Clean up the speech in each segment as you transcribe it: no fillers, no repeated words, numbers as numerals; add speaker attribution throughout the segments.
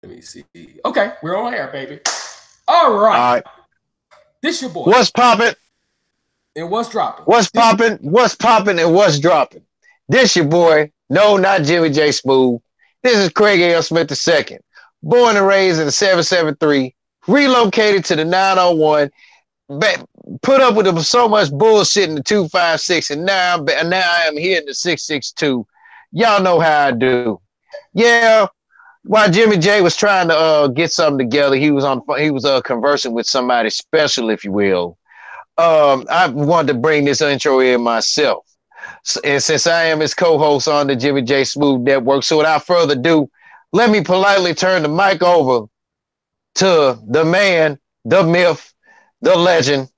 Speaker 1: Let me see. Okay, we're on air, baby. All right. This your boy.
Speaker 2: What's popping?
Speaker 1: And what's dropping?
Speaker 2: What's popping? What's popping and what's dropping? This your boy. No, not Jimmy J. Smooth. This is Craig L. Smith II. Born and raised in the 773. Relocated to the 901. Put up with so much bullshit in the 256. And now I am here in the 662. Y'all know how I do. Yeah. While Jimmy J was trying to get something together, he was conversing with somebody special, if you will. I wanted to bring this intro in myself. And since I am his co-host on the Jimmy J Smooth Network, so without further ado, let me politely turn the mic over to the man, the myth, the legend,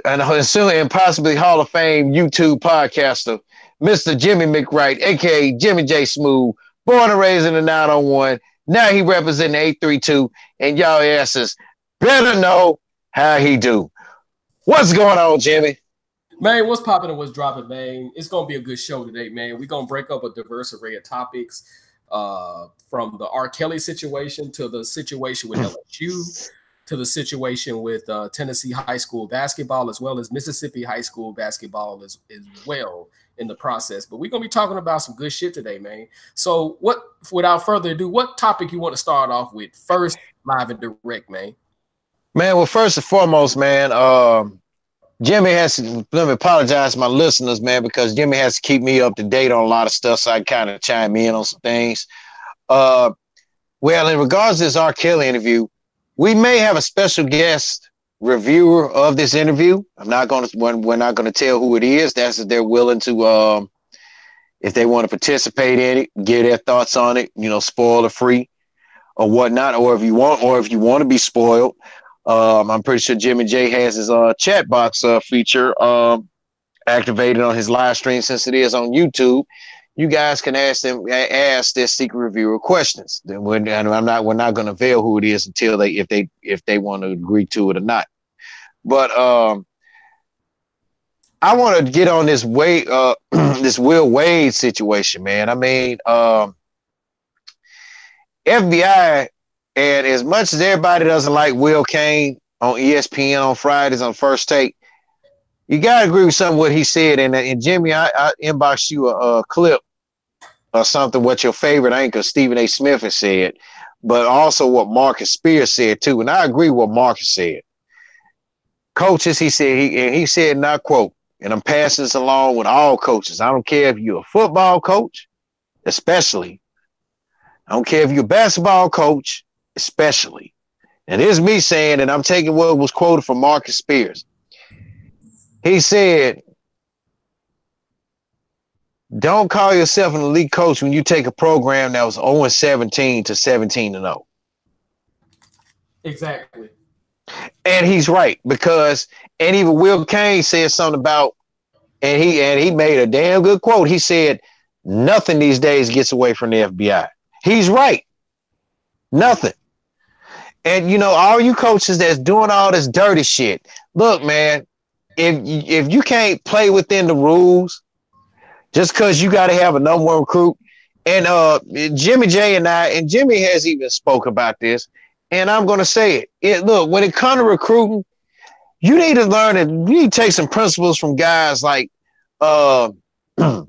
Speaker 2: and soon and possibly Hall of Fame YouTube podcaster, Mr. Jimmy McWright, aka Jimmy J Smooth, born and raised in the 901. Now he representing the 832, and y'all asses better know how he do. What's going on, Jimmy?
Speaker 1: Man, what's popping and what's dropping, man? It's going to be a good show today, man. We're going to break up a diverse array of topics from the R. Kelly situation to the situation with LSU to the situation with Tennessee high school basketball, as well as Mississippi high school basketball as well in the process. But we're going to be talking about some good shit today, man. So without further ado, what topic you want to start off with first, live and direct, man?
Speaker 2: Man, well, first and foremost, man, Jimmy has to, let me apologize to my listeners, man, because Jimmy has to keep me up to date on a lot of stuff, so I kind of chime in on some things. Well, in regards to this R. Kelly interview, we may have a special guest reviewer of this interview. We're not going to tell who it is. That's if they're willing to, if they want to participate in it, get their thoughts on it, spoiler free or whatnot, or if you want to be spoiled. I'm pretty sure Jimmy J has his chat box feature activated on his live stream since it is on YouTube. You guys can ask their secret reviewer questions. We're not going to veil who it is until if they want to agree to it or not. But I want to get on this this Will Wade situation, man. I mean, FBI. And as much as everybody doesn't like Will Cain on ESPN on Fridays on First Take, you got to agree with some of what he said. And Jimmy, I inboxed you a clip or something, what your favorite anchor, Stephen A. Smith, has said, but also what Marcus Spears said, too. And I agree with what Marcus said. Coaches, he said, and I quote, and I'm passing this along with all coaches. I don't care if you're a football coach, especially. I don't care if you're a basketball coach, especially. And here's me saying, and I'm taking what was quoted from Marcus Spears. He said, don't call yourself an elite coach when you take a program that was 0-17 to 17-0.
Speaker 1: Exactly.
Speaker 2: And he's right, because, and even Will Cain said something about, and he made a damn good quote. He said, nothing these days gets away from the FBI. He's right. Nothing. And, all you coaches that's doing all this dirty shit, look, man, if you can't play within the rules, just because you got to have a number one recruit, and Jimmy J and Jimmy has even spoke about this, and I'm going to say it. Look, when it comes to recruiting, you need to learn it. You need to take some principles from guys like, in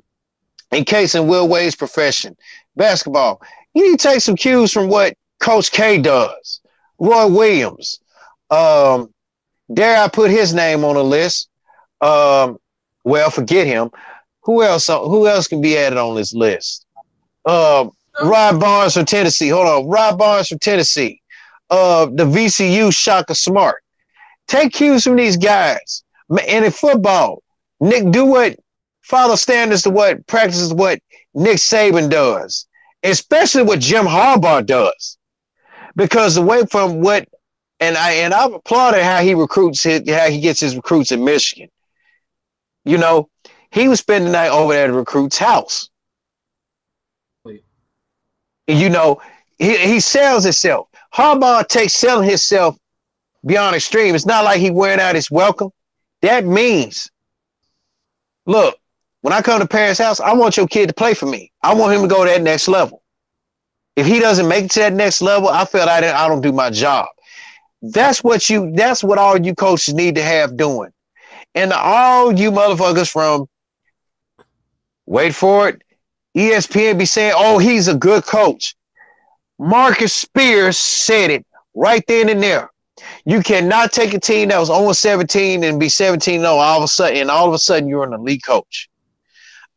Speaker 2: case in Will Wade's profession, basketball, you need to take some cues from what Coach K does. Roy Williams. Dare I put his name on the list? Well, forget him. Who else can be added on this list? Rod Barnes from Tennessee. Hold on. Rod Barnes from Tennessee. The VCU Shaka Smart. Take cues from these guys. And in football, Nick, follow standards to what practices what Nick Saban does, especially what Jim Harbaugh does. Because away from what, and I've applauded how he gets his recruits in Michigan. He was spending the night over at a recruit's house. He sells himself. Harbaugh takes selling himself beyond extreme. It's not like he wearing out his welcome. That means, look, when I come to parents' house, I want your kid to play for me. I want him to go to that next level. if he doesn't make it to that next level, I feel I don't do my job. That's what all you coaches need to have doing. And all you motherfuckers from, wait for it, ESPN be saying, oh, he's a good coach. Marcus Spears said it right then and there. You cannot take a team that was 0-17 and be 17-0 all of a sudden you're an elite coach.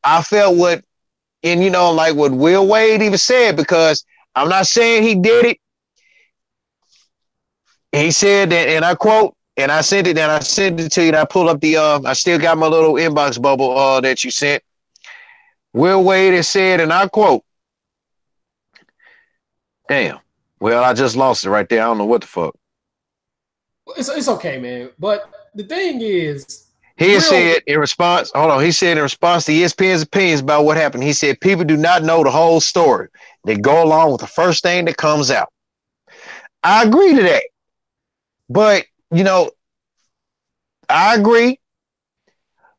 Speaker 2: I felt what, and like what Will Wade even said, because I'm not saying he did it. He said that, and I quote, and I sent it to you, and I pulled up I still got my little inbox bubble that you sent. Will Wade has said, and I quote, damn, well, I just lost it right there. I don't know what the fuck.
Speaker 1: It's okay, man. But the thing is,
Speaker 2: he said in response to ESPN's opinions about what happened, he said, people do not know the whole story. They go along with the first thing that comes out. I agree to that. But, I agree.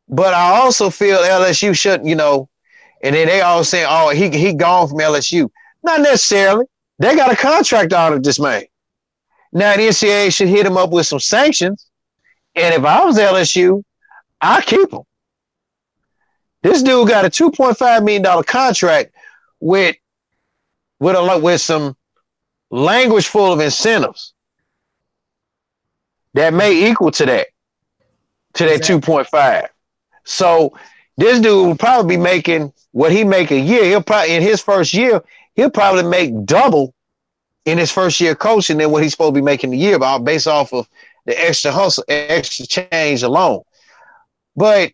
Speaker 2: But I also feel LSU shouldn't, and then they all say, oh, he gone from LSU. Not necessarily. They got a contract out of this man. Now, the NCAA should hit him up with some sanctions. And if I was LSU, I'd keep him. This dude got a $2.5 million contract with some language full of incentives that may equal to that 2.5. So this dude will probably be making what he make a year. He'll probably, in his first year, he'll probably make double in his first year coaching than what he's supposed to be making a year, based off of the extra hustle, extra change alone. But,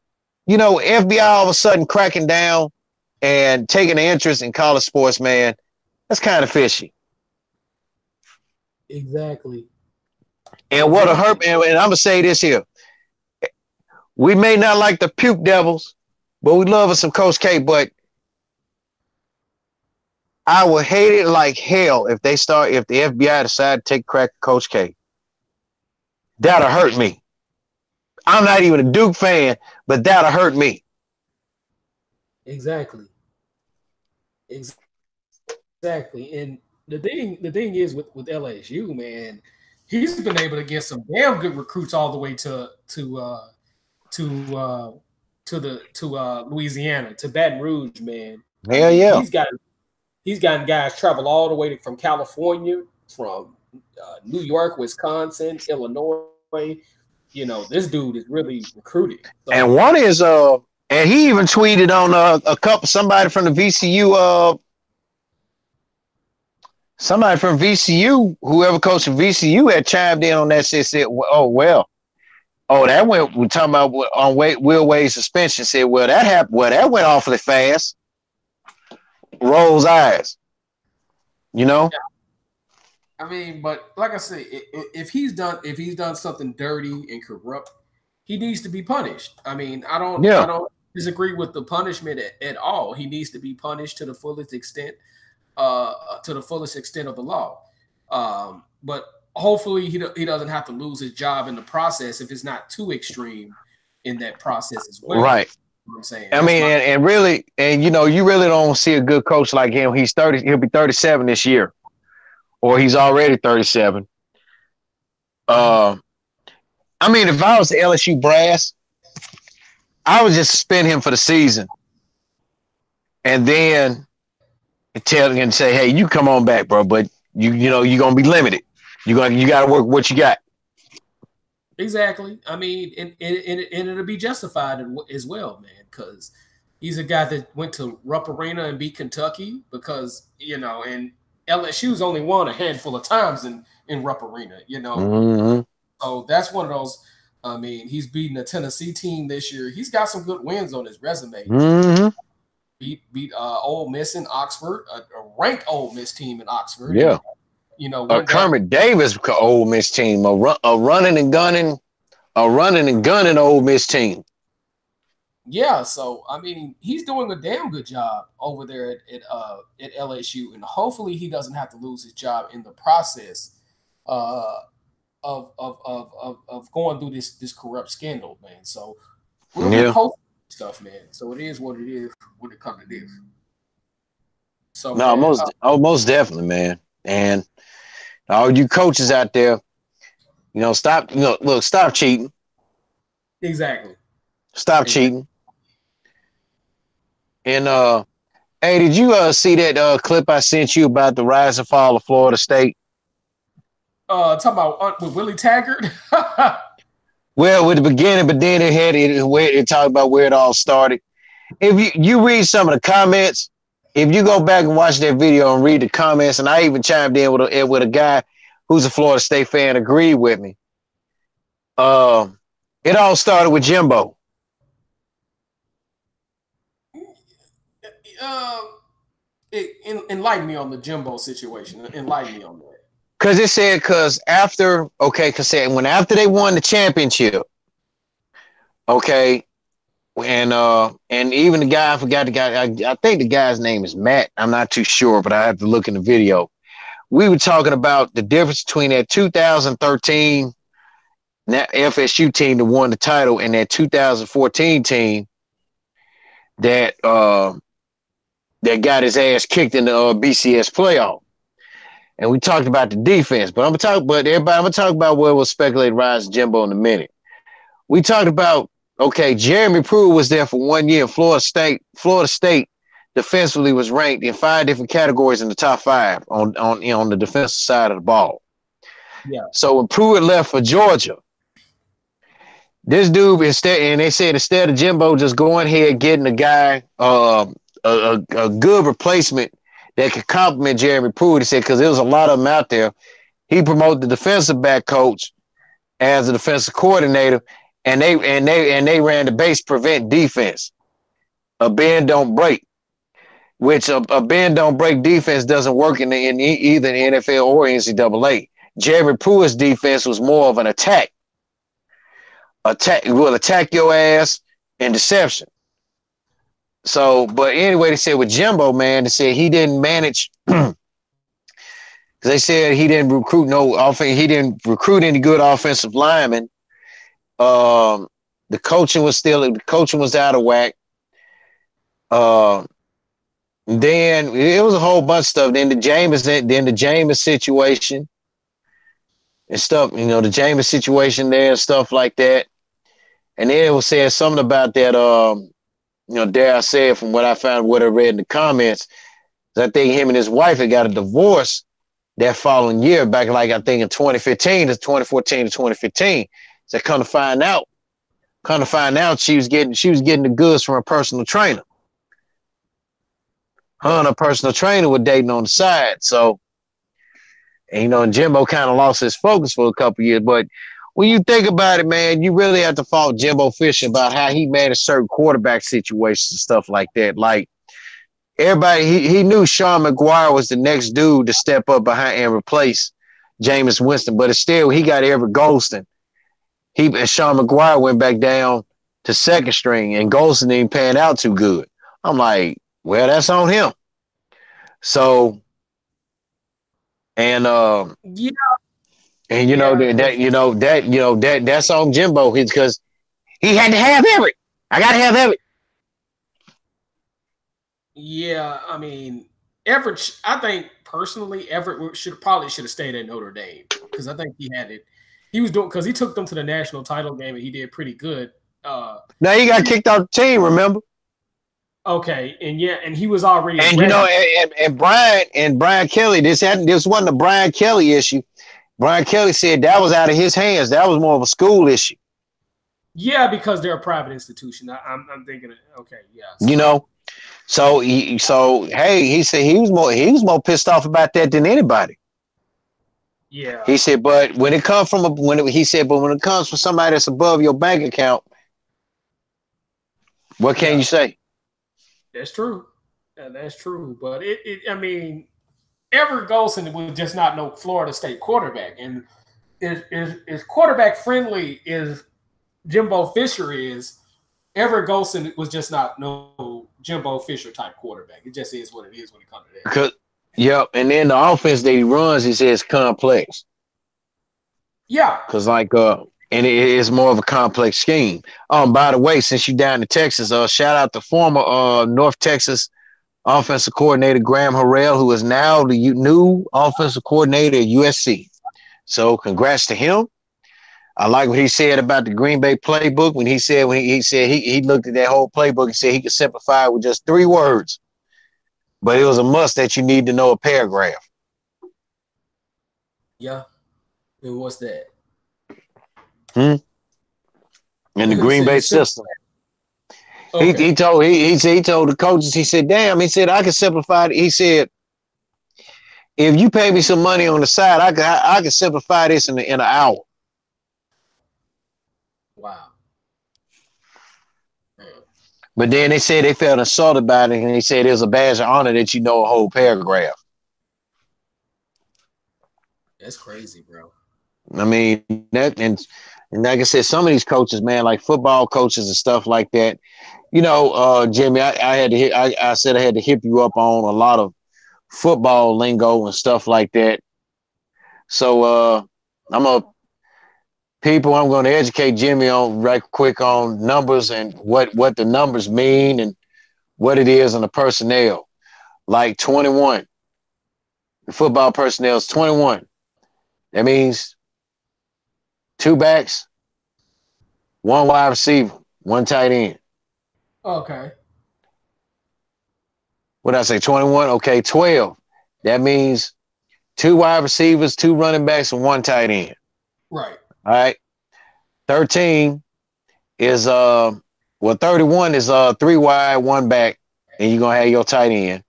Speaker 2: FBI all of a sudden cracking down and taking an interest in college sports, man, that's kind of fishy.
Speaker 1: Exactly.
Speaker 2: And what a hurt, and I'm going to say this here. We may not like the Puke Devils, but we love us some Coach K, but I would hate it like hell if the FBI decide to take crack at Coach K. That'll hurt me. I'm not even a Duke fan, but that'll hurt me.
Speaker 1: Exactly. And the thing is with LSU, man, he's been able to get some damn good recruits all the way to Louisiana, to Baton Rouge, man.
Speaker 2: Hell yeah.
Speaker 1: He's gotten guys travel all the way from California, from New York, Wisconsin, Illinois. This dude is really recruiting. So,
Speaker 2: and one is and he even tweeted on somebody from the VCU somebody from VCU, whoever coached VCU had chimed in on that shit, said, that went, we're talking about on Will Wade's suspension, said, that happened, that went awfully fast. Rolls eyes,
Speaker 1: Yeah. I mean, but like I say, if he's done something dirty and corrupt, he needs to be punished. I mean, I don't disagree with the punishment at all. He needs to be punished to the fullest extent of the law. But hopefully he doesn't have to lose his job in the process if it's not too extreme in that process as well.
Speaker 2: Right.
Speaker 1: You know what I'm saying?
Speaker 2: I mean, and really, you really don't see a good coach like him. He's 30. He'll be 37 this year, or he's already 37. I mean, if I was the LSU brass, I would just suspend him for the season, and then tell him and say, "Hey, you come on back, bro, but you're gonna be limited. You got to work what you got."
Speaker 1: Exactly. I mean, and it'll be justified as well, man, because he's a guy that went to Rupp Arena and beat Kentucky because, and LSU's only won a handful of times in Rupp Arena,
Speaker 2: Mm-hmm.
Speaker 1: So that's one of those. I mean, he's beating a Tennessee team this year. He's got some good wins on his resume.
Speaker 2: Mm-hmm.
Speaker 1: Beat Ole Miss in Oxford, a ranked Ole Miss team in Oxford.
Speaker 2: Yeah. A Kermit Davis Ole Miss team, a running and gunning Ole Miss team.
Speaker 1: Yeah, so I mean, he's doing a damn good job over there at LSU, and hopefully he doesn't have to lose his job in the process of going through this corrupt scandal, man. So we'll be posting stuff, man. So it is what it is when it comes to this. So
Speaker 2: No,
Speaker 1: man,
Speaker 2: most definitely, man. And all you coaches out there, stop, look, stop cheating.
Speaker 1: exactly.
Speaker 2: Stop
Speaker 1: Exactly.
Speaker 2: cheating. And hey, did you see that clip I sent you about the rise and fall of Florida State?
Speaker 1: Talking about with Willie Taggart.
Speaker 2: Well, with the beginning, but then it talked about where it all started. If you read some of the comments, if you go back and watch that video and read the comments, and I even chimed in with a guy who's a Florida State fan, agreed with me. It all started with Jimbo.
Speaker 1: Enlighten me on the Jimbo situation. Enlighten me on that.
Speaker 2: Because it said, after they won the championship, okay, and even the guy, I forgot the guy, I think the guy's name is Matt. I'm not too sure, but I have to look in the video. We were talking about the difference between that 2013 that FSU team that won the title and that 2014 team that that got his ass kicked in the BCS playoff. And we talked about the defense, but I'm gonna talk about what was speculated rise of Jimbo in a minute. We talked about, okay, Jeremy Pruitt was there for 1 year. Florida State defensively was ranked in 5 different categories in the top 5 on the defensive side of the ball.
Speaker 1: Yeah.
Speaker 2: So when Pruitt left for Georgia, this dude instead of Jimbo just going ahead getting a guy a good replacement that could complement Jeremy Pruitt, he said, because there was a lot of them out there. He promoted the defensive back coach as a defensive coordinator, and they ran the base prevent defense. A bend don't break, which a bend don't break defense doesn't work in either the NFL or NCAA. Jeremy Pruitt's defense was more of an attack. Will attack your ass and deception. So, but anyway, they said with Jimbo, man, they said he didn't manage. They said he didn't recruit he didn't recruit any good offensive linemen. The coaching was out of whack. Then it was a whole bunch of stuff. Then the Jameis situation and stuff, the Jameis situation there and stuff like that. And then it was saying something about that, dare I say it, from what I found, what I read in the comments, I think him and his wife had got a divorce that following year, back like I think in 2014 to 2015. So come to find out, she was getting the goods from a personal trainer. Her and her personal trainer were dating on the side. So, and Jimbo kind of lost his focus for a couple years. But when you think about it, man, you really have to fault Jimbo Fisher about how he managed certain quarterback situations and stuff like that. Like everybody, he knew Sean McGuire was the next dude to step up behind and replace Jameis Winston. But still, he got Everett Golston. And Sean McGuire went back down to second string, and Golston didn't pan out too good. I'm like, well, that's on him. So, and
Speaker 1: yeah.
Speaker 2: And that's on Jimbo because he had to have Everett. I gotta have Everett.
Speaker 1: Yeah, I mean, Everett. I think personally, Everett should have stayed at Notre Dame because I think he had it. He was doing because he took them to the national title game and he did pretty good.
Speaker 2: Now he got kicked off the team. Remember?
Speaker 1: Okay, and he was already
Speaker 2: and Brian Kelly. This wasn't a Brian Kelly issue. Brian Kelly said that was out of his hands. That was more of a school issue.
Speaker 1: Yeah, because they're a private institution. I'm thinking, okay, yeah.
Speaker 2: So he said he was more pissed off about that than anybody.
Speaker 1: Yeah.
Speaker 2: He said, but when it comes from when it comes from somebody that's above your bank account, what can you say?
Speaker 1: That's true. That's true. But I mean, Everett Golston was just not no Florida State quarterback, and is quarterback friendly as Jimbo Fisher is. Everett Golston was just not no Jimbo Fisher type quarterback. It just is what it is when it comes to that.
Speaker 2: Yep, and then the offense that he runs, he says complex.
Speaker 1: Yeah,
Speaker 2: because and it is more of a complex scheme. By the way, since you down in Texas, shout out to former North Texas offensive coordinator Graham Harrell, who is now the new offensive coordinator at USC. So congrats to him. I like what he said about the Green Bay playbook when he said he looked at that whole playbook and said he could simplify it with just 3 words, but it was a must that you need to know a paragraph.
Speaker 1: Yeah, and what's that?
Speaker 2: In the Green Bay system.
Speaker 1: Okay.
Speaker 2: He told the coaches, he said, damn, he said, I can simplify it. He said, if you pay me some money on the side, I can simplify this in an hour.
Speaker 1: Wow.
Speaker 2: But then they said they felt insulted about it, and they said it was a badge of honor that you know a whole paragraph.
Speaker 1: That's crazy, bro.
Speaker 2: I mean, that and like I said, some of these coaches, man, like football coaches and stuff like that. You know, Jimmy, I said I had to hit you up on a lot of football lingo and stuff like that. So I'm going to educate Jimmy on right quick on numbers and what the numbers mean and what it is in the personnel. Like 21. The football personnel is 21. That means 2 backs, 1 wide receiver, 1 tight end.
Speaker 1: Okay.
Speaker 2: What did I say? 21? Okay, 12. That means 2 wide receivers, 2 running backs, and 1 tight end.
Speaker 1: Right.
Speaker 2: All right. 13 is 31 is 3 wide, 1 back, and you're gonna have your tight end.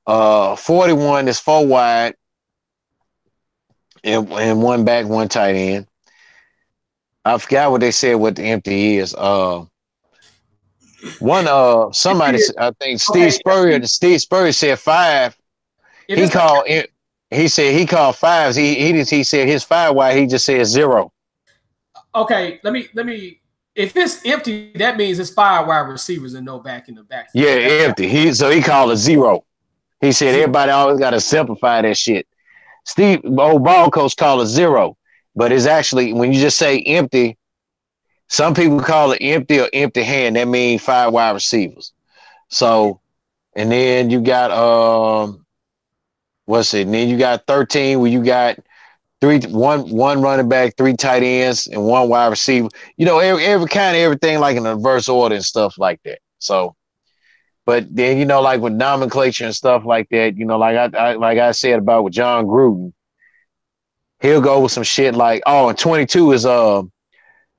Speaker 2: 41 is 4 wide and 1 back, 1 tight end. I forgot what they said what the empty is. Somebody, I think Steve Spurrier said 5. He said he called 5s. He said his 5 wide, he just said 0.
Speaker 1: Okay, let me if it's empty, that means it's 5 wide receivers and no back in the backfield.
Speaker 2: Yeah, empty. He called it 0. He said everybody always got to simplify that shit. Steve, old ball coach, called it 0, but it's actually when you just say empty. Some people call it empty or empty hand. That means 5 wide receivers. So, and then you got And then you got 13 where you got one running back, 3 tight ends, and 1 wide receiver. You know, every kind of everything like in reverse order and stuff like that. So, but then you know, like with nomenclature and stuff like that, you know, like I said about with John Gruden, he'll go with some shit like, and 22 is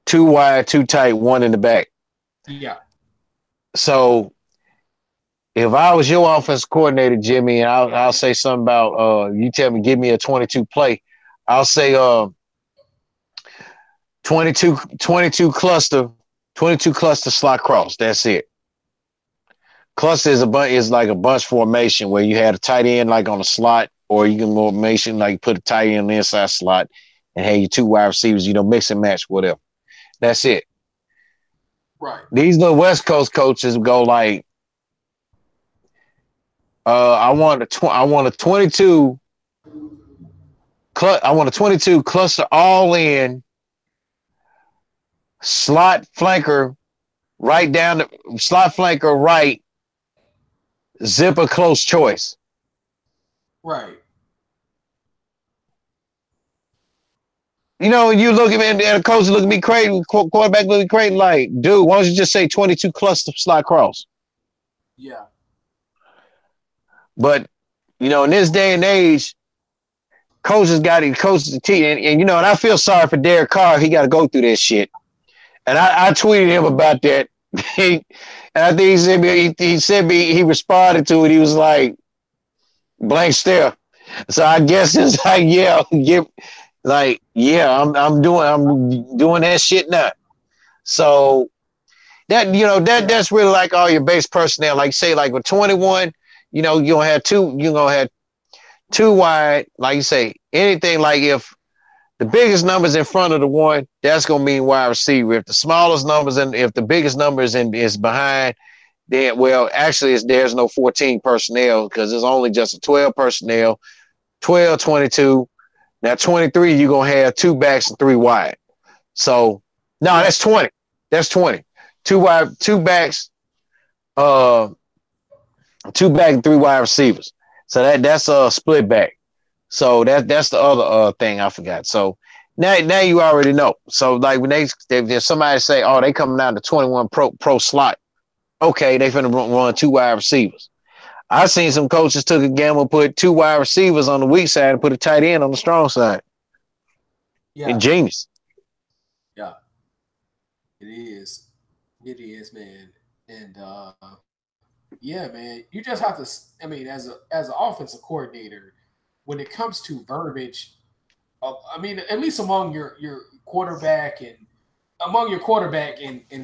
Speaker 2: 2 wide, 2 tight, 1 in the back.
Speaker 1: Yeah.
Speaker 2: So if I was your offensive coordinator, Jimmy, and I'll say something about you tell me give me a 22 play, I'll say 22 cluster slot cross. That's it. Cluster is like a bunch formation where you had a tight end like on a slot, or you can formation like put a tight end in the inside slot and have your 2 wide receivers, you know, mix and match, whatever. That's it.
Speaker 1: Right.
Speaker 2: These little West Coast coaches go like, I want a 22 cluster all in slot flanker right down the slot flanker right zipper close choice.
Speaker 1: Right.
Speaker 2: You know, you look at me and the coach look at me crazy, quarterback look at me crazy like, dude, why don't you just say 22 cluster slot cross?
Speaker 1: Yeah.
Speaker 2: But, you know, in this day and age, coaches to teach. And, you know, and I feel sorry for Derek Carr. He got to go through this shit. And I tweeted him about that. And I think he responded to it. He was like, blank stare. So I guess it's like, I'm doing that shit now. So that, you know, that's really like all your base personnel. Like say like with 21, you know, you're gonna have 2 wide, like you say, anything like if the biggest numbers in front of the 1, that's gonna mean wide receiver. If the smallest numbers and if the biggest numbers is behind, then actually there's no 14 personnel because it's only just a 12 personnel, 12, 22. Now 23, you're gonna have 2 backs and 3 wide. So no, that's 20. That's 20. 2 wide, 2 backs, 2 back and 3 wide receivers. So that's a split back. So that's the other thing I forgot. So now you already know. So like when if somebody say, oh, they coming down to 21 pro slot, okay, they finna run 2 wide receivers. I seen some coaches took a gamble, put 2 wide receivers on the weak side and put a tight end on the strong side.
Speaker 1: Yeah,
Speaker 2: Ingenious.
Speaker 1: yeah, it is. It is, man. And yeah, man, you just have to. I mean, as an offensive coordinator, when it comes to verbiage, I mean, at least among your quarterback and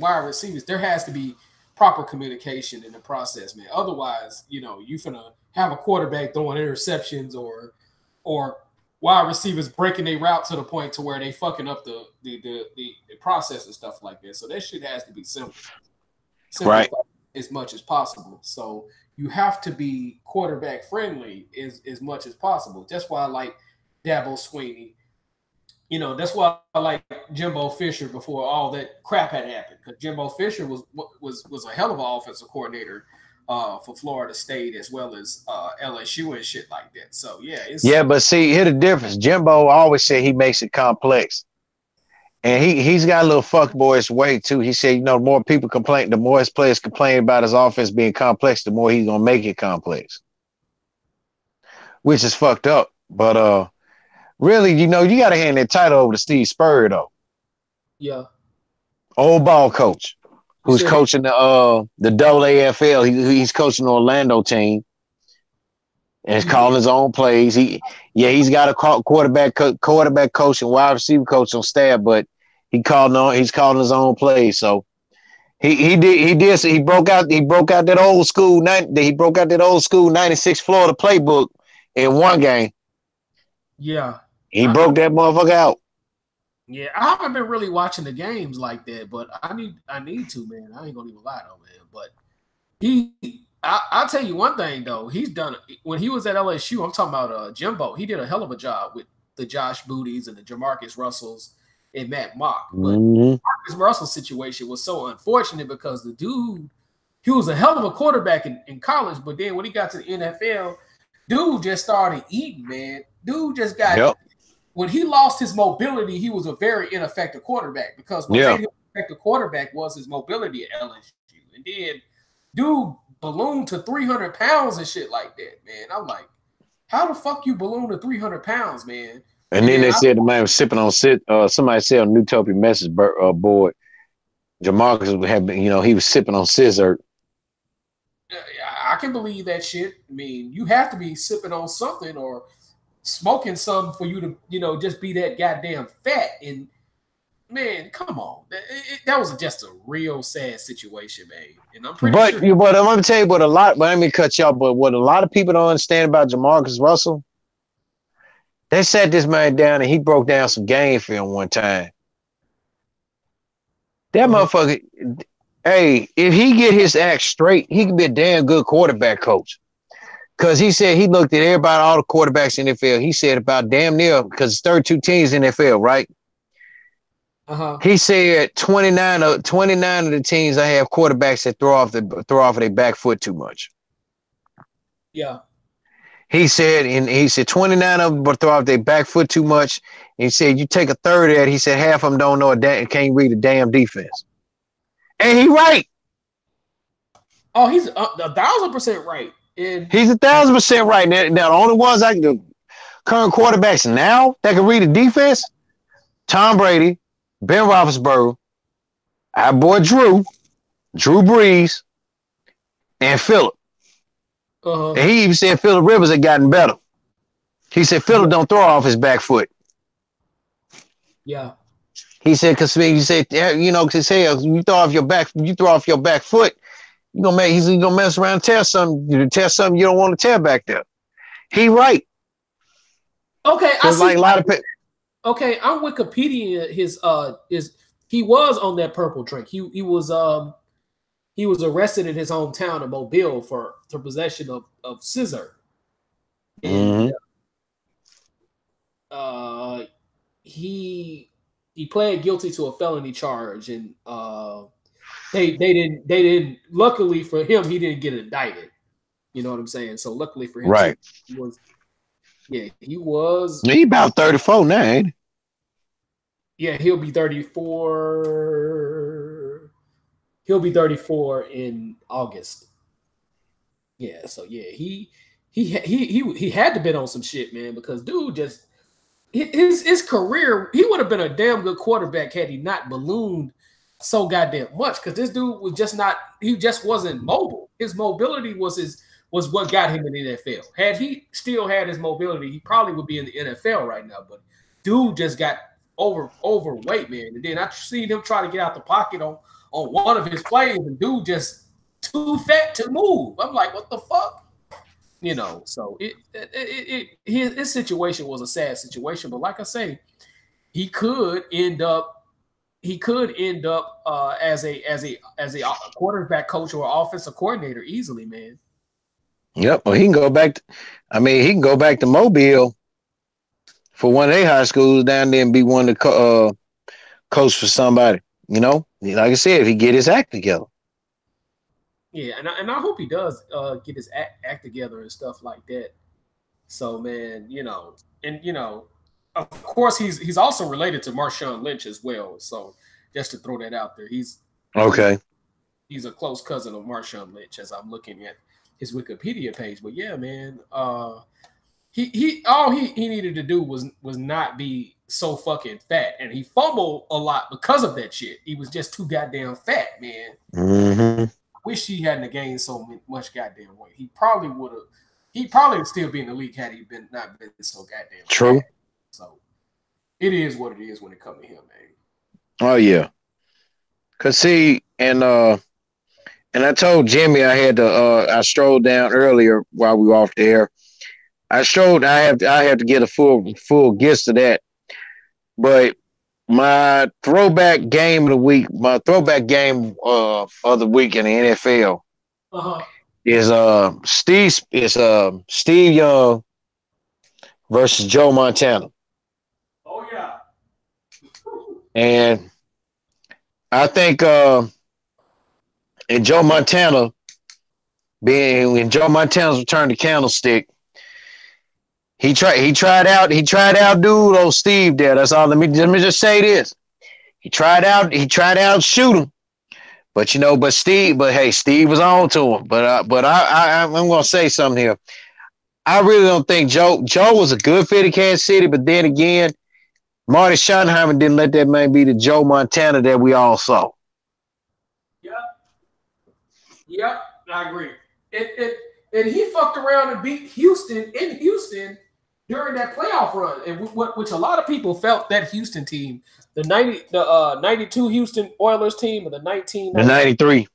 Speaker 1: wide receivers, there has to be proper communication in the process, man. Otherwise, you finna have a quarterback throwing interceptions or wide receivers breaking their route to the point to where they fucking up the process and stuff like that. So that shit has to be simplified as much as possible. So you have to be quarterback friendly as much as possible. That's why I like Dabo Sweeney. That's why I like Jimbo Fisher before all that crap had happened. Because Jimbo Fisher was a hell of an offensive coordinator for Florida State as well as LSU and shit like that. So yeah,
Speaker 2: but see, here's the difference. Jimbo always said he makes it complex. And he's got a little fuckboyish way too. He said, the more people complain, the more his players complain about his offense being complex, the more he's gonna make it complex. Which is fucked up. But really, you gotta hand that title over to Steve Spurrier though.
Speaker 1: Yeah.
Speaker 2: Old ball coach who's coaching the AAFL. He's coaching the Orlando team. And he's calling his own plays. He's got a quarterback coach and wide receiver coach on staff, but he's calling his own plays. So he broke out that old school 96 Florida playbook in one game.
Speaker 1: Yeah.
Speaker 2: He broke that motherfucker out.
Speaker 1: Yeah, I haven't been really watching the games like that, but I need to, man. I ain't gonna even lie though, man. But I'll tell you one thing though. He's done when he was at LSU. I'm talking about Jimbo. He did a hell of a job with the Josh Booties and the Jamarcus Russells and Matt Mock. But Jamarcus Russell's situation was so unfortunate because the dude, he was a hell of a quarterback in college, but then when he got to the NFL, dude just started eating, man. Dude just got when he lost his mobility, he was a very ineffective quarterback because what made him an effective quarterback was his mobility at LSU. And then dude ballooned to 300 pounds and shit like that, man. I'm like, how the fuck you balloon to 300 pounds, man?
Speaker 2: And then they said the man was sipping on somebody said on Newtopia message board, Jamarcus had been, he was sipping on scissor.
Speaker 1: I can believe that shit. I mean, you have to be sipping on something or smoking something for you to, just be that goddamn fat. And man, come on, that was just a real sad situation, man. And I'm pretty sure.
Speaker 2: But I'm gonna tell you what let me cut you off. But what a lot of people don't understand about Jamarcus Russell, they sat this man down and he broke down some game film one time. That motherfucker, hey, if he get his act straight, he can be a damn good quarterback coach. Because he said he looked at everybody, all the quarterbacks in the NFL. He said about damn near, because it's 32 teams in the NFL, right? He said 29 of the teams I have quarterbacks that throw off of their back foot too much.
Speaker 1: Yeah.
Speaker 2: He said 29 of them throw off their back foot too much. He said you take a third of that. He said half of them don't know can't read a damn defense. And he right.
Speaker 1: Oh, he's 1,000% right.
Speaker 2: He's 1,000% right. Now the only ones the current quarterbacks now that can read a defense, Tom Brady, Ben Roethlisberger, our boy Drew Brees, and Phillip. And he even said Phillip Rivers had gotten better. He said Phillip don't throw off his back foot.
Speaker 1: Yeah.
Speaker 2: He said because you throw off your back foot, he's gonna mess around and tear something you don't want to tear back there. He right.
Speaker 1: Okay, I see.
Speaker 2: Like a lot of people.
Speaker 1: Okay, I'm Wikipedia his he was on that purple drink. He was arrested in his hometown of Mobile for possession of scissor. And he pled guilty to a felony charge, and they didn't luckily for him he didn't get indicted. You know what I'm saying? So luckily for him,
Speaker 2: Right.
Speaker 1: he was.
Speaker 2: He about 34 now, ain't he?
Speaker 1: Yeah, he'll be 34. He'll be 34 in August. Yeah, so yeah, he had to bet on some shit, man, because dude just his career, he would have been a damn good quarterback had he not ballooned so goddamn much. Because this dude was just not, he just wasn't mobile. His mobility was what got him in the NFL. Had he still had his mobility, he probably would be in the NFL right now. But dude just got overweight, man. And then I seen him try to get out the pocket on one of his plays, and dude just too fat to move. I'm like, what the fuck? You know, so his situation was a sad situation, but like I say, he could end up as a quarterback coach or offensive coordinator easily, man.
Speaker 2: Yep. Well, he can go back. He can go back to Mobile for one of their high schools down there and be one of the coach for somebody. You know, like I said, if he get his act together.
Speaker 1: Yeah, and I hope he does get his act together and stuff like that. So, man, you know, of course, he's also related to Marshawn Lynch as well. So, just to throw that out there, he's a close cousin of Marshawn Lynch as I'm looking at his Wikipedia page. But yeah, man, he all he needed to do was not be so fucking fat, and he fumbled a lot because of that shit. He was just too goddamn fat, man.
Speaker 2: Mm-hmm.
Speaker 1: Wish he hadn't gained so much goddamn weight. He probably would have. He probably would still be in the league had he not been so goddamn
Speaker 2: true.
Speaker 1: Fat. So it is what it is when it comes to him, man.
Speaker 2: Oh yeah. Cause see, and I told Jimmy I had to. I strolled down earlier while we were off the air. I have to get a full gist of that. But my throwback game of the week, my throwback game of the week in the NFL is Steve Young versus Joe Montana.
Speaker 1: Oh yeah.
Speaker 2: And I think in Joe Montana's return to Candlestick, he tried out dude old Steve there. That's all. Let me just say this. He tried out shoot him. But Steve was on to him. But I'm gonna say something here. I really don't think Joe was a good fit at Kansas City, but then again, Marty Schottenheimer didn't let that man be the Joe Montana that we all saw.
Speaker 1: Yep, I agree. And he fucked around and beat Houston in Houston during that playoff run, and which a lot of people felt that Houston team, the 92 Houston Oilers team and the
Speaker 2: 93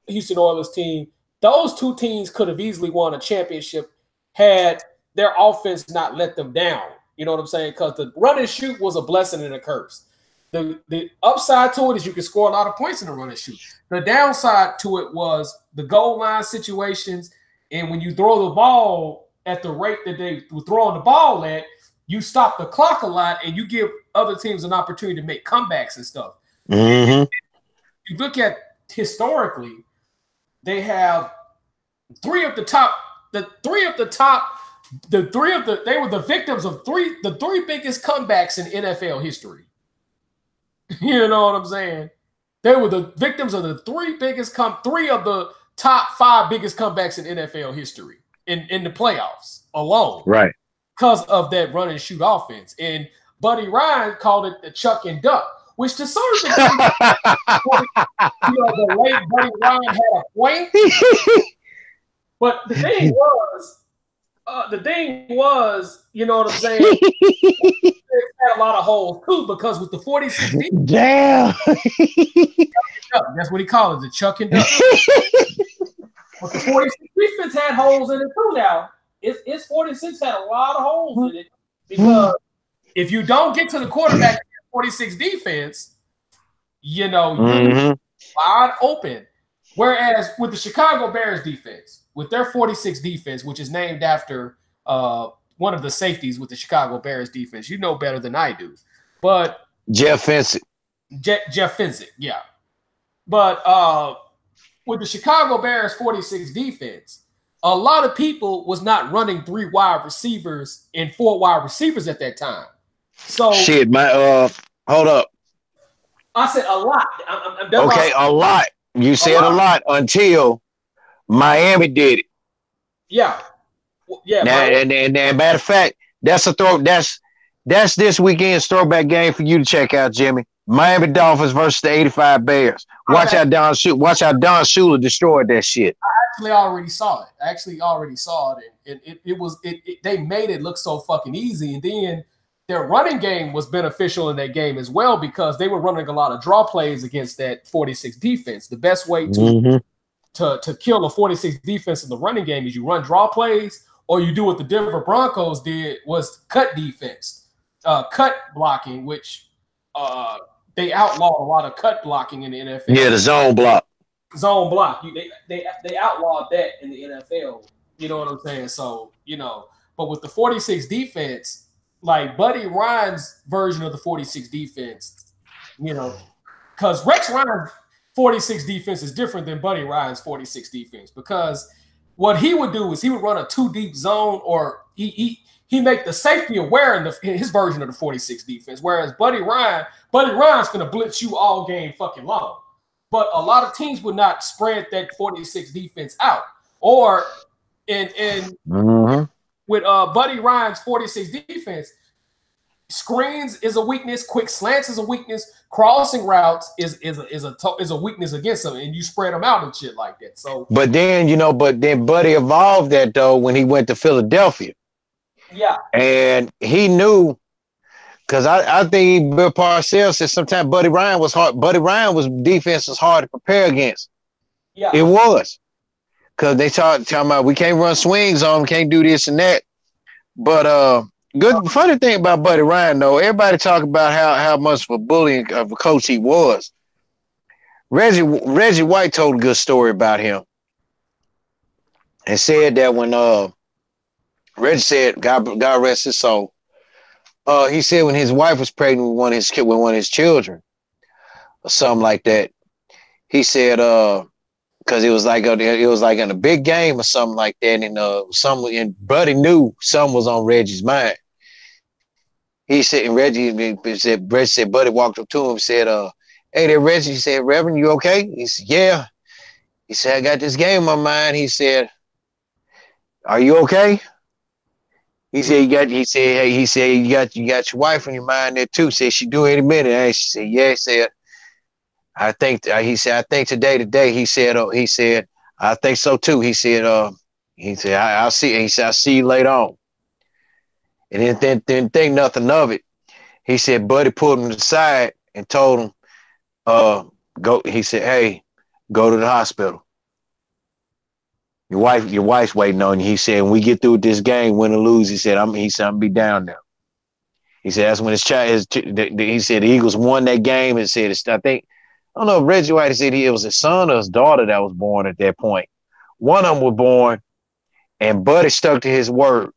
Speaker 1: Houston Oilers team, those two teams could have easily won a championship had their offense not let them down. You know what I'm saying? Because the run and shoot was a blessing and a curse. The upside to it is you can score a lot of points in the run and shoot. The downside to it was the goal line situations, and when you throw the ball at the rate that they were throwing the ball at, you stop the clock a lot and you give other teams an opportunity to make comebacks and stuff.
Speaker 2: Mm-hmm.
Speaker 1: You look at historically, they have they were the victims of the three biggest comebacks in NFL history. You know what I'm saying? They were the victims of the three of the top 5 biggest comebacks in NFL history in the playoffs alone.
Speaker 2: Right.
Speaker 1: Because of that run and shoot offense. And Buddy Ryan called it the chuck and duck, which to some degree, the late Buddy Ryan had a point. But the thing was, you know what I'm saying? It had a lot of holes too, because with the 46 defense,
Speaker 2: damn,
Speaker 1: that's what he called it, the chuck and duck. But the 46 defense had holes in it too. Now, its 46 had a lot of holes in it, because if you don't get to the quarterback in 46 defense, you're wide open. Whereas with the Chicago Bears defense, with their 46 defense, which is named after one of the safeties with the Chicago Bears defense, you know better than I do. But
Speaker 2: Jeff Fenwick.
Speaker 1: Jeff Fenwick, yeah. But with the Chicago Bears 46 defense, a lot of people was not running 3 wide receivers and 4 wide receivers at that time. So
Speaker 2: shit, hold up.
Speaker 1: I said a lot.
Speaker 2: Okay, a lot. You said a lot until Miami did it.
Speaker 1: Yeah. Yeah.
Speaker 2: Now, and matter of fact, that's a throw. That's this weekend's throwback game for you to check out, Jimmy. Miami Dolphins versus the 85 Bears. Watch how Don Shula destroyed that shit.
Speaker 1: I actually already saw it. And they made it look so fucking easy. And then their running game was beneficial in that game as well because they were running a lot of draw plays against that 46 defense. The best way to kill a 46 defense in the running game is you run draw plays, or you do what the Denver Broncos did was cut defense, cut blocking, which they outlawed a lot of cut blocking in the NFL.
Speaker 2: Yeah, the zone block.
Speaker 1: Zone block. They outlawed that in the NFL. You know what I'm saying? So, but with the 46 defense, like Buddy Ryan's version of the 46 defense, because Rex Ryan's 46 defense is different than Buddy Ryan's 46 defense, because what he would do is he would run a 2 deep zone, or he make the safety aware in his version of the 46 defense, whereas Buddy Ryan's going to blitz you all game fucking long. But a lot of teams would not spread that 46 defense out. Or with Buddy Ryan's 46 defense, screens is a weakness, quick slants is a weakness, crossing routes is a weakness against them, and you spread them out and shit like that. So, but then
Speaker 2: Buddy evolved that though when he went to Philadelphia.
Speaker 1: Yeah,
Speaker 2: and he knew, because I think Bill Parcells said sometimes Buddy Ryan was hard. Buddy Ryan was defense was hard to prepare against.
Speaker 1: Yeah,
Speaker 2: it was, because they talking about we can't run swings on him, can't do this and that. But funny thing about Buddy Ryan though, everybody talk about how much of a bully of a coach he was. Reggie White told a good story about him, and said that when Reggie said, God rest his soul. He said when his wife was pregnant with one of his children, or something like that. He said, because it was like in a big game or something like that, and Buddy knew something was on Reggie's mind. He said, and Reggie said, Buddy walked up to him and said, "Hey there, Reggie." He said, "Reverend, you okay?" He said, "Yeah." He said, "I got this game on my mind." He said, "Are you okay?" He said, you got your wife on your mind there too. Said she do any minute. And she said, yeah. He said, I think today. He said, I think so too. He said, I'll see. He said, I'll see you later on. And then didn't think nothing of it. He said, Buddy pulled him aside and told him, go. He said, hey, go to the hospital. Your wife's waiting on you. He said, when we get through this game, win or lose, he said, I'm gonna be down there. He said, that's when he said the Eagles won that game, and said, I don't know if Reggie White said it was his son or his daughter that was born at that point. One of them was born, and Buddy stuck to his word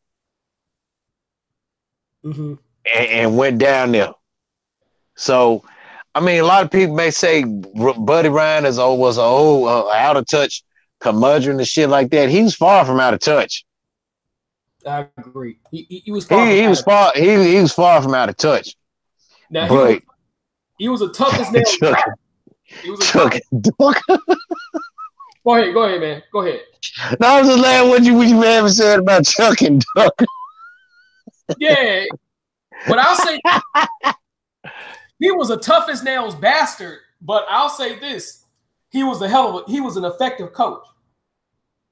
Speaker 2: and went down there. So, I mean, a lot of people may say Buddy Ryan was an old out of touch curmudgeon and shit like that. He was far from out of touch.
Speaker 1: I agree. He was
Speaker 2: far from out of touch.
Speaker 1: Now, but he was a tough as nails. Go ahead, man. Go ahead.
Speaker 2: No, I was just laughing what you ever said about Chuck and Duck.
Speaker 1: Yeah, but I'll say he was a tough as nails bastard. But I'll say this: he was an effective coach.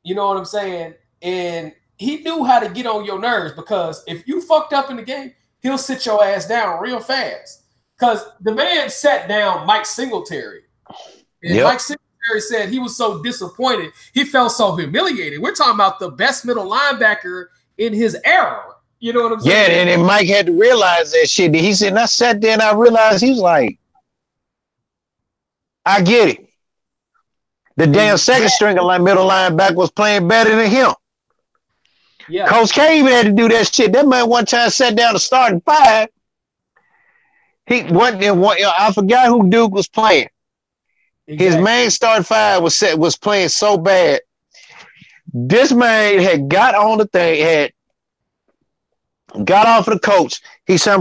Speaker 1: You know what I'm saying? And he knew how to get on your nerves, because if you fucked up in the game, he'll sit your ass down real fast. Because the man sat down Mike Singletary. And Mike Singletary said he was so disappointed. He felt so humiliated. We're talking about the best middle linebacker in his era. You know what I'm saying?
Speaker 2: Yeah, and then Mike had to realize that shit. He said, and I sat there and I realized, he was like, I get it. The damn second stringer middle linebacker was playing better than him.
Speaker 1: Yeah.
Speaker 2: Coach K even had to do that shit. That man one time sat down to starting 5. I forgot who Duke was playing. Exactly. His main starting 5 was playing so bad This man had got on the thing, had got off of the coach. He said,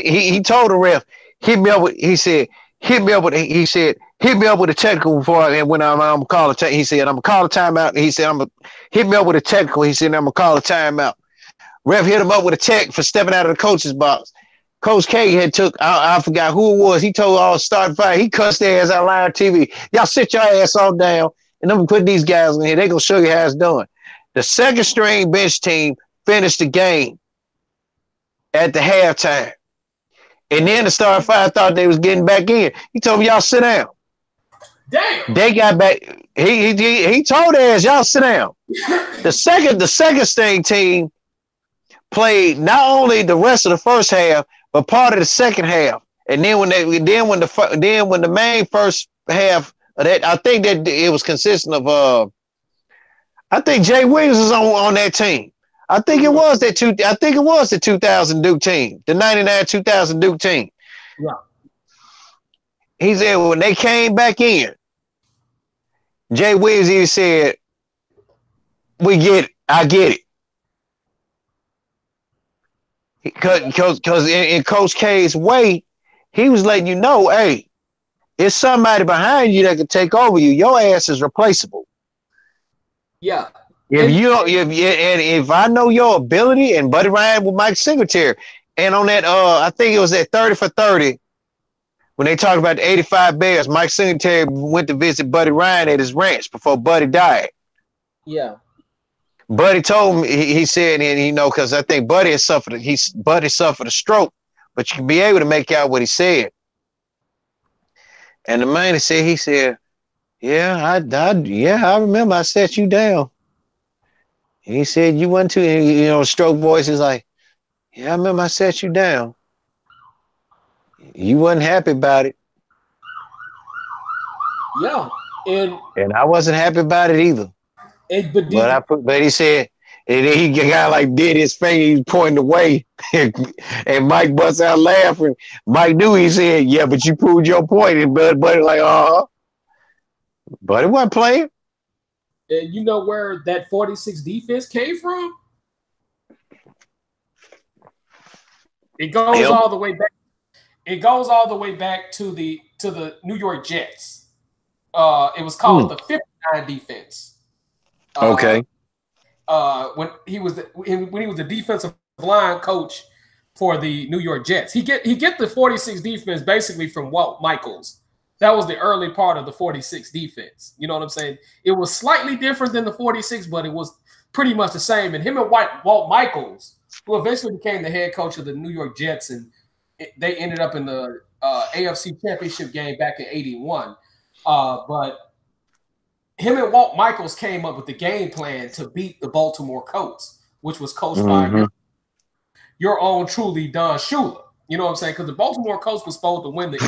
Speaker 2: he told the ref, hit me up with, he said, hit me up with, he said, hit me up with a technical before and when I'm gonna call a he said, I'm gonna call a timeout. He said, I'm gonna hit me up with a technical. He said, I'm gonna call a timeout. Ref hit him up with a tech for stepping out of the coach's box. Coach K had took, I forgot who it was. He told all starting five, he cussed their ass out live TV. Y'all sit your ass all down and I'm gonna put these guys in here. They gonna show you how it's done. The second string bench team finished the game at the halftime. And then the starting five thought they was getting back in. He told me, y'all sit down.
Speaker 1: Damn.
Speaker 2: They got back. He told us, y'all sit down. The second string team played not only the rest of the first half, but part of the second half. And then when the main first half of that, I think that it was consistent of I think Jay Williams was on that team. I think it was the 2000 Duke team, the 99-2000 Duke team.
Speaker 1: Yeah.
Speaker 2: He said when they came back in, Jay Williams even said, "We get it. I get it." Because in Coach K's way, he was letting you know, hey, it's somebody behind you that can take over you. Your ass is replaceable.
Speaker 1: Yeah.
Speaker 2: If I know your ability, and Buddy Ryan with Mike Singletary, and on that, I think it was at 30 for 30, when they talked about the 85 Bears, Mike Singletary went to visit Buddy Ryan at his ranch before Buddy died.
Speaker 1: Yeah.
Speaker 2: Buddy told me, he said, and you know, because I think Buddy suffered a stroke, but you can be able to make out what he said. And the man he said, yeah, I remember I set you down. He said you went to, you know, stroke voice is like, yeah, I remember I set you down. You wasn't happy about it.
Speaker 1: Yeah.
Speaker 2: And I wasn't happy about it either. But he said, and then he got like did his finger, he was pointing away, and Mike busts out laughing. Mike knew, he said, yeah, but you proved your point. And Buddy like, Buddy wasn't playing.
Speaker 1: And you know where that 46 defense came from? It goes all the way back. It goes all the way back to the New York Jets. It was called the 59 defense.
Speaker 2: Okay.
Speaker 1: When he was the defensive line coach for the New York Jets, he get the 46 defense basically from Walt Michaels. That was the early part of the 46 defense. You know what I'm saying? It was slightly different than the 46, but it was pretty much the same. And him and Walt Michaels, who eventually became the head coach of the New York Jets, and they ended up in the AFC Championship game back in '81. But him and Walt Michaels came up with the game plan to beat the Baltimore Colts, which was coached by your own truly Don Shula. You know what I'm saying? Because the Baltimore Colts was supposed to win the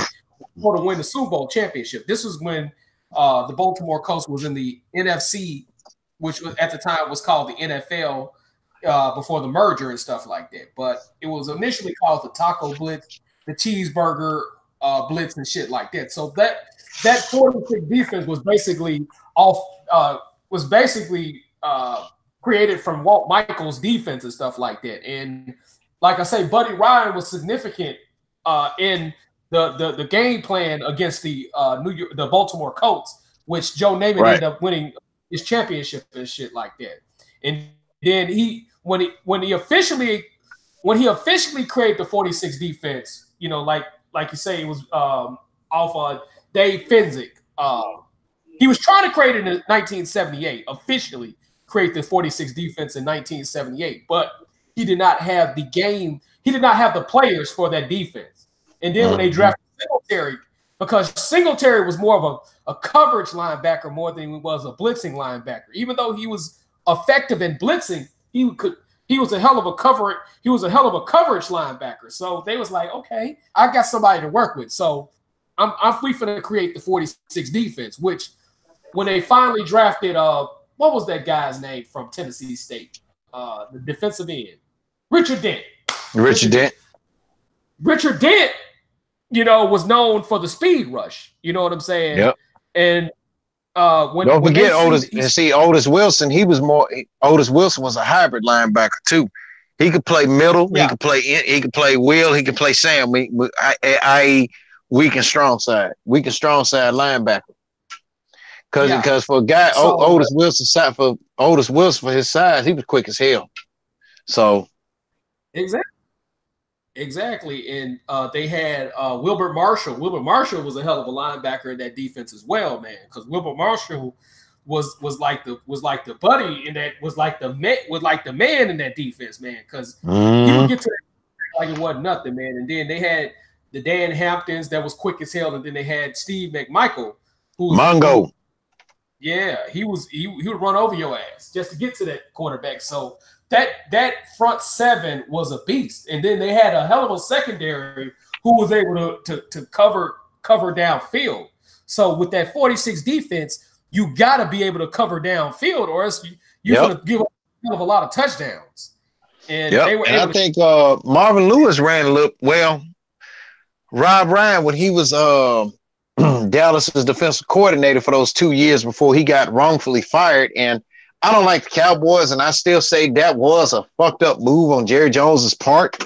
Speaker 1: Super Bowl championship. This was when the Baltimore Colts was in the NFC, which at the time was called the NFL before the merger and stuff like that. But it was initially called the Taco Blitz, the Cheeseburger Blitz, and shit like that. So that 46 defense was basically created from Walt Michaels' defense and stuff like that. And like I say, Buddy Ryan was significant in the game plan against the Baltimore Colts, which Joe Namath ended up winning his championship and shit like that. And then when he officially created the 46 defense, you know, like you say, it was off Dave Fenwick. He was trying to create it in 1978, officially create the 46 defense in 1978, but he did not have the game. He did not have the players for that defense. And then when they drafted Singletary, because Singletary was more of a coverage linebacker more than he was a blitzing linebacker. Even though he was effective in blitzing, he was a hell of a coverage linebacker. So they was like, okay, I got somebody to work with. So I'm free for to create the 46 defense, which when they finally drafted what was that guy's name from Tennessee State? The defensive end. Richard Dent. Richard Dent, you know, was known for the speed rush. You know what I'm saying?
Speaker 2: Yep.
Speaker 1: And
Speaker 2: Don't
Speaker 1: when they
Speaker 2: forget
Speaker 1: see,
Speaker 2: Otis. And see, Otis Wilson. Otis Wilson was a hybrid linebacker too. He could play middle.
Speaker 1: yeah,
Speaker 2: He could play Will. He could play Sam. I.e. weak and strong side. Weak and strong side linebacker.
Speaker 1: yeah.
Speaker 2: Because for a guy
Speaker 1: So
Speaker 2: Otis Wilson for his size, he was quick as hell. So
Speaker 1: exactly. Exactly, and they had Wilbert Marshall. Wilbert Marshall was a hell of a linebacker in that defense as well, man. Because Wilbert Marshall was like the buddy, and that was like the man in that defense, man. Because he would get to that like it wasn't nothing, man. And then they had the Dan Hamptons that was quick as hell, and then they had Steve McMichael,
Speaker 2: Mongo.
Speaker 1: He would run over your ass just to get to that quarterback. So that front seven was a beast, and then they had a hell of a secondary who was able to cover downfield. So with that 46 defense, you got to be able to cover downfield, or else you're going to give up a hell of a lot of touchdowns. And they were.
Speaker 2: And I think Marvin Lewis ran a little well. Rob Ryan, when he was Dallas's defensive coordinator for those 2 years before he got wrongfully fired, and I don't like the Cowboys, and I still say that was a fucked up move on Jerry Jones's part.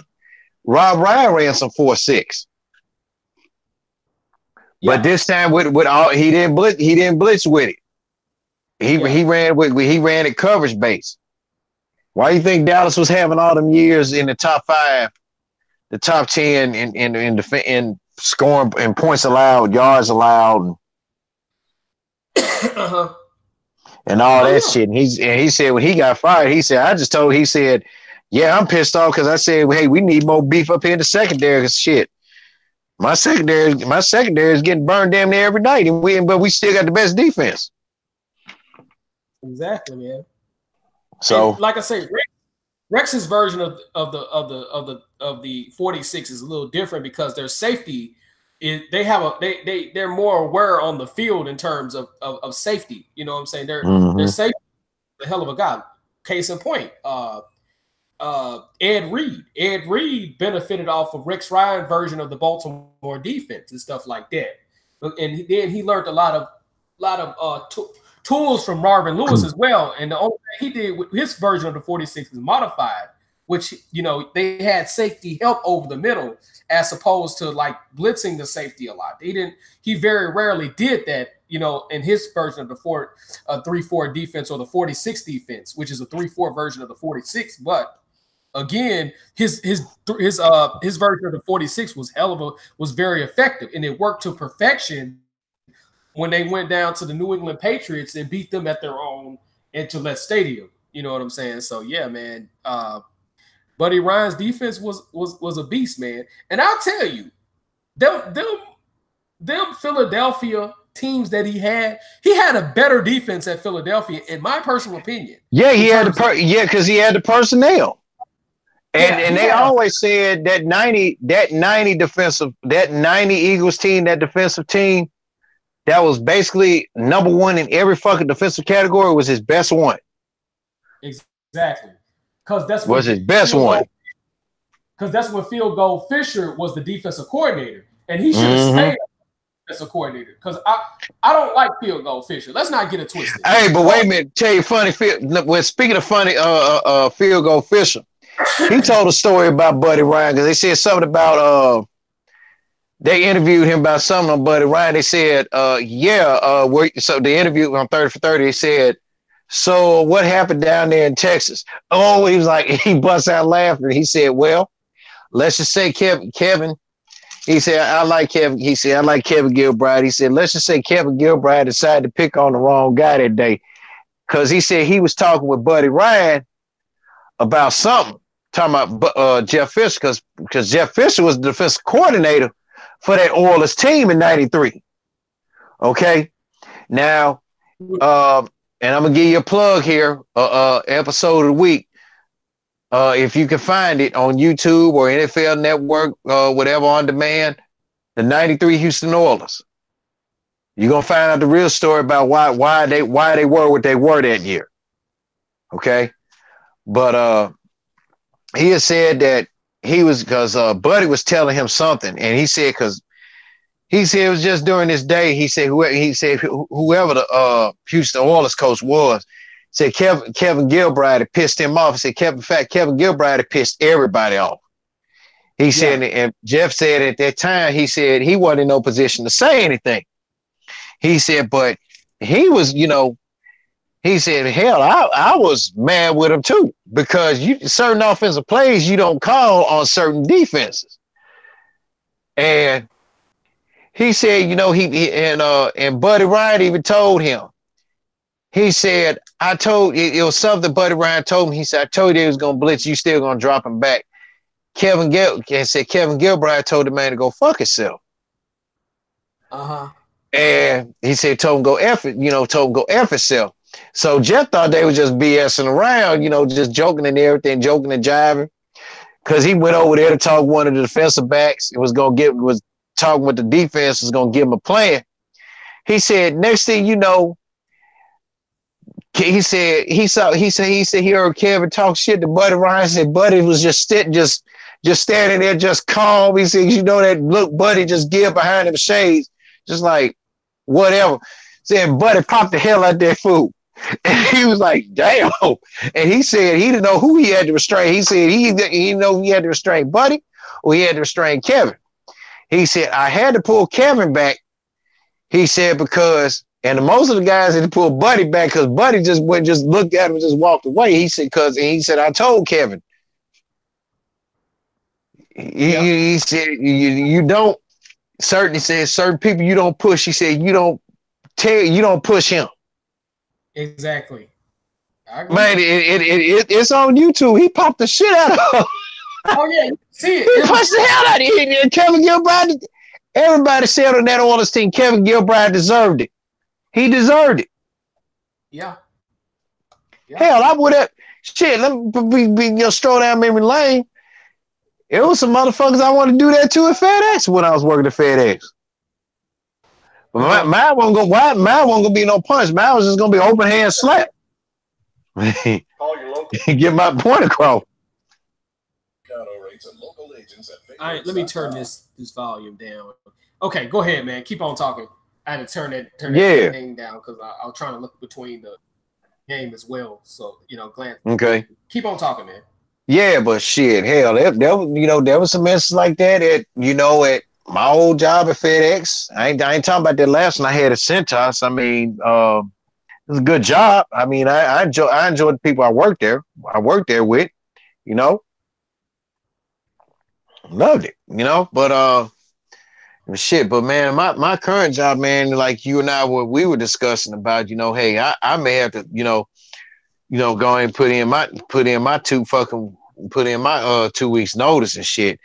Speaker 2: Rob Ryan ran some 4.6, but this time with all he didn't blitz with it. He ran it coverage base. Why do you think Dallas was having all them years in the top 5, the top 10 in scoring and points allowed, yards allowed? And all that shit. And he said when he got fired, he said, yeah, I'm pissed off because I said, hey, we need more beef up here in the secondary because shit. My secondary is getting burned damn near every night, but we still got the best defense.
Speaker 1: Exactly, man.
Speaker 2: So
Speaker 1: and like I say, Rex's version of the 46 is a little different because their safety they're more aware on the field in terms of safety. You know what I'm saying? They're safe. A hell of a guy. Case in point, Ed Reed. Ed Reed benefited off of Rex Ryan version of the Baltimore defense and stuff like that. And then he learned a lot of tools from Marvin Lewis as well. And the only thing he did with his version of the 46 is modified, which, they had safety help over the middle as opposed to like blitzing the safety a lot. He very rarely did that, in his version of the 3-4 defense or the 46 defense, which is a 3-4 version of the 46. But again, his version of the 46 was very effective, and it worked to perfection when they went down to the New England Patriots and beat them at their own Gillette Stadium. You know what I'm saying? So yeah, man. Buddy Ryan's defense was a beast, man. And I'll tell you, them Philadelphia teams that he had a better defense at Philadelphia, in my personal opinion.
Speaker 2: Yeah, because he had the personnel. And they always said that 90 Eagles team, that defensive team, that was basically number one in every fucking defensive category, was his best one.
Speaker 1: Exactly. Because that's
Speaker 2: was his best one.
Speaker 1: Because that's when Field Goal Fisher was the defensive coordinator, and he should have stayed defensive coordinator. Because I don't like Field Goal Fisher. Let's not get it twisted.
Speaker 2: Hey, but wait a minute. Tell you funny. Well, speaking of funny, Field Goal Fisher, he told a story about Buddy Ryan because they said something about they interviewed him about something on Buddy Ryan. They said, so the interview on 30 for 30, they said, so what happened down there in Texas? Oh, he was like, he busts out laughing. He said, well, let's just say Kevin. He said, I like Kevin. He said, I like Kevin Gilbride. He said, let's just say Kevin Gilbride decided to pick on the wrong guy that day. Because he said he was talking with Buddy Ryan about something, talking about Jeff Fisher, because Jeff Fisher was the defensive coordinator for that Oilers team in '93. Okay. Now, and I'm gonna give you a plug here, episode of the week. If you can find it on YouTube or NFL Network, whatever on demand, the '93 Houston Oilers. You're gonna find out the real story about why they were what they were that year. Okay, but he had said that he was because Buddy was telling him something, and he said because He said it was just during this day. He said whoever the Houston Oilers coach was, said Kevin Gilbride had pissed him off. He said Kevin Gilbride had pissed everybody off. He said, and Jeff said at that time, he said he wasn't in no position to say anything. He said, but he was, he said, hell, I was mad with him too, because certain offensive plays you don't call on certain defenses. And he said, and Buddy Ryan even told him. He said, it was something Buddy Ryan told me. He said, I told you he was going to blitz. You still going to drop him back. Kevin Gilbride told the man to go fuck himself.
Speaker 1: Uh-huh.
Speaker 2: And he said, told him go F himself. So Jeff thought they were just BSing around, just joking and everything, joking and jiving. Because he went over there to talk one of the defensive backs. It was talking with the defense, was going to give him a plan. He said, next thing you know, he said he heard Kevin talk shit to Buddy Ryan. Said Buddy was just standing there, just calm. He said, that look, Buddy just give behind them shades, just like whatever. Said Buddy popped the hell out that fool. And he was like, damn. And he said he didn't know who he had to restrain. He said he didn't know he had to restrain Buddy or he had to restrain Kevin. He said, I had to pull Kevin back. He said, because, and most of the guys had to pull Buddy back because Buddy just went, just looked at him and just walked away. He said, I told Kevin. He said, you don't, certain people you don't push. He said, you don't push him.
Speaker 1: Exactly.
Speaker 2: Man, it's on YouTube. He popped the shit out of him.
Speaker 1: Oh, yeah. See it.
Speaker 2: He punched the hell out of him. Kevin Gilbride, everybody said on that Oilers team, Kevin Gilbride deserved it. He deserved it.
Speaker 1: Yeah.
Speaker 2: Hell, I would have, shit, let me stroll down memory lane. It was some motherfuckers I wanted to do that to at FedEx when I was working at FedEx. But mine wasn't gonna be no punch. Mine was just gonna be open hand slap. Get my point across.
Speaker 1: All right, let me turn this volume down. Okay, go ahead, man. Keep on talking. I had to turn that thing down because I was trying to look between the game as well. So glad.
Speaker 2: Okay.
Speaker 1: Keep on talking, man.
Speaker 2: Yeah, but shit, hell, there was some instances like that at my old job at FedEx. I ain't talking about that last one I had at Cintas. I mean, it was a good job. I mean, I enjoyed the people I worked there with, loved it, but shit. But man, my current job, man, like you and I we were discussing about, hey, I may have to, go and put in my 2 weeks notice and shit.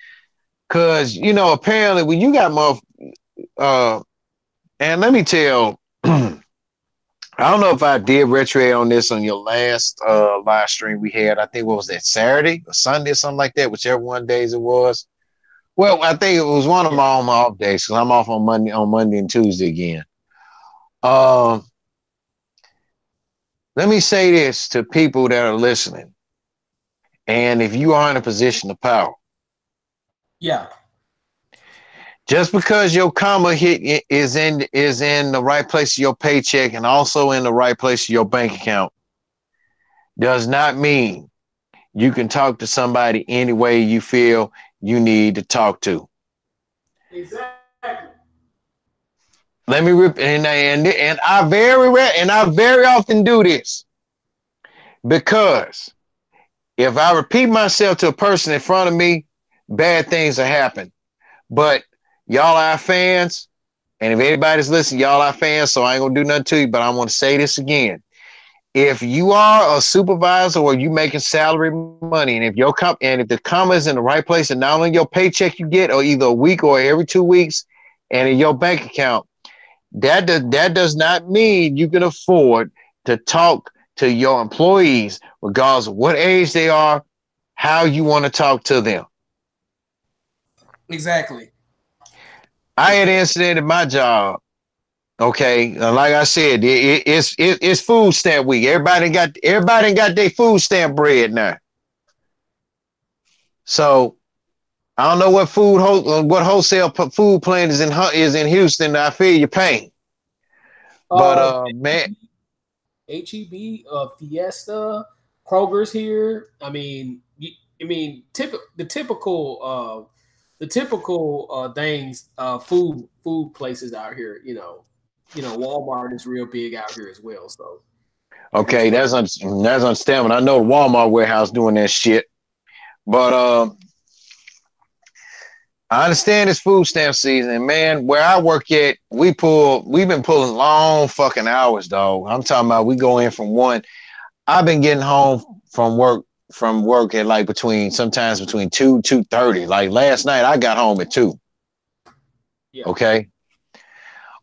Speaker 2: Cause apparently when you got more, and let me tell, I don't know if I did reiterate on this on your last live stream we had. I think what was that, Saturday or Sunday or something like that, whichever one days it was. Well, I think it was one of my off days because I'm off on Monday and Tuesday again. Let me say this to people that are listening, and if you are in a position of power.
Speaker 1: Yeah.
Speaker 2: Just because your comma hit is in the right place of your paycheck and also in the right place of your bank account does not mean you can talk to somebody any way you feel you need to talk to.
Speaker 1: Exactly.
Speaker 2: Let me rip and I very often do this because if I repeat myself to a person in front of me, bad things will happen. But y'all are fans, and if anybody's listening, y'all are fans, so I ain't gonna do nothing to you, but I want to say this again. If you are a supervisor or you making salary money, and if the comma is in the right place, and not only your paycheck you get, or either a week or every 2 weeks, and in your bank account, that does not mean you can afford to talk to your employees, regardless of what age they are, how you want to talk to them.
Speaker 1: Exactly.
Speaker 2: I had an incident at my job. Okay, like I said, it's food stamp week. Everybody got their food stamp bread now. So I don't know what what wholesale food plant is in Houston. I feel your pain, but
Speaker 1: Uh,
Speaker 2: man,
Speaker 1: HEB, Fiesta, Kroger's here. I mean, the typical things, food places out here. Walmart is real big out here as well. So it is
Speaker 2: okay,
Speaker 1: what.
Speaker 2: that's understandable. I know the Walmart warehouse doing that shit, but I understand it's food stamp season, and man, where I work at, we've been pulling long fucking hours, dog. I'm talking about we go in from one. I've been getting home from work at like sometimes between 2:30. Like last night, I got home at 2.
Speaker 1: Yeah.
Speaker 2: Okay,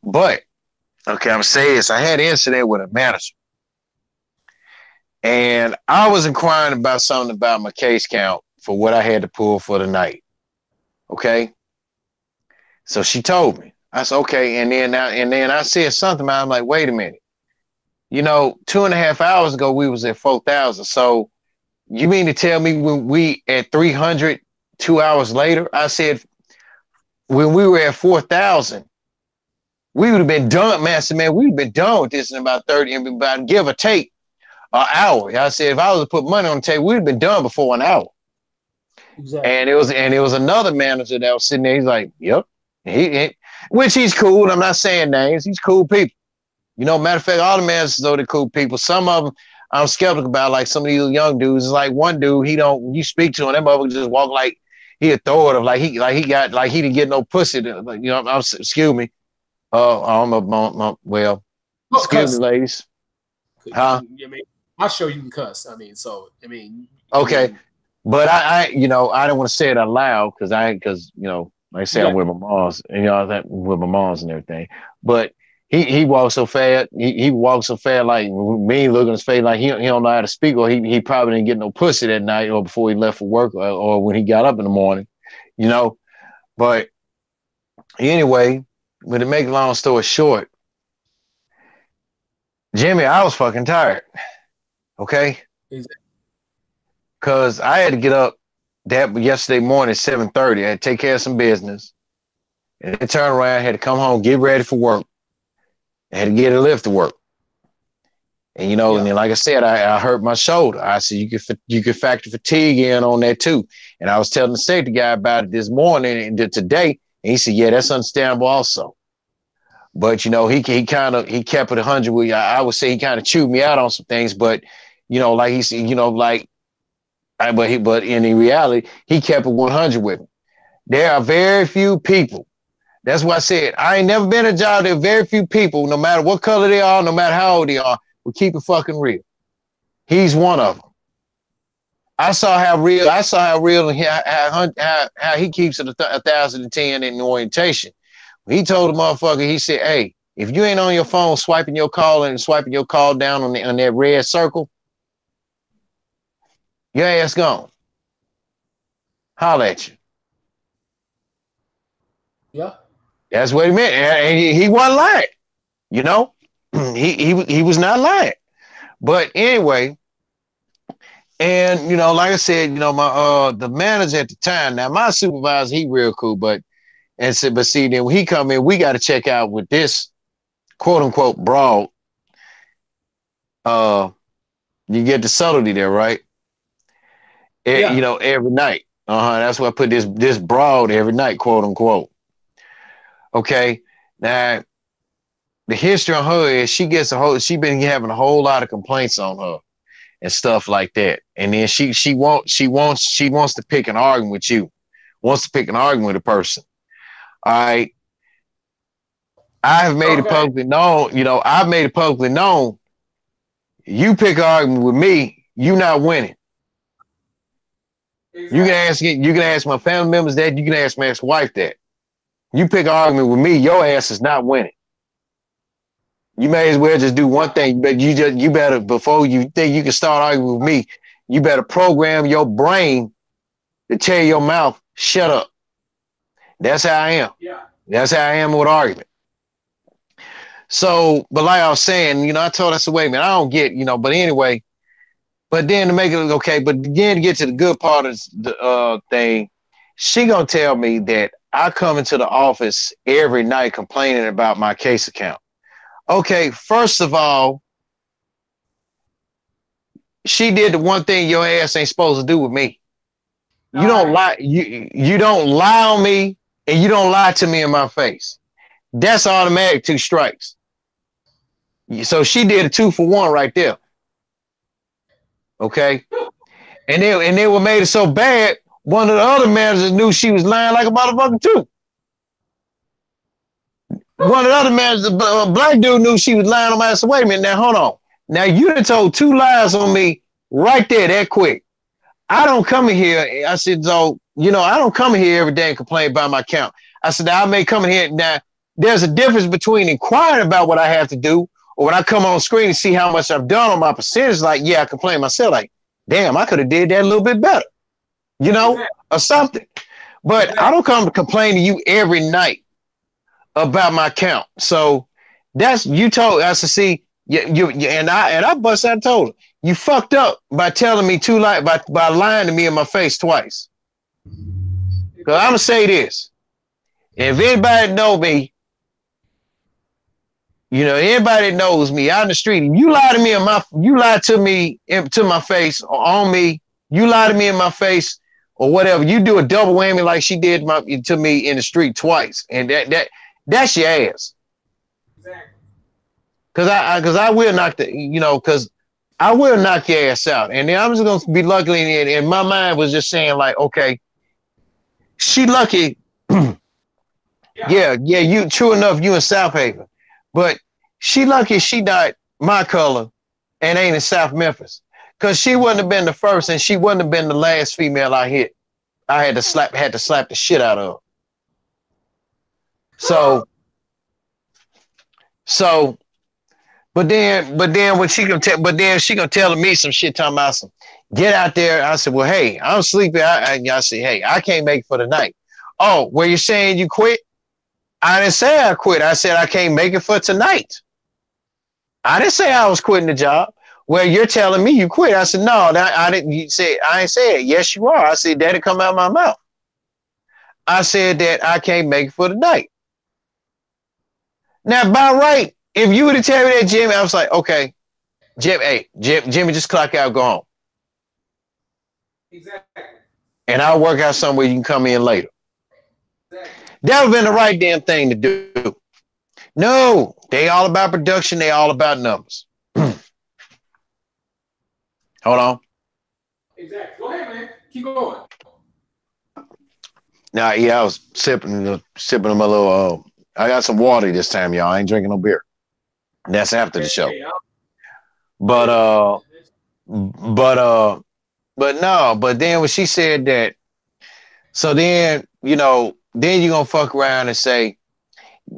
Speaker 2: but okay, I'm saying this. I had an incident with a manager, and I was inquiring about something about my case count for what I had to pull for the night. Okay, so she told me. I said okay, and then I said something. I'm like, wait a minute. 2.5 hours ago we was at 4,000. So you mean to tell me when we at 300 2 hours later? I said when we were at 4,000, we would have been done, Master Man. We'd have been done with this in about 30, about give or take an hour. I said if I was to put money on the table, we'd have been done before an hour.
Speaker 1: Exactly.
Speaker 2: And it was another manager that was sitting there. He's like, yep, which he's cool. I'm not saying names. He's cool people. Matter of fact, all the managers though they're cool people. Some of them I'm skeptical about, like some of these young dudes. It's like one dude, when you speak to him, that motherfucker just walk like he authoritative, like he didn't get no pussy. Excuse me. Well, excuse me, ladies. Huh?
Speaker 1: I'll show you can cuss.
Speaker 2: Okay. But I don't want to say it out loud because like I said, I'm with my moms and with my moms and everything. But he walks so fast. He walks so fast, like me looking at his face, like he don't know how to speak, or he probably didn't get no pussy that night, or before he left for work, or when he got up in the morning, But anyway, to make a long story short, Jimmy, I was fucking tired. Okay, because I had to get up yesterday morning at 7:30. I had to take care of some business, and then turn around. I had to come home, get ready for work. I had to get a lift to work. And and then like I said, I hurt my shoulder. I said you could factor fatigue in on that too. And I was telling the safety guy about it this morning and today, and he said, yeah, that's understandable also. But he kept it 100 with you. I would say he kind of chewed me out on some things, but like he said, but in reality, he kept it 100 with me. There are very few people. That's why I said I ain't never been a job. There are very few people, no matter what color they are, no matter how old they are, will keep it fucking real. He's one of them. I saw how real and how he keeps it 1,010 in orientation. He told the motherfucker, he said, hey, if you ain't on your phone swiping your call down on that red circle, your ass gone. Holler at you.
Speaker 1: Yeah.
Speaker 2: That's what he meant. And he wasn't lying. He was not lying. But anyway, and like I said, my the manager at the time, now my supervisor, he real cool, but see, then when he come in, we got to check out with this quote unquote broad. You get the subtlety there, right? Every night. That's why I put this broad every night, quote unquote. Okay. Now the history on her is she been having a whole lot of complaints on her and stuff like that. And then she wants to pick an argument with you, wants to pick an argument with a person. All right. I have made it publicly known, I've made it publicly known. You pick an argument with me, you not winning. Exactly. You can ask my family members that, you can ask my ex-wife that. You pick an argument with me, your ass is not winning. You may as well just do one thing, but you better, before you think you can start arguing with me, you better program your brain to tell your mouth, shut up. That's how I am.
Speaker 1: Yeah.
Speaker 2: That's how I am with argument. So, but like I was saying, I told us, wait, man, I don't get, but anyway, but then to make it okay, but again, to get to the good part of the thing, She gonna tell me that I come into the office every night complaining about my case account. Okay, first of all, she did the one thing your ass ain't supposed to do with me. You don't lie. You don't lie on me, and you don't lie to me in my face. That's automatic 2 strikes. So she did a 2-for-1 right there. Okay, and they were made it so bad. One of the other managers knew she was lying like a motherfucker too. One of the other managers, a black dude, knew she was lying on my ass. So wait a minute, now hold on. Now you done told 2 lies on me right there, that quick. I don't come in here. I said, so, I don't come in here every day and complain about my account. I said, now I may come in here. Now, there's a difference between inquiring about what I have to do or when I come on screen and see how much I've done on my percentage. Like, yeah, I complain myself. Like, damn, I could have did that a little bit better, or something. But I don't come to complain to you every night about my account. So that's, you told us to see, you and I bust out and told her, you fucked up by telling me by lying to me in my face twice. Because I'm gonna say this. If anybody know me, anybody that knows me out in the street, you lie to me to my face or on me, you lie to me in my face or whatever, you do a double whammy like she did to me in the street twice. And that's your ass. Exactly. Cause I will knock because I will knock your ass out. And then I'm just going to be lucky. And my mind was just saying like, okay, she lucky. yeah, you true enough, you in South Haven. But she lucky she not my color and ain't in South Memphis. Because she wouldn't have been the first and she wouldn't have been the last female I hit. I had to slap the shit out of her. So But then when she gonna tell me some shit talking about some get out there. I said, well, hey, I'm sleepy. I said, hey, I can't make it for the night. Oh, well, you're saying you quit? I didn't say I quit. I said I can't make it for tonight. I didn't say I was quitting the job. Well, you're telling me you quit. I said, no, I didn't. You say I ain't say it. Yes, you are. I said that come out of my mouth. I said that I can't make it for the night. Now, by right, if you would have told me that, Jimmy, I was like, okay, Jimmy, just clock out, go home.
Speaker 1: Exactly.
Speaker 2: And I'll work out somewhere you can come in later. Exactly. That would have been the right damn thing to do. No, they all about production. They all about numbers. Hold on.
Speaker 1: Exactly. Go ahead, man. Keep going.
Speaker 2: Now, yeah, I was sipping on my little. I got some water this time, y'all. I ain't drinking no beer. That's after the show. But then when she said that, so then then you're gonna fuck around and say,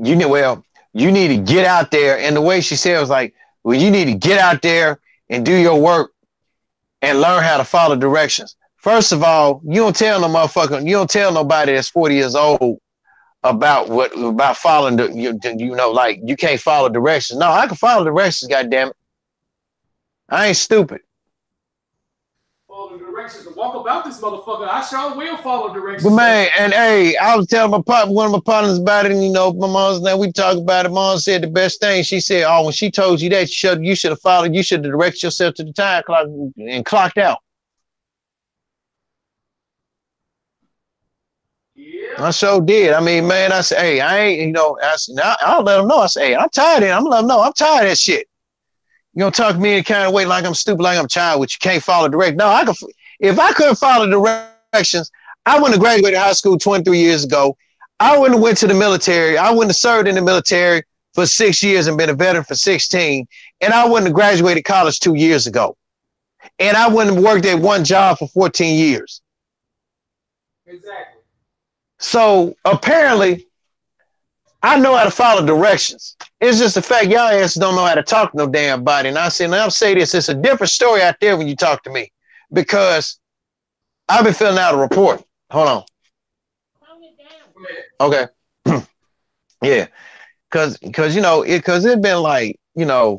Speaker 2: you need to get out there. And the way she said it was like, well, you need to get out there and do your work and learn how to follow directions. First of all, you don't tell nobody that's 40 years old about following like you can't follow directions. No, I can follow directions, goddammit. I ain't stupid.
Speaker 1: Follow directions and walk about this motherfucker. I sure will follow directions.
Speaker 2: But man, and hey, I was telling one of my partners about it, and my mom's now we talk about it. Mom said the best thing. She said, oh, when she told you that, you should have followed, you should have directed yourself to the time clock and clocked out. I sure did. I mean, man, I said, hey, I ain't, I'll let them know. I say, hey, I'm tired of it. I'm gonna let them know I'm tired of that shit. You gonna talk to me in kind of way like I'm stupid, like I'm a child, which you can't follow direct. No, if I couldn't follow directions, I wouldn't have graduated high school 23 years ago. I wouldn't have went to the military. I wouldn't have served in the military for 6 years and been a veteran for 16. And I wouldn't have graduated college 2 years ago. And I wouldn't have worked at one job for 14 years.
Speaker 1: Exactly.
Speaker 2: So apparently, I know how to follow directions. It's just the fact y'all asses don't know how to talk to no damn body. And I say, now I'll say this, it's a different story out there when you talk to me because I've been filling out a report. Hold on. Okay. Yeah. Cause it's been like, been a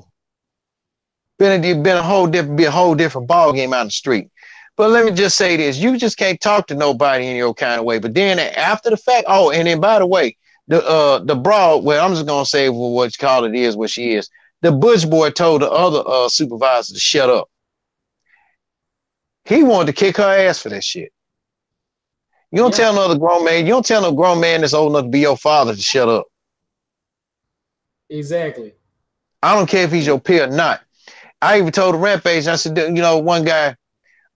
Speaker 2: whole different ball game out in the street. But let me just say this: you just can't talk to nobody in your kind of way. But then after the fact, oh, and then by the way, the broad, well, I'm just gonna say what you call it is what she is. The Butch boy told the other supervisor to shut up. He wanted to kick her ass for that shit. You don't tell another grown man. You don't tell no grown man that's old enough to be your father to shut up.
Speaker 1: Exactly.
Speaker 2: I don't care if he's your peer or not. I even told the Rampage. I said, you know, one guy.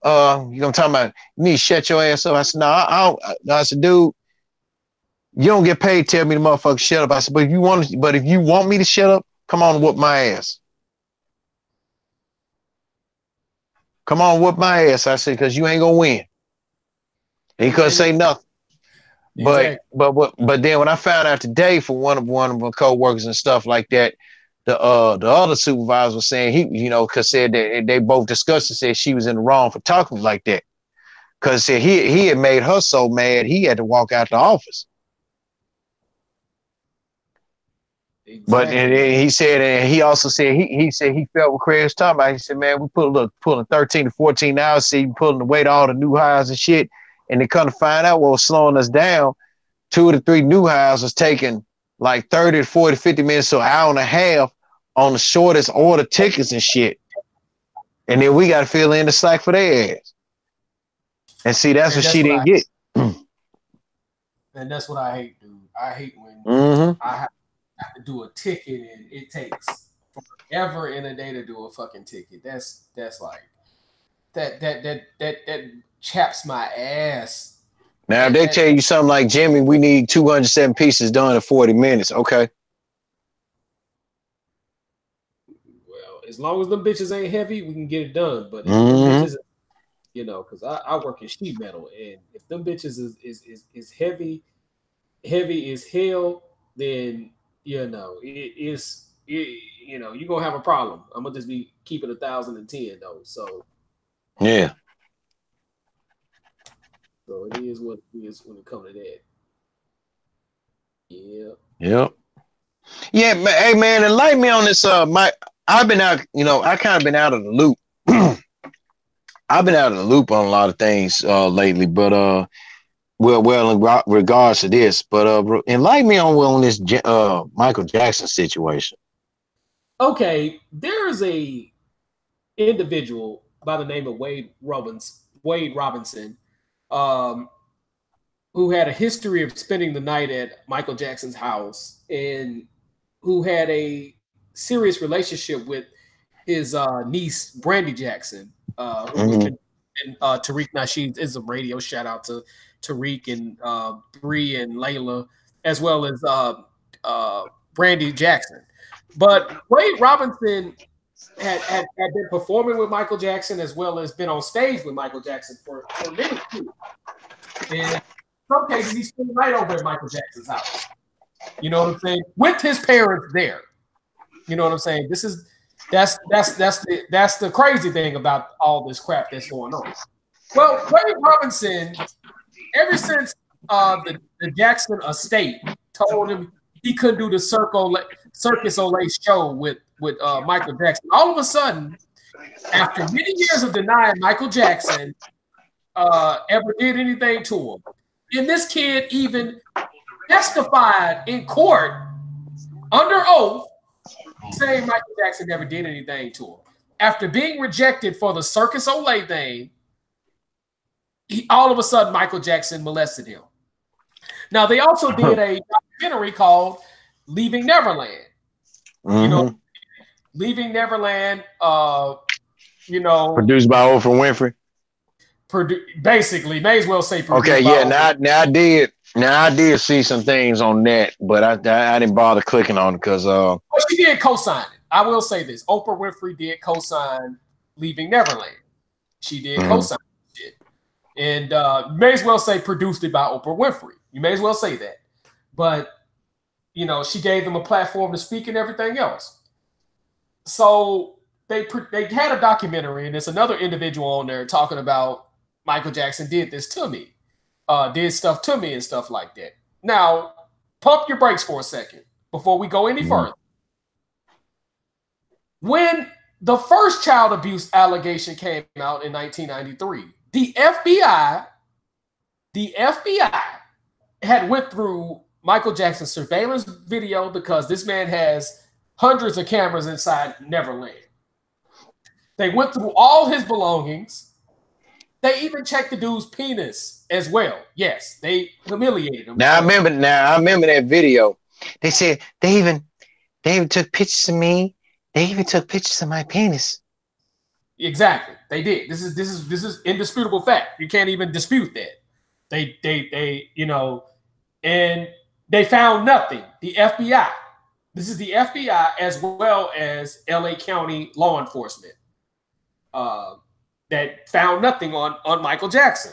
Speaker 2: You gonna talk about you need to shut your ass up? I said, no, I don't. I said, dude, you don't get paid. Tell me the motherfucker shut up. I said, but if you want me to shut up, come on, whoop my ass. Come on, whoop my ass. I said, because you ain't gonna win. He couldn't say nothing. Exactly. But then when I found out today for one of my co-workers and stuff like that, the other supervisor was saying because said that they both discussed and said she was in the wrong for talking like that. Because he had made her so mad he had to walk out the office. Exactly. But and he said, and he also said he said he felt what Craig was talking about. He said, man, we pulling 13 to 14 hours, see, pulling the weight of all the new hires and shit. And they come to find out what was slowing us down, 2 to 3 new hires was taking like 30 to 40, 50 minutes to an hour and a half on the shortest order tickets and shit. And then we got to fill in the slack for their ass. And see, that's what she didn't get.
Speaker 1: And that's what I hate, dude. I hate when I have to do a ticket and it takes forever in a day to do a fucking ticket. That's like that chaps my ass.
Speaker 2: Now, if they tell you something like, Jimmy, we need 207 pieces done in 40 minutes. Okay.
Speaker 1: Well, as long as them bitches ain't heavy, we can get it done. But if them bitches, because I work in sheet metal, and if them bitches is heavy as hell, then you're gonna have a problem. I'm gonna just be keeping 1,010 though. So
Speaker 2: yeah.
Speaker 1: So it is what it is when it comes to that. Yeah.
Speaker 2: Yep. Yeah, hey man, enlighten me on this. I've been out, I kind of been out of the loop. I've been out of the loop on a lot of things lately, but in regards to this, but enlighten me on this Michael Jackson situation.
Speaker 1: Okay, there is a individual by the name of Wade Robinson. Who had a history of spending the night at Michael Jackson's house and who had a serious relationship with his niece, Brandy Jackson, who was in Tariq Nasheed is a radio shout out to Tariq and Bree and Layla, as well as Brandy Jackson. But Wade Robinson had been performing with Michael Jackson as well as been on stage with Michael Jackson for many years. And in some cases, he spent the night over at Michael Jackson's house. You know what I'm saying? With his parents there. You know what I'm saying? That's the crazy thing about all this crap that's going on. Well, Wade Robinson, ever since the Jackson estate told him he couldn't do the Circus Olay show with Michael Jackson, all of a sudden, after many years of denying Michael Jackson ever did anything to him, and this kid even testified in court under oath saying Michael Jackson never did anything to him. After being rejected for the Circus Olay thing, all of a sudden Michael Jackson molested him. Now, they also did a documentary called Leaving Neverland. Leaving Neverland,
Speaker 2: produced by Oprah Winfrey.
Speaker 1: Basically, may as well say produced.
Speaker 2: Okay, yeah. Now I did see some things on that, but I didn't bother clicking on it because
Speaker 1: well, she did co-sign it. I will say this: Oprah Winfrey did co-sign Leaving Neverland. She did co-sign it, and you may as well say produced it by Oprah Winfrey. You may as well say that, but she gave them a platform to speak and everything else. So they had a documentary, and there's another individual on there talking about Michael Jackson did this to me, did stuff to me and stuff like that. Now, pump your brakes for a second before we go any further. When the first child abuse allegation came out in 1993, the FBI had went through Michael Jackson's surveillance video because this man has hundreds of cameras inside Neverland. They went through all his belongings. They even checked the dude's penis as well. Yes, they humiliated him.
Speaker 2: Now I remember that video. They said they even took pictures of me. They even took pictures of my penis.
Speaker 1: Exactly, they did. This is indisputable fact. You can't even dispute that. They you know, and they found nothing. The FBI. This is the FBI as well as LA County law enforcement that found nothing on Michael Jackson.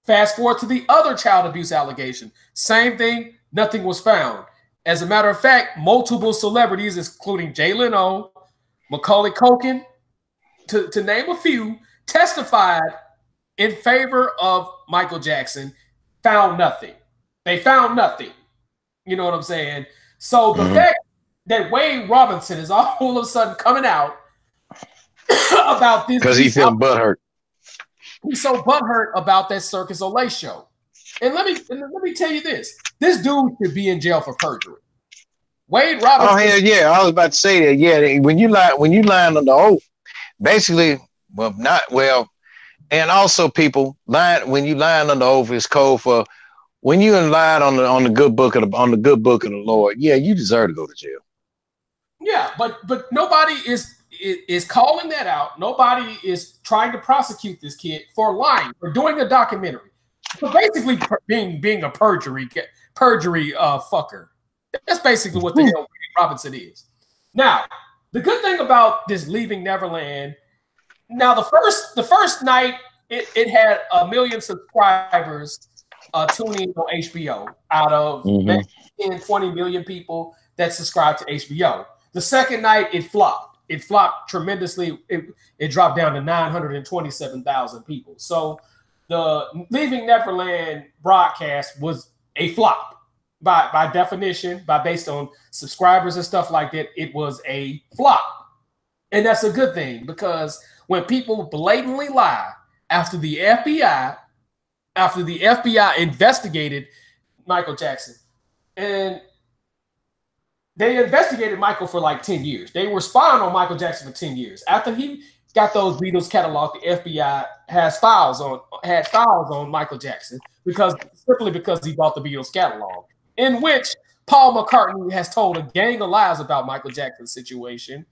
Speaker 1: Fast forward to the other child abuse allegation. Same thing, nothing was found. As a matter of fact, multiple celebrities, including Jay Leno, Macaulay Culkin, to name a few, testified in favor of Michael Jackson, found nothing. They found nothing. You know what I'm saying? So the fact that Wade Robinson is all of a sudden coming out about this,
Speaker 2: because he's feeling butthurt.
Speaker 1: He's so butthurt about that Circus Olay show. And let me tell you this: this dude should be in jail for perjury. Wade Robinson.
Speaker 2: Oh hell yeah! I was about to say that. Yeah, when you lie on the oath, basically, and also people lying when you lying on the oath is code for. When you lied on the good book of the Lord, yeah, you deserve to go to jail.
Speaker 1: Yeah, but nobody is calling that out. Nobody is trying to prosecute this kid for lying, for doing a documentary, for basically being a perjury fucker. That's basically what the hell Wade Robinson is. Now, the good thing about this Leaving Neverland, now the first night it had 1 million subscribers. Tuning on HBO out of 10, 20 million people that subscribe to HBO. The second night, it flopped. It flopped tremendously. It dropped down to 927,000 people. So the Leaving Neverland broadcast was a flop by definition, based on subscribers and stuff like that. It was a flop. And that's a good thing, because when people blatantly lie after the FBI investigated Michael Jackson, and they investigated Michael for like 10 years. They were spying on Michael Jackson for 10 years. After he got those Beatles catalog, the FBI had files on Michael Jackson simply because he bought the Beatles catalog, in which Paul McCartney has told a gang of lies about Michael Jackson's situation.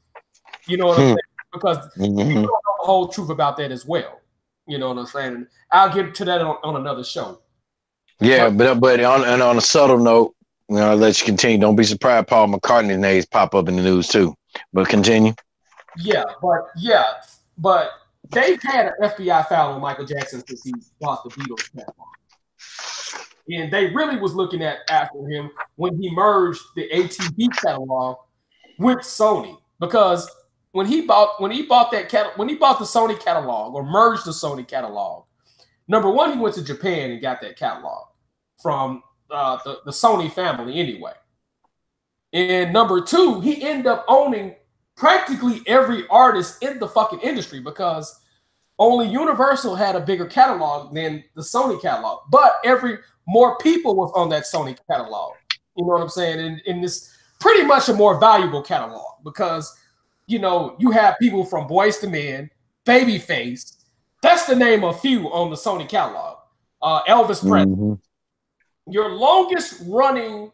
Speaker 1: You know what I'm saying? Because you don't know the whole truth about that as well. You know what I'm saying? And I'll get to that on another show.
Speaker 2: Yeah, but on a subtle note, I'll let you continue. Don't be surprised Paul McCartney's names pop up in the news too. But continue. But
Speaker 1: they've had an FBI file on Michael Jackson since he bought the Beatles catalog. And they really was looking after him when he merged the ATV catalog with Sony, because when he bought the Sony catalog, or merged the Sony catalog, number one, he went to Japan and got that catalog from the Sony family anyway. And number two, he ended up owning practically every artist in the fucking industry, because only Universal had a bigger catalog than the Sony catalog. But more people was on that Sony catalog. You know what I'm saying? And it's pretty much a more valuable catalog, because you know, you have people from Boyz II Men, Babyface. That's the name of few on the Sony catalog. Elvis Presley. Your longest running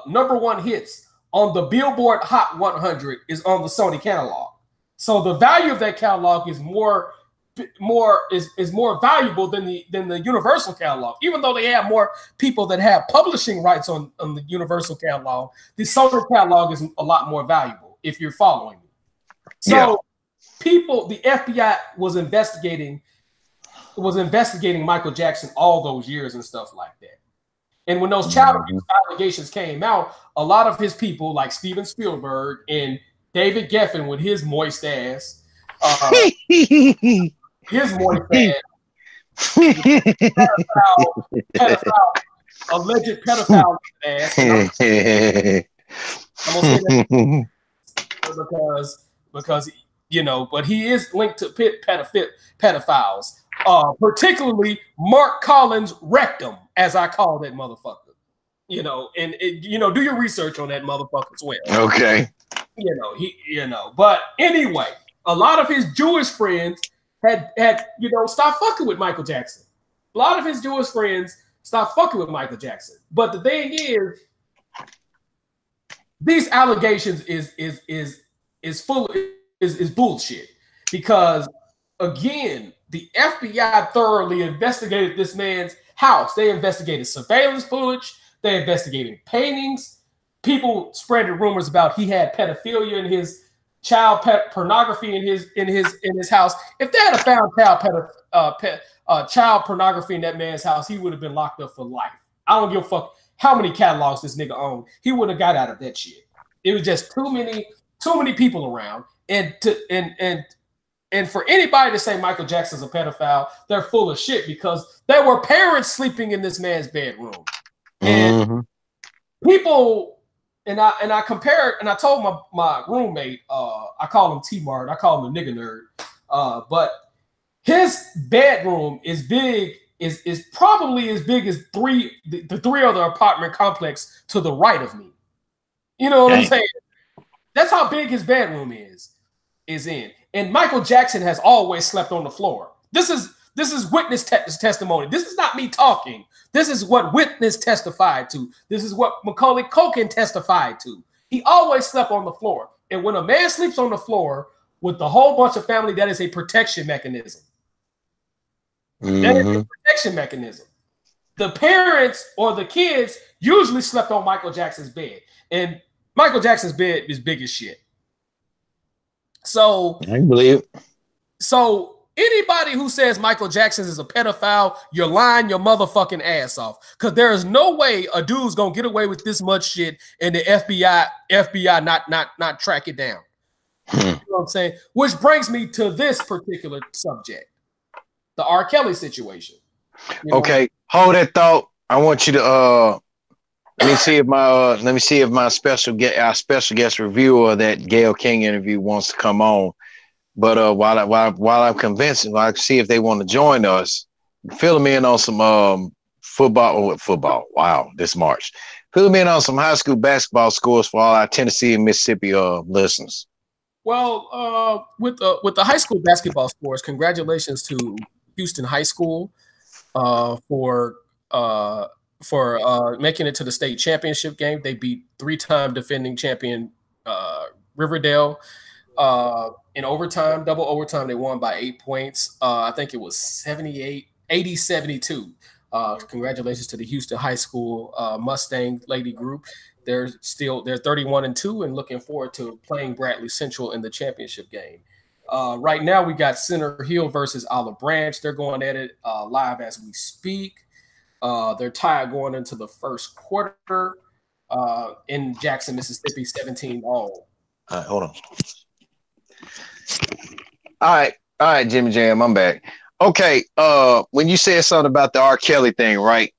Speaker 1: number one hits on the Billboard Hot 100 is on the Sony catalog. So the value of that catalog is more valuable than the Universal catalog. Even though they have more people that have publishing rights on the Universal catalog, the Sony catalog is a lot more valuable, if you're following me. So the FBI was investigating Michael Jackson all those years and stuff like that. And when those child abuse allegations came out, a lot of his people, like Steven Spielberg and David Geffen with his moist ass, alleged pedophile ass. I'm gonna say that because but he is linked to pedophiles, particularly Mark Collins rectum, as I call that motherfucker. And do your research on that motherfucker as well.
Speaker 2: Okay.
Speaker 1: But anyway, a lot of his Jewish friends had stopped fucking with Michael Jackson. A lot of his Jewish friends stopped fucking with Michael Jackson. But the thing is, these allegations is bullshit, because again, the FBI thoroughly investigated this man's house. They investigated surveillance footage. They investigated paintings. People spreading rumors about he had pedophilia in his child pornography in his house. If they had found child pornography in that man's house, he would have been locked up for life. I don't give a fuck how many catalogs this nigga owned. He wouldn't have got out of that shit. It was just too many people around, and for anybody to say Michael Jackson's a pedophile, they're full of shit, because there were parents sleeping in this man's bedroom, and people. And I compared, and I told my roommate, I call him T-Mart, I call him a nigga nerd, but his bedroom is big, is probably as big as the three other apartment complex to the right of me. You know what I'm saying? That's how big his bedroom is in. And Michael Jackson has always slept on the floor. This is witness testimony. This is not me talking. This is what witness testified to. This is what Macaulay Culkin testified to. He always slept on the floor. And when a man sleeps on the floor with a whole bunch of family, that is a protection mechanism. That is a protection mechanism. The parents or the kids usually slept on Michael Jackson's bed. And Michael Jackson's bed is big as shit. So
Speaker 2: I believe it.
Speaker 1: So anybody who says Michael Jackson is a pedophile, you're lying your motherfucking ass off. Because there is no way a dude's gonna get away with this much shit and the FBI not track it down. You know what I'm saying? Which brings me to this particular subject, the R. Kelly situation.
Speaker 2: Okay, hold that thought. I want you to let me see if my special guest reviewer that Gayle King interview wants to come on. But while I'm convincing, I see if they want to join us. Fill them in on some football. Wow, this March. Fill them in on some high school basketball scores for all our Tennessee and Mississippi listeners.
Speaker 1: Well, with the high school basketball scores, congratulations to Houston High School for making it to the state championship game. They beat 3-time defending champion Riverdale in overtime, double overtime. They won by 8 points. I think it was 80-72. Congratulations to the Houston High School Mustang Lady group. They're 31-2 and looking forward to playing Bradley Central in the championship game. Right now, we got Center Hill versus Olive Branch. They're going at it live as we speak. They're tied going into the first quarter in Jackson, Mississippi, 17-all.
Speaker 2: All right, hold on. All right, Jimmy Jam, I'm back. Okay, when you said something about the R. Kelly thing, right?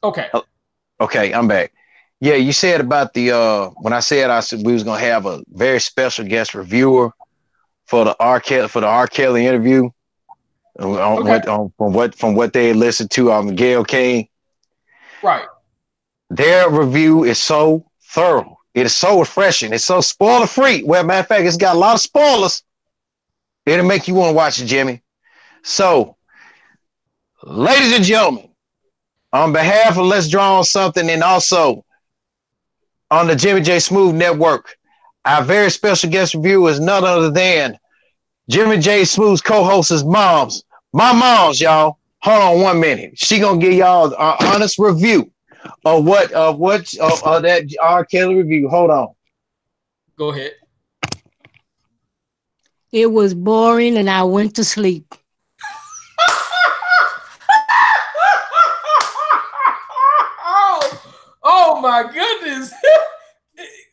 Speaker 1: Okay,
Speaker 2: I'm back. Yeah, you said about the when I said we was gonna have a very special guest reviewer for the R. Kelly interview. From what they listened to on Gayle King.
Speaker 1: Right.
Speaker 2: Their review is so thorough. It is so refreshing. It's so spoiler free. Well, matter of fact, it's got a lot of spoilers. It'll make you want to watch it, Jimmy. So, ladies and gentlemen, on behalf of Let's Draw on Something, and also on the Jimmy J Smooth Network, our very special guest reviewer is none other than Jimmy J Smooth's co-host's moms. My moms, y'all. Hold on 1 minute. She gonna give y'all an honest review of that R. Kelly review. Hold on.
Speaker 1: Go ahead.
Speaker 3: It was boring and I went to sleep.
Speaker 1: Oh my goodness.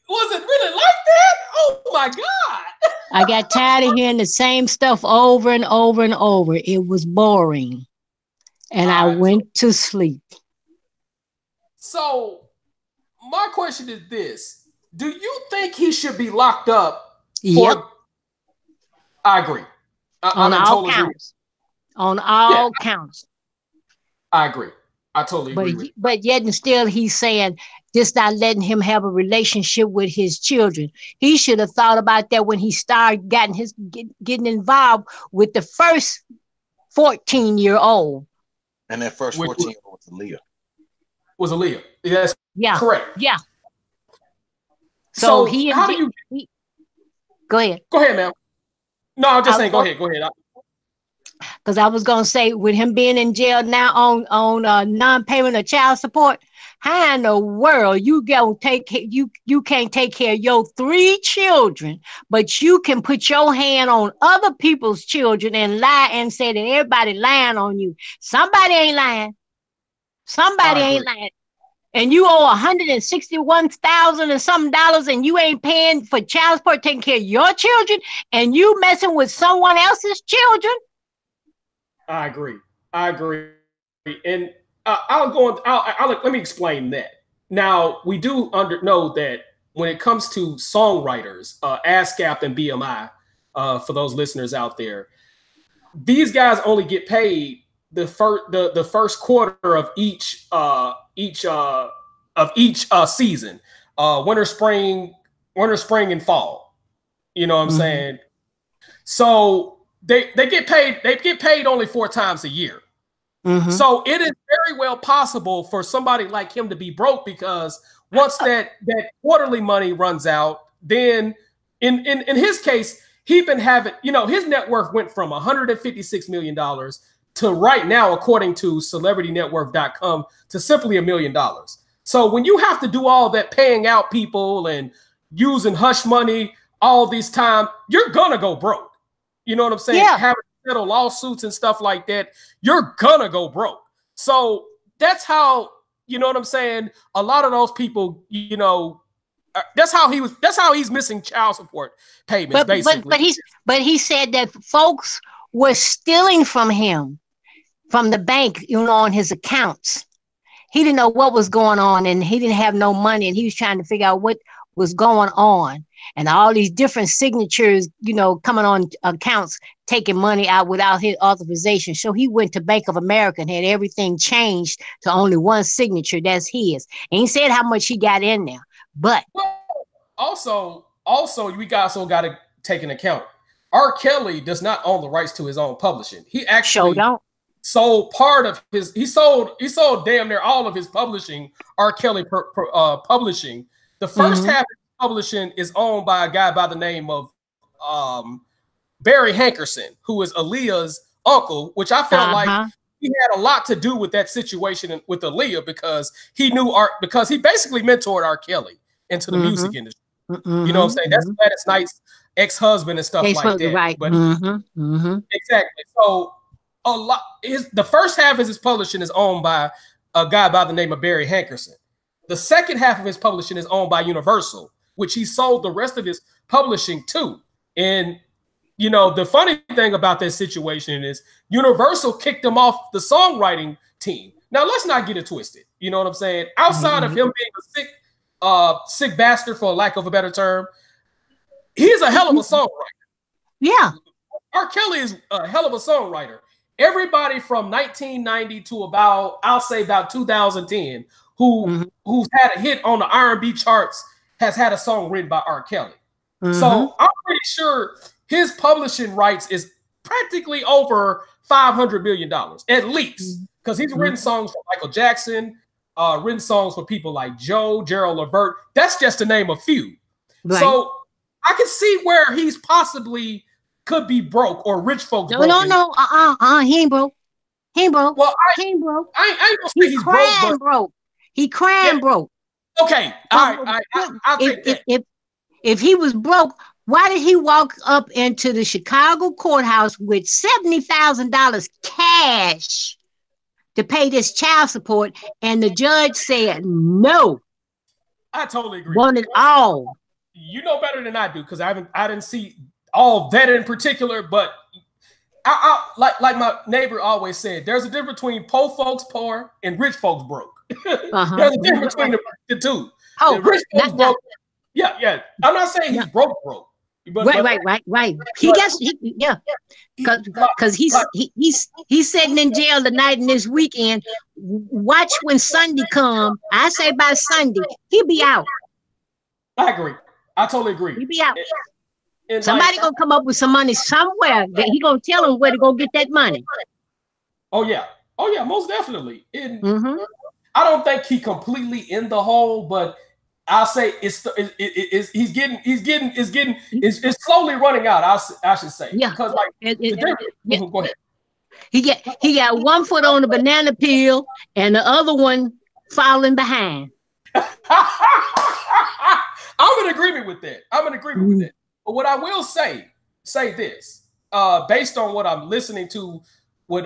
Speaker 1: Was it really like that? Oh my God.
Speaker 3: I got tired of hearing the same stuff over and over and over. It was boring. And I went to sleep.
Speaker 1: So my question is this. Do you think he should be locked up?
Speaker 3: Yep.
Speaker 1: I agree.
Speaker 3: On
Speaker 1: I'm
Speaker 3: all
Speaker 1: totally
Speaker 3: counts. On all counts.
Speaker 1: I agree. I totally agree with you.
Speaker 3: But yet and still he's saying this not letting him have a relationship with his children. He should have thought about that when he started getting involved with the first 14-year-old.
Speaker 2: And that first 14-year-old was Aaliyah.
Speaker 1: Was Aaliyah. Yes.
Speaker 3: Yeah.
Speaker 1: Correct.
Speaker 3: Yeah.
Speaker 1: So
Speaker 3: he
Speaker 1: how do you
Speaker 3: go ahead.
Speaker 1: Go ahead, ma'am. No, I'm just saying, go ahead.
Speaker 3: Because I was gonna say, with him being in jail now on non-payment of child support, how in the world you can't take care of your 3 children, but you can put your hand on other people's children and lie and say that everybody lying on you. Somebody ain't lying. Somebody ain't lying. And you owe $161,000 and some dollars, and you ain't paying for child support, taking care of your children, and you messing with someone else's children.
Speaker 1: I agree. And let me explain that. Now, we do know that when it comes to songwriters, ASCAP and BMI, for those listeners out there, these guys only get paid the first quarter of each season, winter, spring, and fall. You know what I'm saying? So they get paid only 4 times a year. So it is very well possible for somebody like him to be broke, because once that quarterly money runs out, then in his case, he's been having, his net worth went from $156 million to right now, according to CelebrityNetworth.com, to simply $1 million. So when you have to do all that paying out people and using hush money all this time, you're gonna go broke. You know what I'm saying?
Speaker 3: Yeah.
Speaker 1: Having to settle lawsuits and stuff like that, you're gonna go broke. So that's how, you know what I'm saying, a lot of those people, that's how he's missing child support payments, basically.
Speaker 3: But he said that folks were stealing from him, from the bank, on his accounts. He didn't know what was going on, and he didn't have no money, and he was trying to figure out what was going on. And all these different signatures, coming on accounts, taking money out without his authorization. So he went to Bank of America and had everything changed to only one signature. That's his. And he said how much he got in there. But
Speaker 1: also, we also got to take into account, R. Kelly does not own the rights to his own publishing. He actually sold part of his. He sold damn near all of his publishing. R. Kelly Publishing. The first half of publishing is owned by a guy by the name of Barry Hankerson, who is Aaliyah's uncle, which I felt like he had a lot to do with that situation with Aaliyah, because he knew because he basically mentored R. Kelly into the music industry. You know what I'm saying? That's Gladys Knight's ex-husband and stuff like that.
Speaker 3: Right.
Speaker 1: But exactly. So the first half of his publishing is owned by a guy by the name of Barry Hankerson. The second half of his publishing is owned by Universal, which he sold the rest of his publishing to. And, the funny thing about that situation is Universal kicked him off the songwriting team. Now, let's not get it twisted. You know what I'm saying? Outside of him being a sick bastard, for lack of a better term, he's a hell of a songwriter. Yeah. R. Kelly is a hell of a songwriter. Everybody from 1990 to about 2010 who's had a hit on the R&B charts has had a song written by R. Kelly. So I'm pretty sure his publishing rights is practically over $500 million, at least, because he's written songs for Michael Jackson, written songs for people like Joe, Gerald Levert. That's just to name a few. Right. So I can see where he's possibly could be broke, or rich folks.
Speaker 3: No, he ain't broke. He ain't broke.
Speaker 1: Well,
Speaker 3: he ain't broke.
Speaker 1: I ain't gonna say he's broke.
Speaker 3: He crying broke.
Speaker 1: Okay, all right. I'll take that.
Speaker 3: If he was broke, why did he walk up into the Chicago courthouse with $70,000 cash to pay this child support, and the judge said no?
Speaker 1: I totally agree.
Speaker 3: Want it all.
Speaker 1: You know better than I do, because I didn't see all that in particular, but I like my neighbor always said, there's a difference between poor folks poor and rich folks broke. There's a difference between the two. Rich folks broke. Yeah. I'm not saying he's broke,
Speaker 3: Right. He gets, yeah, because he's sitting in jail tonight and this weekend. Watch when Sunday come. I say by Sunday he'll be out.
Speaker 1: I agree. I totally agree.
Speaker 3: He'll be out. And somebody gonna come up with some money somewhere that he gonna tell him where to go get that money.
Speaker 1: Oh yeah, most definitely. I don't think he completely in the hole, but I'll say it's slowly running out. I should say, because go ahead.
Speaker 3: He got one foot on the banana peel and the other one falling behind.
Speaker 1: I'm in agreement with that. But what I will say this, based on what I'm listening to with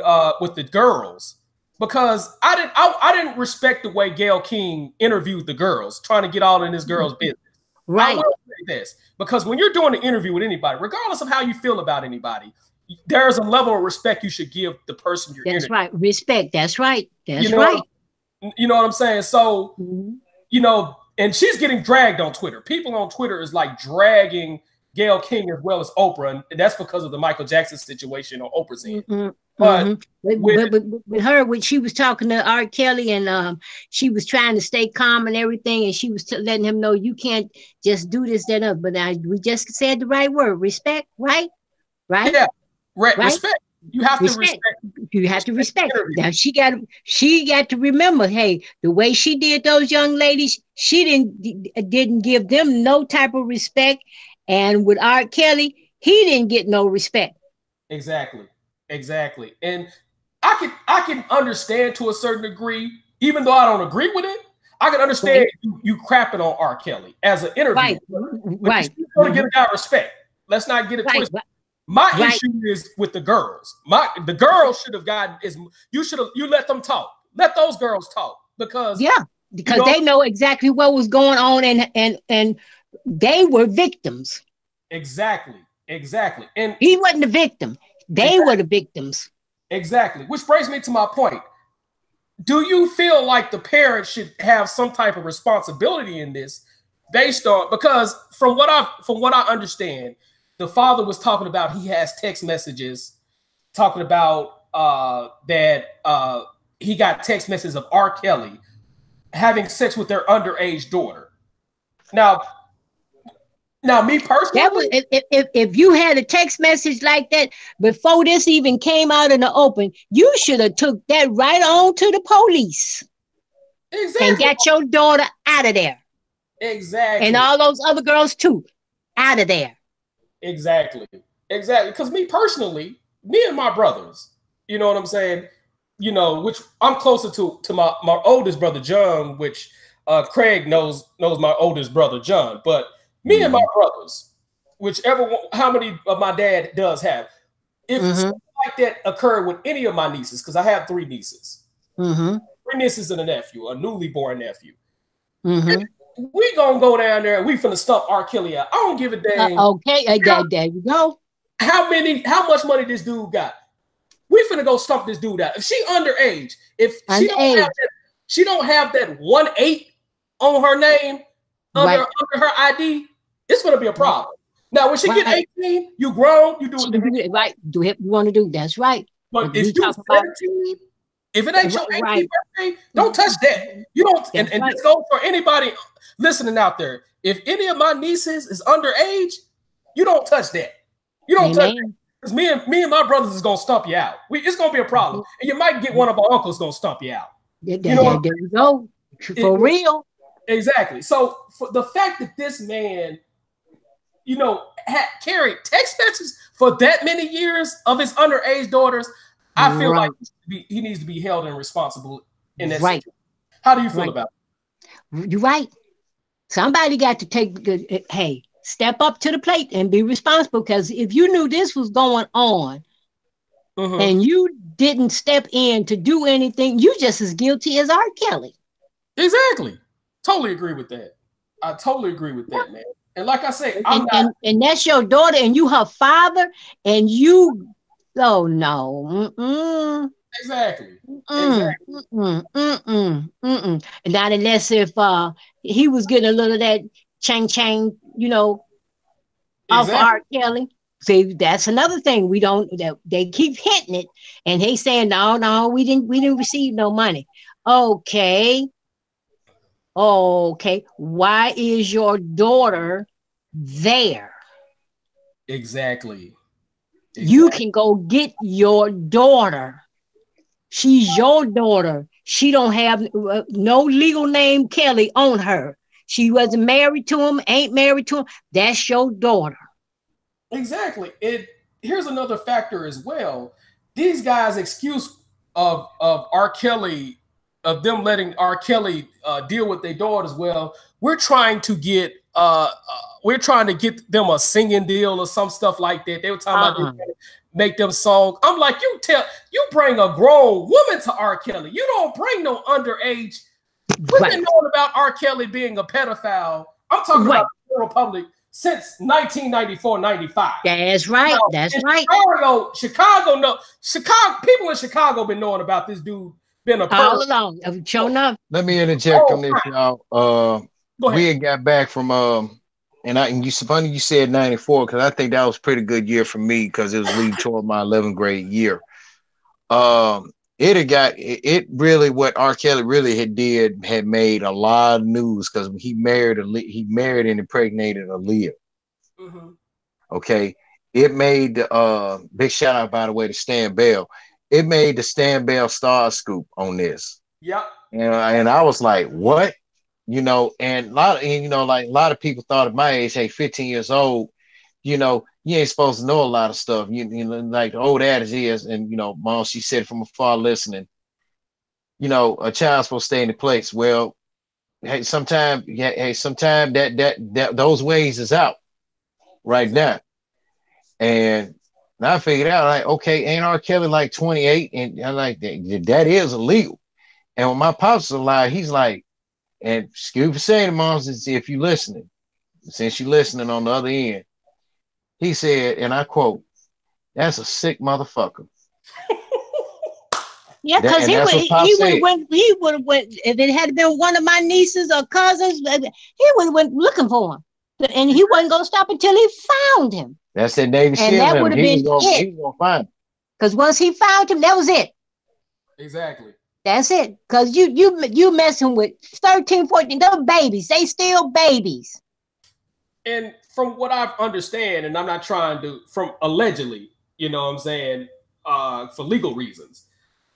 Speaker 1: the girls, because I didn't respect the way Gayle King interviewed the girls, trying to get all in this girl's business.
Speaker 3: Right.
Speaker 1: I will say this, because when you're doing an interview with anybody, regardless of how you feel about anybody, there's a level of respect you should give the person you're interviewing.
Speaker 3: That's right. Respect. That's right. That's right.
Speaker 1: You know what I'm saying? So, and she's getting dragged on Twitter. People on Twitter is like dragging Gayle King as well as Oprah, and that's because of the Michael Jackson situation on Oprah's end. But
Speaker 3: with her, when she was talking to R. Kelly and she was trying to stay calm and everything, and she was letting him know you can't just do this, that, up. But we just said the right word, respect, right?
Speaker 1: Yeah, right. Respect. You have to respect.
Speaker 3: You have to respect. Now she got to remember, hey, the way she did those young ladies, she didn't give them no type of respect, and with R. Kelly, he didn't get no respect.
Speaker 1: Exactly. And I can understand to a certain degree, even though I don't agree with it. I can understand you crapping on R. Kelly as an interview. Right. You're going to give a guy respect. Let's not get it twisted. My issue is with the girls. The girls should have gotten you let them talk. Let those girls talk because
Speaker 3: they know exactly what was going on and they were victims.
Speaker 1: Exactly. And
Speaker 3: he wasn't the victim. They were the victims.
Speaker 1: Exactly. Which brings me to my point. Do you feel like the parents should have some type of responsibility in this based on, because from what I understand, the father was talking about he has text messages talking about that he got text messages of R. Kelly having sex with their underage daughter. Now, me personally,
Speaker 3: if you had a text message like that before this even came out in the open, you should have took that right on to the police.
Speaker 1: Exactly.
Speaker 3: And got your daughter out of there.
Speaker 1: Exactly.
Speaker 3: And all those other girls too, out of there.
Speaker 1: Exactly. Because me personally, me and my brothers, you know what I'm saying? Which I'm closer to my oldest brother, John, which Craig knows my oldest brother, John, but me and my brothers, how many of my dad does have, if something like that occurred with any of my nieces, because I have 3 nieces, 3 nieces and a nephew, a newly born nephew. We gonna go down there and we finna stump R. Kelly out. I don't give a damn.
Speaker 3: Okay, there you go.
Speaker 1: How much money this dude got? We finna go stump this dude out. If she underage, she don't have that 1-8 on her name under her ID, it's gonna be a problem. Now, when she get 18, you grown, you do it
Speaker 3: right. Do what you want to do. That's right.
Speaker 1: But if you're 17, if it ain't your 18th birthday, don't touch that. You don't. And this goes for anybody listening out there. If any of my nieces is underage, you don't touch that. You don't touch that. Because me and my brothers is gonna stump you out. It's gonna be a problem, and you might get one of our uncles gonna stump you out.
Speaker 3: There you go. For real.
Speaker 1: Exactly. So for the fact that this man, had carried text messages for that many years of his underage daughters, I feel like he needs to be held and responsible in that situation. How do you feel about
Speaker 3: it? You're right. Somebody got to step up to the plate and be responsible, because if you knew this was going on and you didn't step in to do anything, you just as guilty as R. Kelly.
Speaker 1: Exactly. Totally agree with that. I totally agree with that, man. And like I say,
Speaker 3: and that's your daughter, and you her father, and you. Oh no.
Speaker 1: Exactly.
Speaker 3: And not unless if he was getting a little of that chang, of R. Kelly. See, that's another thing we don't. They keep hitting it, and they saying, no, we didn't receive no money. Okay, okay. Why is your daughter there?
Speaker 1: Exactly.
Speaker 3: You can go get your daughter. She's your daughter. She don't have no legal name Kelly on her. She wasn't married to him, ain't married to him. That's your daughter.
Speaker 1: Exactly. Here's another factor as well. These guys' excuse of R. Kelly, of them letting R. Kelly deal with their daughters. Well, we're trying to get them a singing deal or some stuff like that. They were talking about make them songs. I'm like, you bring a grown woman to R. Kelly. You don't bring no underage. We've been knowing about R. Kelly being a pedophile. I'm talking about the general public since 1994, 95.
Speaker 3: That's right. You know, that's right.
Speaker 1: Chicago, people in Chicago been knowing about this dude being a
Speaker 3: all along. Showing up.
Speaker 2: Let me interject on this, y'all. We had got back from and it's funny you said 94 because I think that was a pretty good year for me because it was leading toward my 11th grade year. It really what R. Kelly really had made a lot of news because he married and impregnated Aaliyah. Mm-hmm. Okay, it made big shout out by the way to Stan Bell. It made the Stan Bell Star Scoop on this.
Speaker 1: Yep.
Speaker 2: And I was like, what? You know, and a lot of people thought at my age, hey, 15 years old, you know, you ain't supposed to know a lot of stuff. You know, like the old adage is, and you know, Mom, she said from afar listening, you know, a child's supposed to stay in the place. Well, hey, sometime that those ways is out right now. And I figured out, like, okay, ain't R. Kelly like 28? And I'm like, that is illegal. And when my pops was alive, he's like, and excuse me for saying it, Mom, if you listening, since you listening on the other end, he said, and I quote, "That's a sick motherfucker."
Speaker 3: Yeah, because he would have went if it had been one of my nieces or cousins, he would have went looking for him, and he wasn't gonna stop until he found him.
Speaker 2: That's that Navy SEAL.
Speaker 3: And that would have been it.
Speaker 2: He was gonna find him.
Speaker 3: Because once he found him, that was it.
Speaker 1: Exactly.
Speaker 3: That's it. Because you messing with 13, 14, they're babies. They still babies.
Speaker 1: And from what I understand, and I'm not trying to, from allegedly, you know what I'm saying, for legal reasons.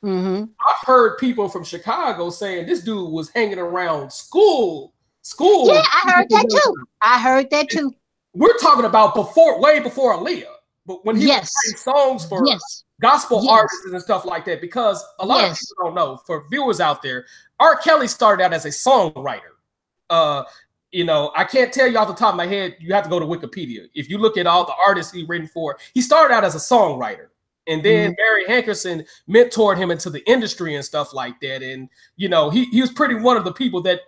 Speaker 1: Mm-hmm. I've heard people from Chicago saying this dude was hanging around school.
Speaker 3: Yeah, I heard that too.
Speaker 1: We're talking about way before Aaliyah. But when he was writing songs for gospel artists and stuff like that, because a lot of people don't know, for viewers out there, R. Kelly started out as a songwriter. You know, I can't tell you off the top of my head. You have to go to Wikipedia. If you look at all the artists he written for, he started out as a songwriter. And then Barry Hankerson mentored him into the industry and stuff like that. And, you know, he was pretty one of the people that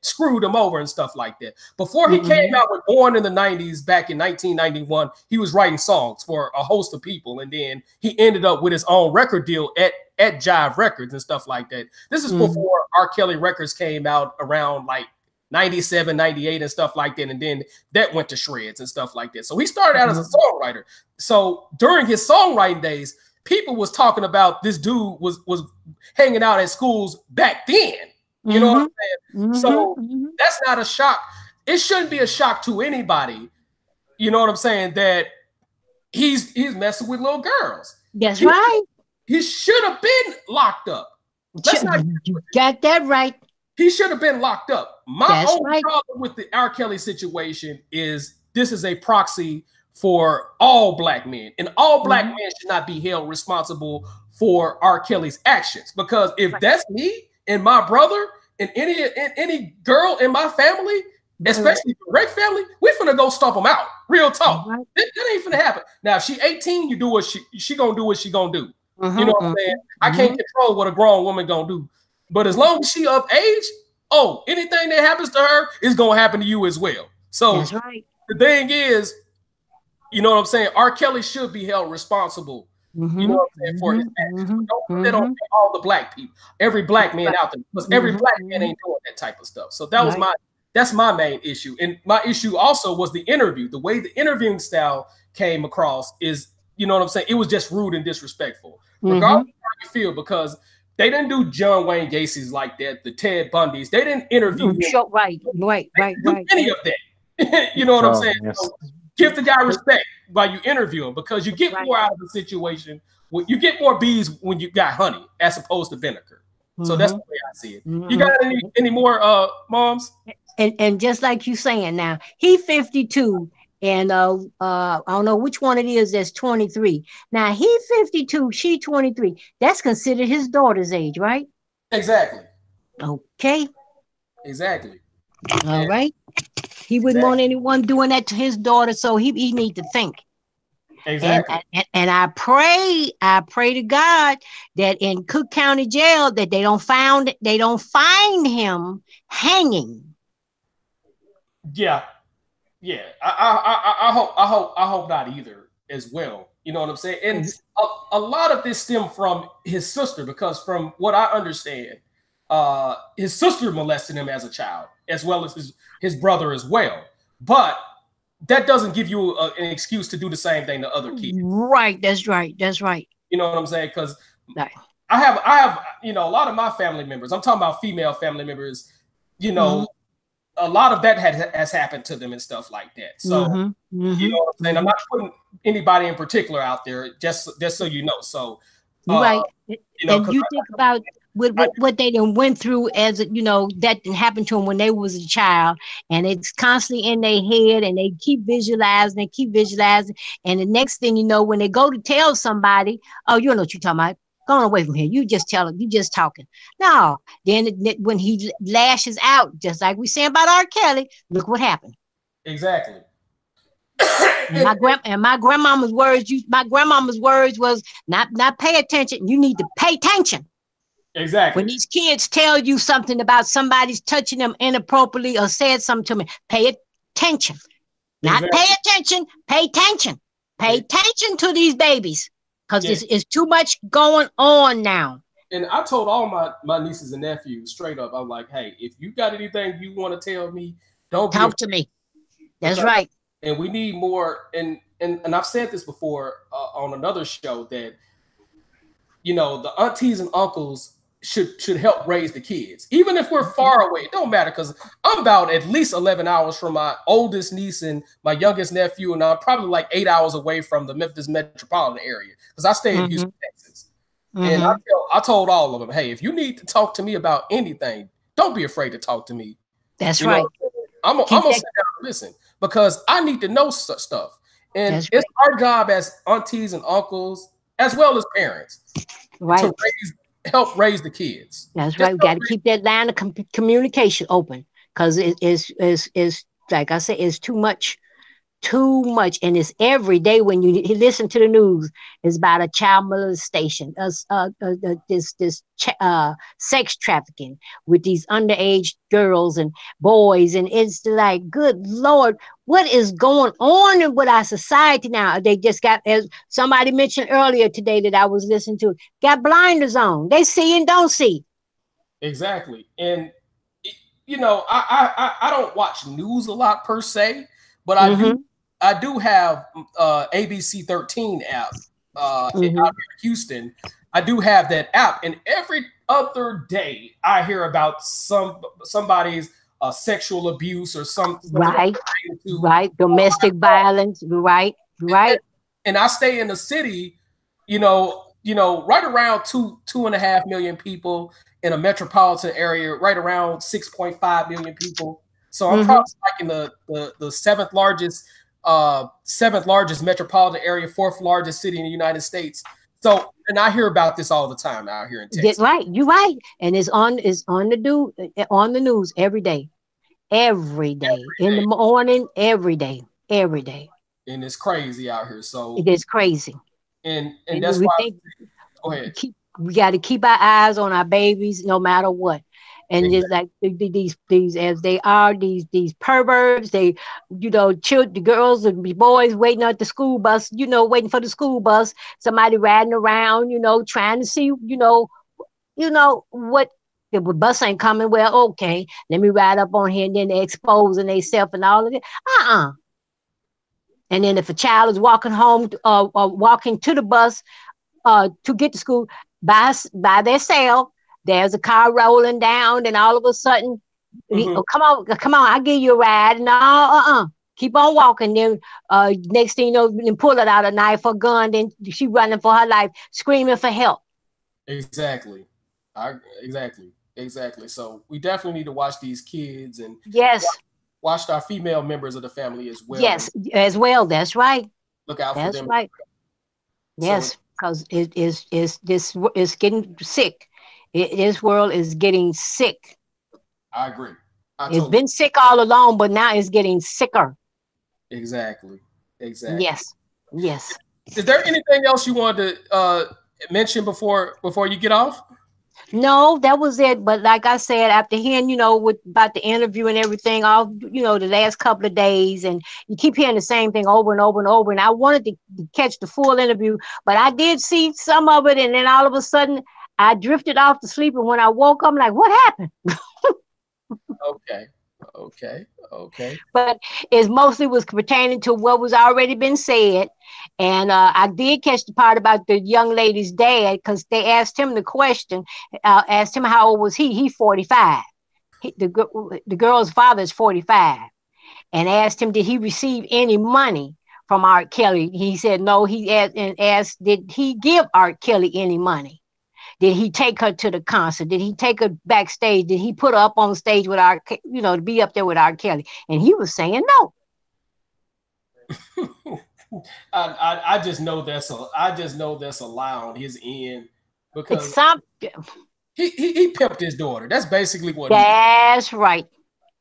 Speaker 1: screwed him over and stuff like that. Before he came out with Born in the 90s back in 1991, he was writing songs for a host of people. And then he ended up with his own record deal at Jive Records and stuff like that. This is before R. Kelly Records came out around like 97, 98 and stuff like that. And then that went to shreds and stuff like that. So he started out as a songwriter. So during his songwriting days, people was talking about this dude was hanging out at schools back then. You know what I'm saying? So that's not a shock. It shouldn't be a shock to anybody. You know what I'm saying? That he's messing with little girls.
Speaker 3: That's right.
Speaker 1: He should have been locked up.
Speaker 3: You got that right.
Speaker 1: He should have been locked up. My only problem with the R. Kelly situation is this is a proxy for all black men, and all black men should not be held responsible for R. Kelly's actions. Because if that's me and my brother and any girl in my family, especially the Rick family, we finna go stomp them out. Real talk. That ain't finna happen. Now, if she 18, you do what she gonna do what she gonna do. You know what I'm saying? I can't control what a grown woman gonna do. But as long as she of age, anything that happens to her is gonna happen to you as well. So the thing is, you know what I'm saying? R. Kelly should be held responsible. You know what I'm saying, for his actions. Don't put that on all the black people, every black man out there, because every black man ain't doing that type of stuff. So that was That's my main issue. And my issue also was the interview. The way the interviewing style came across is, you know what I'm saying? It was just rude and disrespectful, regardless of how you feel, because they didn't do John Wayne Gacy's like that, the Ted Bundys. They didn't interview him.
Speaker 3: Right.
Speaker 1: Any of that. You know what I'm saying?
Speaker 2: Yes.
Speaker 1: So give the guy respect while you interview him, because you get more out of the situation. You get more bees when you got honey as opposed to vinegar. So that's the way I see it. You got any more moms?
Speaker 3: And just like you saying now, he 52. And I don't know which one it is that's 23. Now he 52, she 23. That's considered his daughter's age, right?
Speaker 1: Exactly.
Speaker 3: Okay.
Speaker 1: Exactly.
Speaker 3: All right. He wouldn't want anyone doing that to his daughter, so he need to think.
Speaker 1: Exactly.
Speaker 3: And I pray to God that in Cook County Jail that they don't find him hanging.
Speaker 1: Yeah. Yeah, I hope not either as well. You know what I'm saying? And a lot of this stemmed from his sister, because from what I understand, his sister molested him as a child, as well as his brother as well. But that doesn't give you an excuse to do the same thing to other kids.
Speaker 3: Right. That's right.
Speaker 1: You know what I'm saying? Because I have a lot of my family members. I'm talking about female family members. A lot of that has happened to them and stuff like that. So, you know what I'm saying? I'm not putting anybody in particular out there, just so you know. So,
Speaker 3: right. And you think about what they done went through as, that happened to them when they was a child, and it's constantly in their head, and they keep visualizing. And the next thing you know, when they go to tell somebody, oh, you know what you're talking about. Going away from here. You just tell him. You just talking. No. Then when he lashes out, just like we saying about R. Kelly, look what happened.
Speaker 1: Exactly.
Speaker 3: My grandmama's words was not pay attention. You need to pay attention.
Speaker 1: Exactly.
Speaker 3: When these kids tell you something about somebody's touching them inappropriately or said something to me, pay attention. Not pay attention. Pay attention. Pay attention to these babies. Because it's too much going on now.
Speaker 1: And I told all my nieces and nephews straight up, I'm like, hey, if you got anything you want to tell me, don't
Speaker 3: talk to me. That's right.
Speaker 1: And we need more. And I've said this before on another show that, the aunties and uncles should help raise the kids. Even if we're far away, it don't matter, because I'm about at least 11 hours from my oldest niece and my youngest nephew, and I'm probably like 8 hours away from the Memphis metropolitan area, because I stay in Houston, Texas. And I told all of them, hey, if you need to talk to me about anything, don't be afraid to talk to me.
Speaker 3: That's right.
Speaker 1: I'm gonna sit down and listen, because I need to know such stuff. And it's our job as aunties and uncles, as well as parents, to help raise the kids.
Speaker 3: That's right. We got to keep that line of communication open, because it is like I said, it's too much, and it's every day when you listen to the news. It's about a child molestation, this sex trafficking with these underage girls and boys, and it's like, good Lord, what is going on with our society now? They just got, as somebody mentioned earlier today that I was listening to, got blinders on. They see and don't see.
Speaker 1: Exactly. And I don't watch news a lot per se, but I do have ABC 13 app out here in Houston. I do have that app, and every other day I hear about somebody's sexual abuse or something.
Speaker 3: Right. Domestic violence. Right.
Speaker 1: And I stay in the city, right around 2.5 million people in a metropolitan area, right around 6.5 million people. So I'm probably like in the seventh largest metropolitan area, fourth largest city in the United States. So, and I hear about this all the time out here in Texas.
Speaker 3: You're right. And it's on the news every day. In the morning, every day.
Speaker 1: And it's crazy out here. So
Speaker 3: it is crazy.
Speaker 1: And that's why. Go ahead.
Speaker 3: We got to keep our eyes on our babies no matter what. And just like these as they are, these perverts, the girls and boys waiting at the school bus, waiting for the school bus, somebody riding around, trying to see, what The bus ain't coming. Well, okay, let me ride up on here, and then they exposing themselves and all of it. And then if a child is walking home or walking to the bus to get to school by themselves, there's a car rolling down, and all of a sudden, oh, come on, I'll give you a ride. No, keep on walking. Then next thing you know, then pull it out a knife or gun. Then she running for her life, screaming for help.
Speaker 1: Exactly. Exactly. So we definitely need to watch these kids and
Speaker 3: yes,
Speaker 1: watch our female members of the family as well.
Speaker 3: Yes, as well. That's right.
Speaker 1: Look out for them.
Speaker 3: Right. Yes, because it's getting sick. This world is getting sick.
Speaker 1: I agree.
Speaker 3: It's been sick all along, but now it's getting sicker.
Speaker 1: Exactly.
Speaker 3: Yes.
Speaker 1: Is there anything else you wanted to mention before you get off?
Speaker 3: No, that was it. But like I said, after hearing, about the interview and everything, all the last couple of days, and you keep hearing the same thing over and over and over. And I wanted to catch the full interview, but I did see some of it, and then all of a sudden I drifted off to sleep. And when I woke up, I'm like, what happened?
Speaker 1: Okay.
Speaker 3: But it mostly was pertaining to what was already been said. And I did catch the part about the young lady's dad, because they asked him the question, asked him how old was he? He's 45. The girl's father is 45. And asked him, did he receive any money from Art Kelly? He said no. He asked, did he give Art Kelly any money? Did he take her to the concert? Did he take her backstage? Did he put her up on stage with Art, to be up there with Art Kelly? And he was saying no.
Speaker 1: I just know that's a lie on his end, because he pimped his daughter. That's basically what.
Speaker 3: That's right.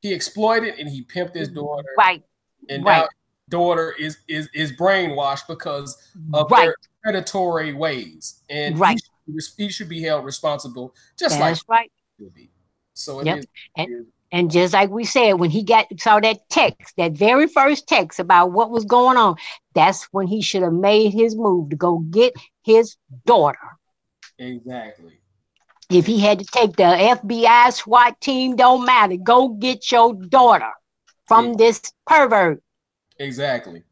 Speaker 1: He exploited and he pimped his daughter.
Speaker 3: Right.
Speaker 1: And now daughter is brainwashed because of their predatory ways, and he should be held responsible, just
Speaker 3: That's
Speaker 1: like should be. So it is.
Speaker 3: And just like we said, when he saw that text, that very first text about what was going on, that's when he should have made his move to go get his daughter.
Speaker 1: Exactly.
Speaker 3: If he had to take the FBI SWAT team, don't matter. Go get your daughter from this pervert.
Speaker 1: Exactly.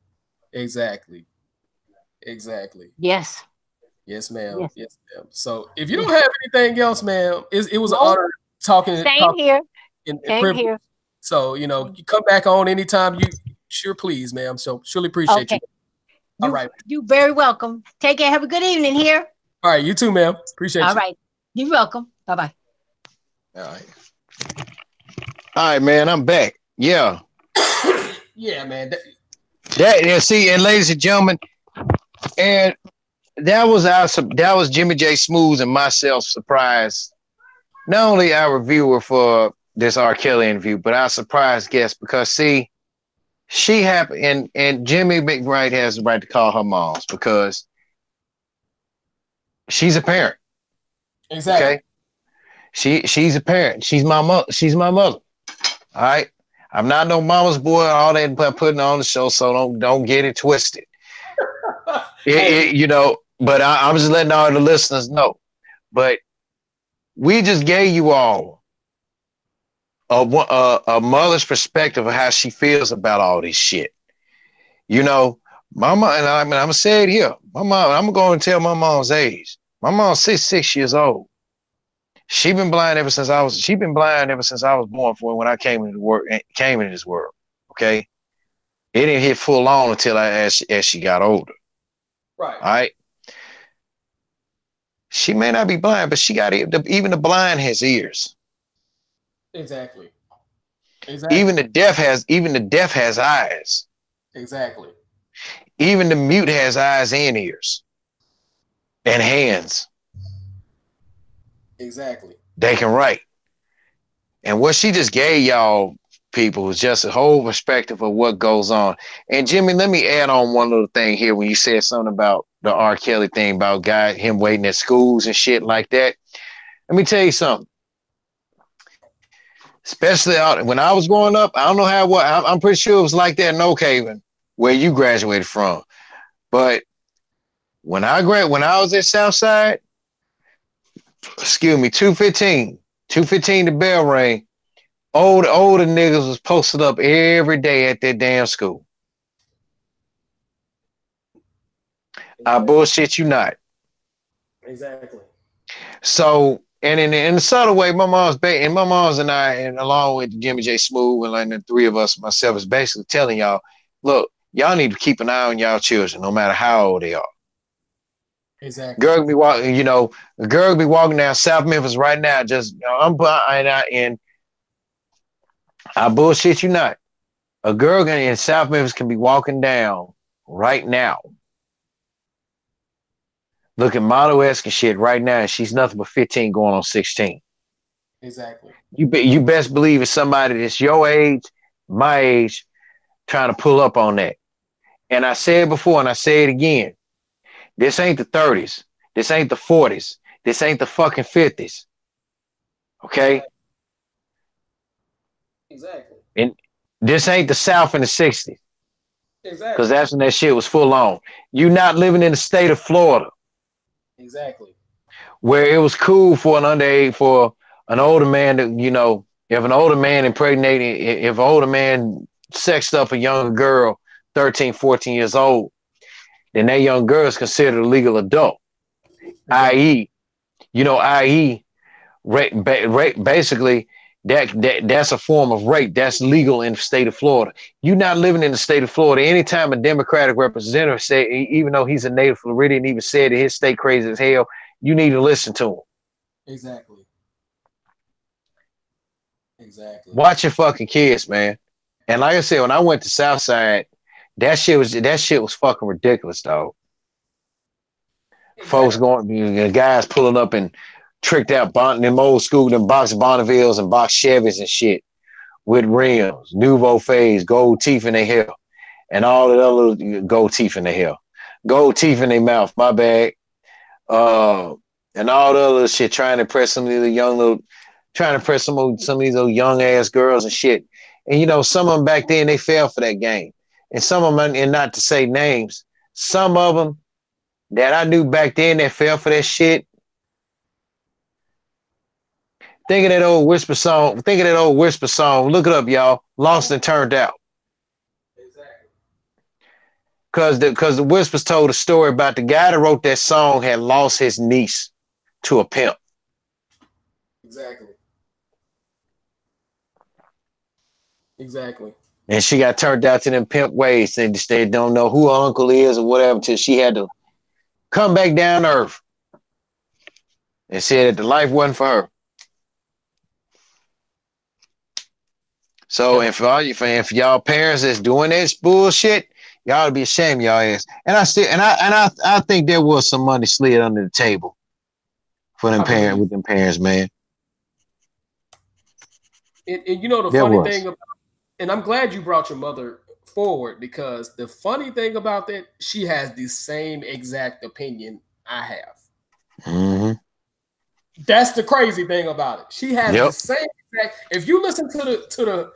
Speaker 3: Yes.
Speaker 1: Yes, ma'am. Yes, ma'am. So if you don't have anything else, ma'am, it was an honor talking.
Speaker 3: Same here. Here.
Speaker 1: So, you come back on anytime you sure please, ma'am. So surely appreciate you. All right.
Speaker 3: You're very welcome. Take care. Have a good evening here.
Speaker 1: All right. You too, ma'am. Appreciate you.
Speaker 3: All right. You're welcome. Bye-bye.
Speaker 2: All right, man. I'm back. Yeah.
Speaker 1: Yeah, man.
Speaker 2: See, and ladies and gentlemen, and that was Jimmy J. Smooth and myself surprise. Not only our reviewer for this R. Kelly interview, but our surprise guest, because see, she happened, and Jimmy McBride has the right to call her moms because she's a parent.
Speaker 1: Exactly.
Speaker 2: Okay. She's a parent. She's my mother. She's my mother. All right. I'm not no mama's boy. All that putting on the show, so don't get it twisted. But I'm just letting all the listeners know. But we just gave you all a mother's perspective of how she feels about all this shit. Mama, and I'm gonna say it here. My mom, I'm going to tell my mom's age. My mom's 66 years old. She's been blind ever since I was born, for when I came into this world. Okay, it didn't hit full on until as she got older.
Speaker 1: Right.
Speaker 2: All right. She may not be blind, but she got even the blind has ears.
Speaker 1: Exactly.
Speaker 2: Even the deaf has eyes.
Speaker 1: Exactly.
Speaker 2: Even the mute has eyes and ears and hands.
Speaker 1: Exactly.
Speaker 2: They can write. And what she just gave y'all people is just a whole perspective of what goes on. And Jimmy, let me add on one little thing here when you said something about the R. Kelly thing about him waiting at schools and shit like that. Let me tell you something. Especially when I was growing up, I don't know how it was. I'm pretty sure it was like that in Oak Haven, where you graduated from. But when I was at Southside, 215 2:15 the bell rang. Older niggas was posted up every day at that damn school. I bullshit you not.
Speaker 1: Exactly.
Speaker 2: So, and in a subtle way, my mom's and I, and along with Jimmy J. Smooth and like the three of us, myself, is basically telling y'all, look, y'all need to keep an eye on y'all children, no matter how old they are.
Speaker 1: Exactly.
Speaker 2: Girl be walking, a girl be walking down South Memphis right now. Just and I bullshit you not. A girl in South Memphis can be walking down right now, looking model-esque and shit right now, and she's nothing but 15 going on 16.
Speaker 1: Exactly.
Speaker 2: You best believe it's somebody that's your age, my age, trying to pull up on that. And I said before, and I say it again, this ain't the 30s. This ain't the 40s. This ain't the fucking 50s. Okay?
Speaker 1: Exactly.
Speaker 2: And this ain't the South in the 60s.
Speaker 1: Exactly.
Speaker 2: Because that's when that shit was full on. You not living in the state of Florida.
Speaker 1: Exactly.
Speaker 2: Where it was cool for an older man to, if an older man impregnated, if an older man sexed up a younger girl, 13, 14 years old, then that young girl is considered a legal adult.
Speaker 1: Exactly.
Speaker 2: i.e., basically that's a form of rape. That's legal in the state of Florida. You're not living in the state of Florida. Anytime a Democratic representative say, even though he's a native Floridian, even said that his state crazy as hell, you need to listen to him.
Speaker 1: Exactly. Exactly.
Speaker 2: Watch your fucking kids, man. And like I said, when I went to Southside, that shit was fucking ridiculous, dog.
Speaker 1: Exactly.
Speaker 2: Folks going, guys pulling up and tricked out them old school, them box Bonnevilles and box Chevys and shit with rims, Nouveau Phase, gold teeth in their hair, and all that other gold teeth in their hair, gold teeth in their mouth. My bad. And all the other shit, trying to impress some of these little young ass girls and shit. And some of them back then they fell for that game, and some of them, and not to say names, some of them that I knew back then that fell for that shit. Think of that old whisper song. Look it up, y'all. Lost and Turned Out.
Speaker 1: Exactly.
Speaker 2: Because the Whispers told a story about the guy that wrote that song had lost his niece to a pimp.
Speaker 1: Exactly. Exactly.
Speaker 2: And she got turned out to them pimp ways. And they don't know who her uncle is or whatever until she had to come back down to earth and said that the life wasn't for her. So, and for y'all parents that's doing this bullshit, y'all to be ashamed of y'all ass. And I think there was some money slid under the table for them parents, man.
Speaker 1: And the funny thing about, and I'm glad you brought your mother forward, because the funny thing about that, she has the same exact opinion I have.
Speaker 2: Mm-hmm.
Speaker 1: That's the crazy thing about it. She has the same exact. If you listen to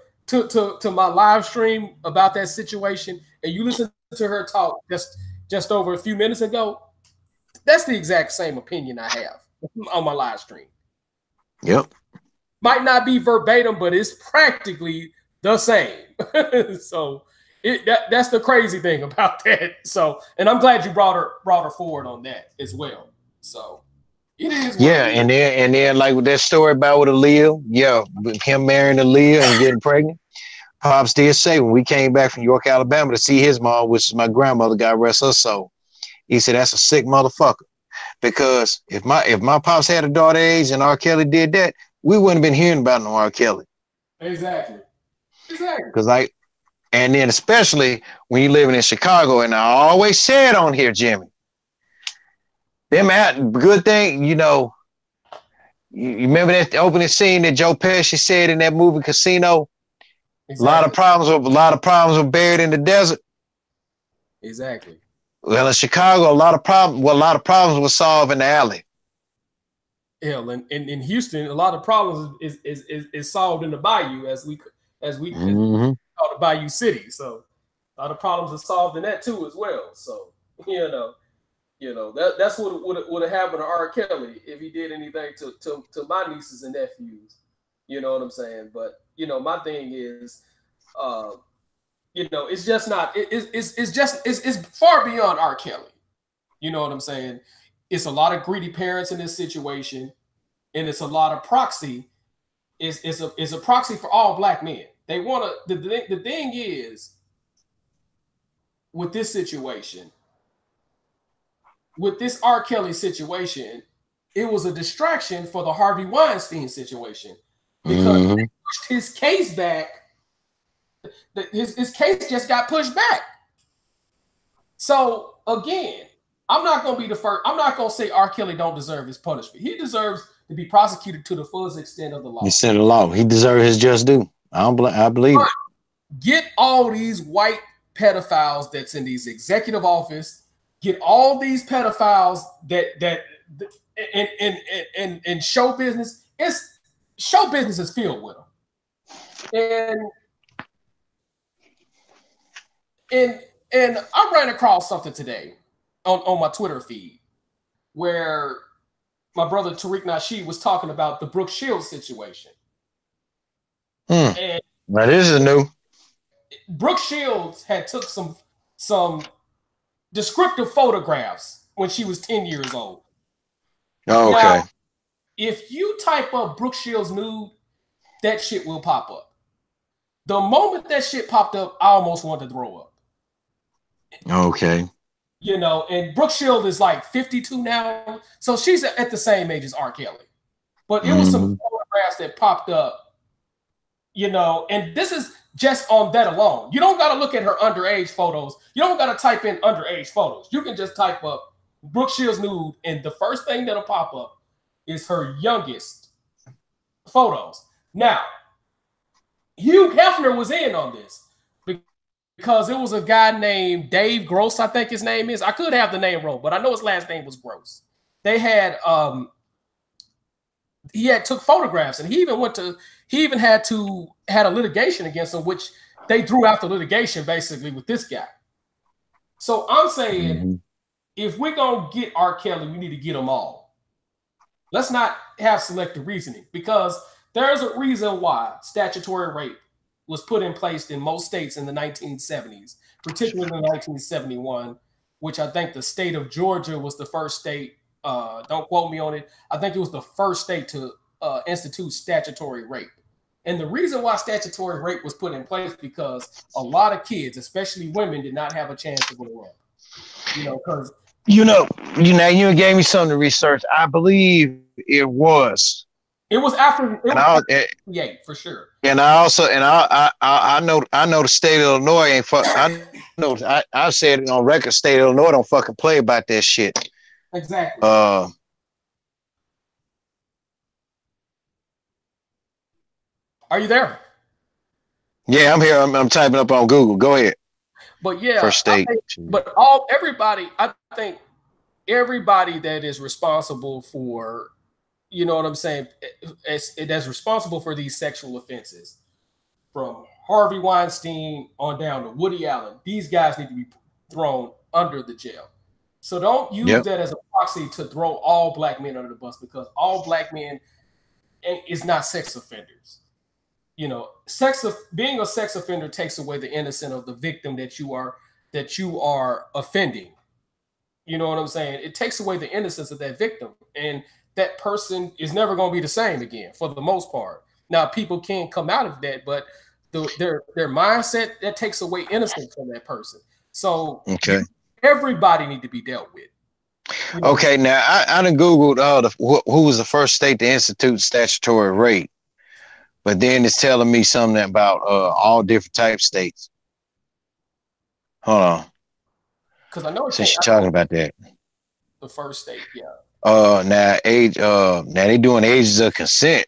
Speaker 1: my live stream about that situation, and you listen to her talk just over a few minutes ago, that's the exact same opinion I have on my live stream.
Speaker 2: Yep.
Speaker 1: Might not be verbatim, but it's practically the same. So that's the crazy thing about that. So, and I'm glad you brought her forward on that as well. So it is.
Speaker 2: Yeah, and then like with that story about with Aaliyah, with him marrying Aaliyah and getting pregnant. Pops did say when we came back from York, Alabama to see his mom, which is my grandmother, God rest her soul, he said that's a sick motherfucker. Because if my pops had a daughter age and R. Kelly did that, we wouldn't have been hearing about no R. Kelly.
Speaker 1: Exactly.
Speaker 2: Because and then especially when you're living in Chicago, and I always said on here, Jimmy, good thing, you remember that opening scene that Joe Pesci said in that movie Casino? Exactly. A lot of problems were buried in the desert.
Speaker 1: Exactly.
Speaker 2: Well, in Chicago, a lot of problems were solved in the alley.
Speaker 1: Hell, and in Houston, a lot of problems is solved in the bayou as we
Speaker 2: mm-hmm.
Speaker 1: call the Bayou City. So a lot of problems are solved in that too as well. So That's what would have happened to R. Kelly if he did anything to my nieces and nephews. You know what I'm saying? But my thing is, it's just not. It's far beyond R. Kelly. You know what I'm saying? It's a lot of greedy parents in this situation, and it's a lot of proxy. It's a proxy for all black men. They want to. The thing is, with this situation, with this R. Kelly situation, it was a distraction for the Harvey Weinstein situation because they pushed his case back. His case just got pushed back. So again, I'm not going to be the first. I'm not going to say R. Kelly don't deserve his punishment. He deserves to be prosecuted to the fullest extent of the law.
Speaker 2: Extent of the law. He deserves his just due. I believe it.
Speaker 1: Get all these white pedophiles that's in these executive office. Get all these pedophiles that in show business. Show business is filled with them. And I ran across something today on my Twitter feed where my brother Tariq Nasheed was talking about the Brooke Shields situation. And
Speaker 2: now this is new.
Speaker 1: Brooke Shields had took some descriptive photographs when she was 10 years old.
Speaker 2: Oh, okay.
Speaker 1: Now, if you type up Brooke Shields nude, that shit will pop up. The moment that shit popped up, I almost wanted to throw up.
Speaker 2: Okay.
Speaker 1: And Brooke Shields is like 52 now. So she's at the same age as R. Kelly. But it was some photographs that popped up, and this is just on that alone. You don't got to look at her underage photos. You don't got to type in underage photos. You can just type up Brooke Shields nude, and the first thing that'll pop up is her youngest photos. Now, Hugh Hefner was in on this because it was a guy named Dave Gross, I think his name is. I could have the name wrong, but I know his last name was Gross. They had took photographs, and he even had a litigation against him, which they threw out the litigation basically with this guy. So I'm saying, if we're gonna get R. Kelly, we need to get them all. Let's not have selective reasoning, because there's a reason why statutory rape was put in place in most states in the 1970s, particularly in 1971, which I think the state of Georgia was the first state. Don't quote me on it. I think it was the first state to institute statutory rape. And the reason why statutory rape was put in place because a lot of kids, especially women, did not have a chance to grow up. Because
Speaker 2: you gave me something to research. I believe it was
Speaker 1: after for sure.
Speaker 2: And I know the state of Illinois ain't fuck. I said it on record. State of Illinois don't fucking play about that shit.
Speaker 1: Exactly. Are you there?
Speaker 2: Yeah, I'm here. I'm typing up on Google. Go ahead.
Speaker 1: But yeah,
Speaker 2: first state.
Speaker 1: I think everybody that is responsible for, you know what I'm saying, that's responsible for these sexual offenses, from Harvey Weinstein on down to Woody Allen, these guys need to be thrown under the jail. So don't use that as a proxy to throw all black men under the bus, because all black men is not sex offenders. Being a sex offender takes away the innocence of the victim that you are offending. You know what I'm saying? It takes away the innocence of that victim, and that person is never going to be the same again for the most part. Now, people can come out of that, but their mindset, that takes away innocence from that person. So everybody need to be dealt with.
Speaker 2: Okay, now I done Googled who was the first state to institute statutory rape, but then it's telling me something about all different type states. Hold on.
Speaker 1: Because I know
Speaker 2: since you're talking about that,
Speaker 1: the first state,
Speaker 2: now they doing ages of consent.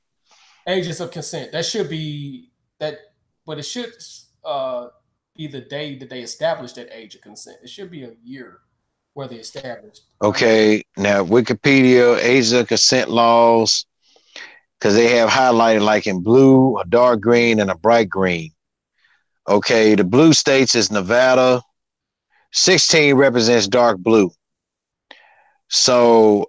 Speaker 1: Ages of consent. That should be that, but it should be the day that they established that age of consent. It should be a year where they established.
Speaker 2: Okay, now Wikipedia, age of consent laws, because they have highlighted like in blue, a dark green, and a bright green. Okay, the blue states is Nevada. 16 represents dark blue. So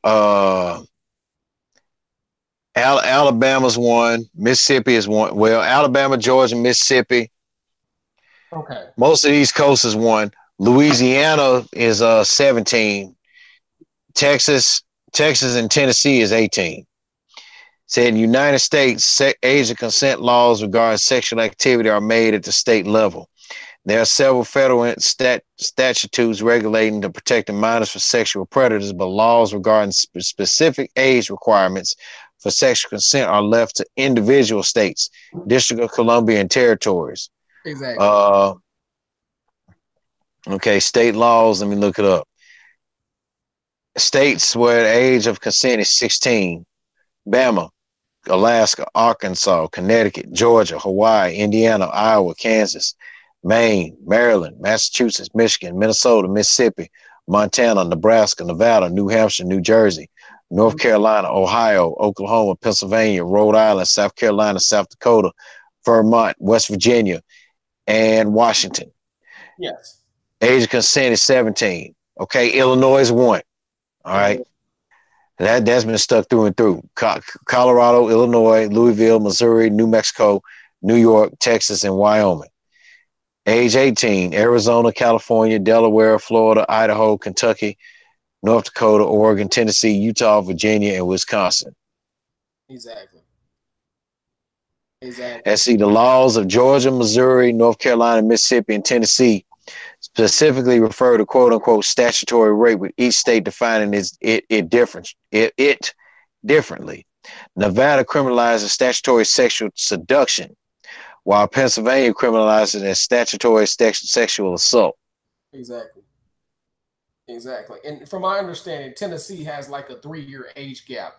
Speaker 2: Alabama's one, Mississippi is one. Well, Alabama, Georgia, Mississippi.
Speaker 1: Okay.
Speaker 2: Most of the East Coast is one. Louisiana is 17. Texas and Tennessee is 18. Said in the United States, age of consent laws regarding sexual activity are made at the state level. There are several federal statutes regulating and protecting minors from sexual predators, but laws regarding specific age requirements for sexual consent are left to individual states, District of Columbia, and territories.
Speaker 1: Exactly.
Speaker 2: Okay, state laws. Let me look it up. States where the age of consent is 16: Bama, Alaska, Arkansas, Connecticut, Georgia, Hawaii, Indiana, Iowa, Kansas, Maine, Maryland, Massachusetts, Michigan, Minnesota, Mississippi, Montana, Nebraska, Nevada, New Hampshire, New Jersey, North Carolina, Ohio, Oklahoma, Pennsylvania, Rhode Island, South Carolina, South Dakota, Vermont, West Virginia, and Washington.
Speaker 1: Yes.
Speaker 2: Age of consent is 17. Okay, Illinois is 1. All right. That's been stuck through and through. Colorado, Illinois, Louisville, Missouri, New Mexico, New York, Texas, and Wyoming. Age 18, Arizona, California, Delaware, Florida, Idaho, Kentucky, North Dakota, Oregon, Tennessee, Utah, Virginia, and Wisconsin.
Speaker 1: Exactly. Exactly.
Speaker 2: Let's see, the laws of Georgia, Missouri, North Carolina, Mississippi, and Tennessee specifically refer to quote unquote statutory rape, with each state defining it differently. Nevada criminalizes statutory sexual seduction, while Pennsylvania criminalizes it as statutory sexual assault.
Speaker 1: Exactly. Exactly. And from my understanding, Tennessee has like a 3-year age gap.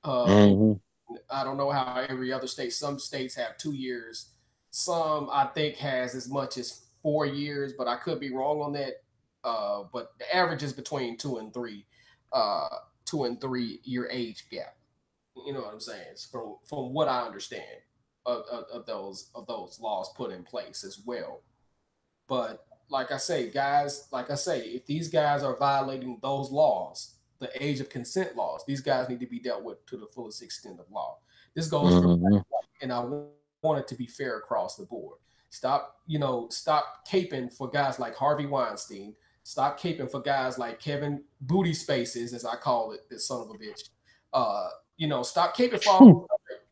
Speaker 1: I don't know how every other state, some states have 2 years. Some I think has as much as 4 years, but I could be wrong on that. But the average is between 2 and 3 year age gap. You know what I'm saying? It's from what I understand of those laws put in place as well. But like I say, guys, if these guys are violating those laws, the age of consent laws, these guys need to be dealt with to the fullest extent of law. This goes for, and I want it to be fair across the board. Stop caping for guys like Harvey Weinstein. Stop caping for guys like Kevin Booty Spaces, as I call it, this son of a bitch. Stop caping for all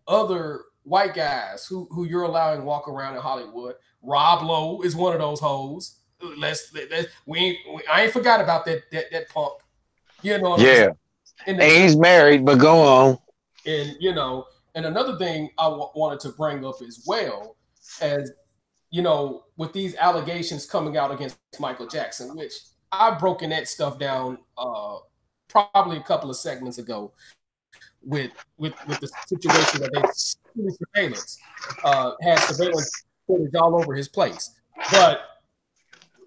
Speaker 1: other white guys who you're allowing walk around in Hollywood. Rob Lowe is one of those hoes. I ain't forgot about that punk. You know.
Speaker 2: Yeah. And he's married, but go on.
Speaker 1: And and another thing I wanted to bring up as well, as with these allegations coming out against Michael Jackson, which I've broken that stuff down probably a couple of segments ago with the situation that they surveillance had surveillance footage all over his place. But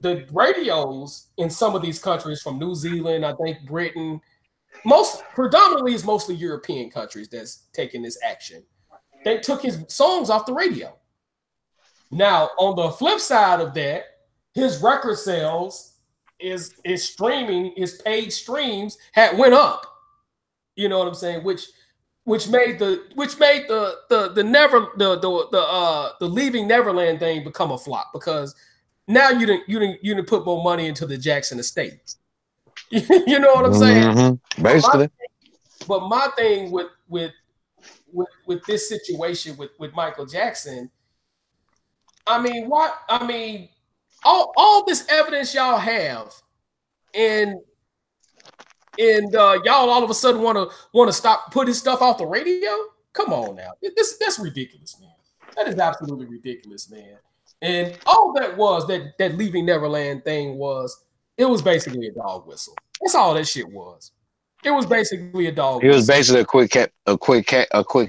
Speaker 1: the radios in some of these countries, from New Zealand, I think Britain, predominantly is mostly European countries that's taking this action. They took his songs off the radio. Now, on the flip side of that, his record sales is streaming, his paid streams went up. You know what I'm saying? Which made the Leaving Neverland thing become a flop, because now you didn't put more money into the Jackson estate. You know what I'm saying?
Speaker 2: Basically.
Speaker 1: But my thing with this situation with Michael Jackson, all this evidence y'all have, and y'all all of a sudden want to stop putting stuff off the radio? Come on now, that's ridiculous, man. That is absolutely ridiculous, man. And all that Leaving Neverland thing was, it was basically a dog whistle. That's all that shit was. It was basically a dog whistle.
Speaker 2: It was basically a quick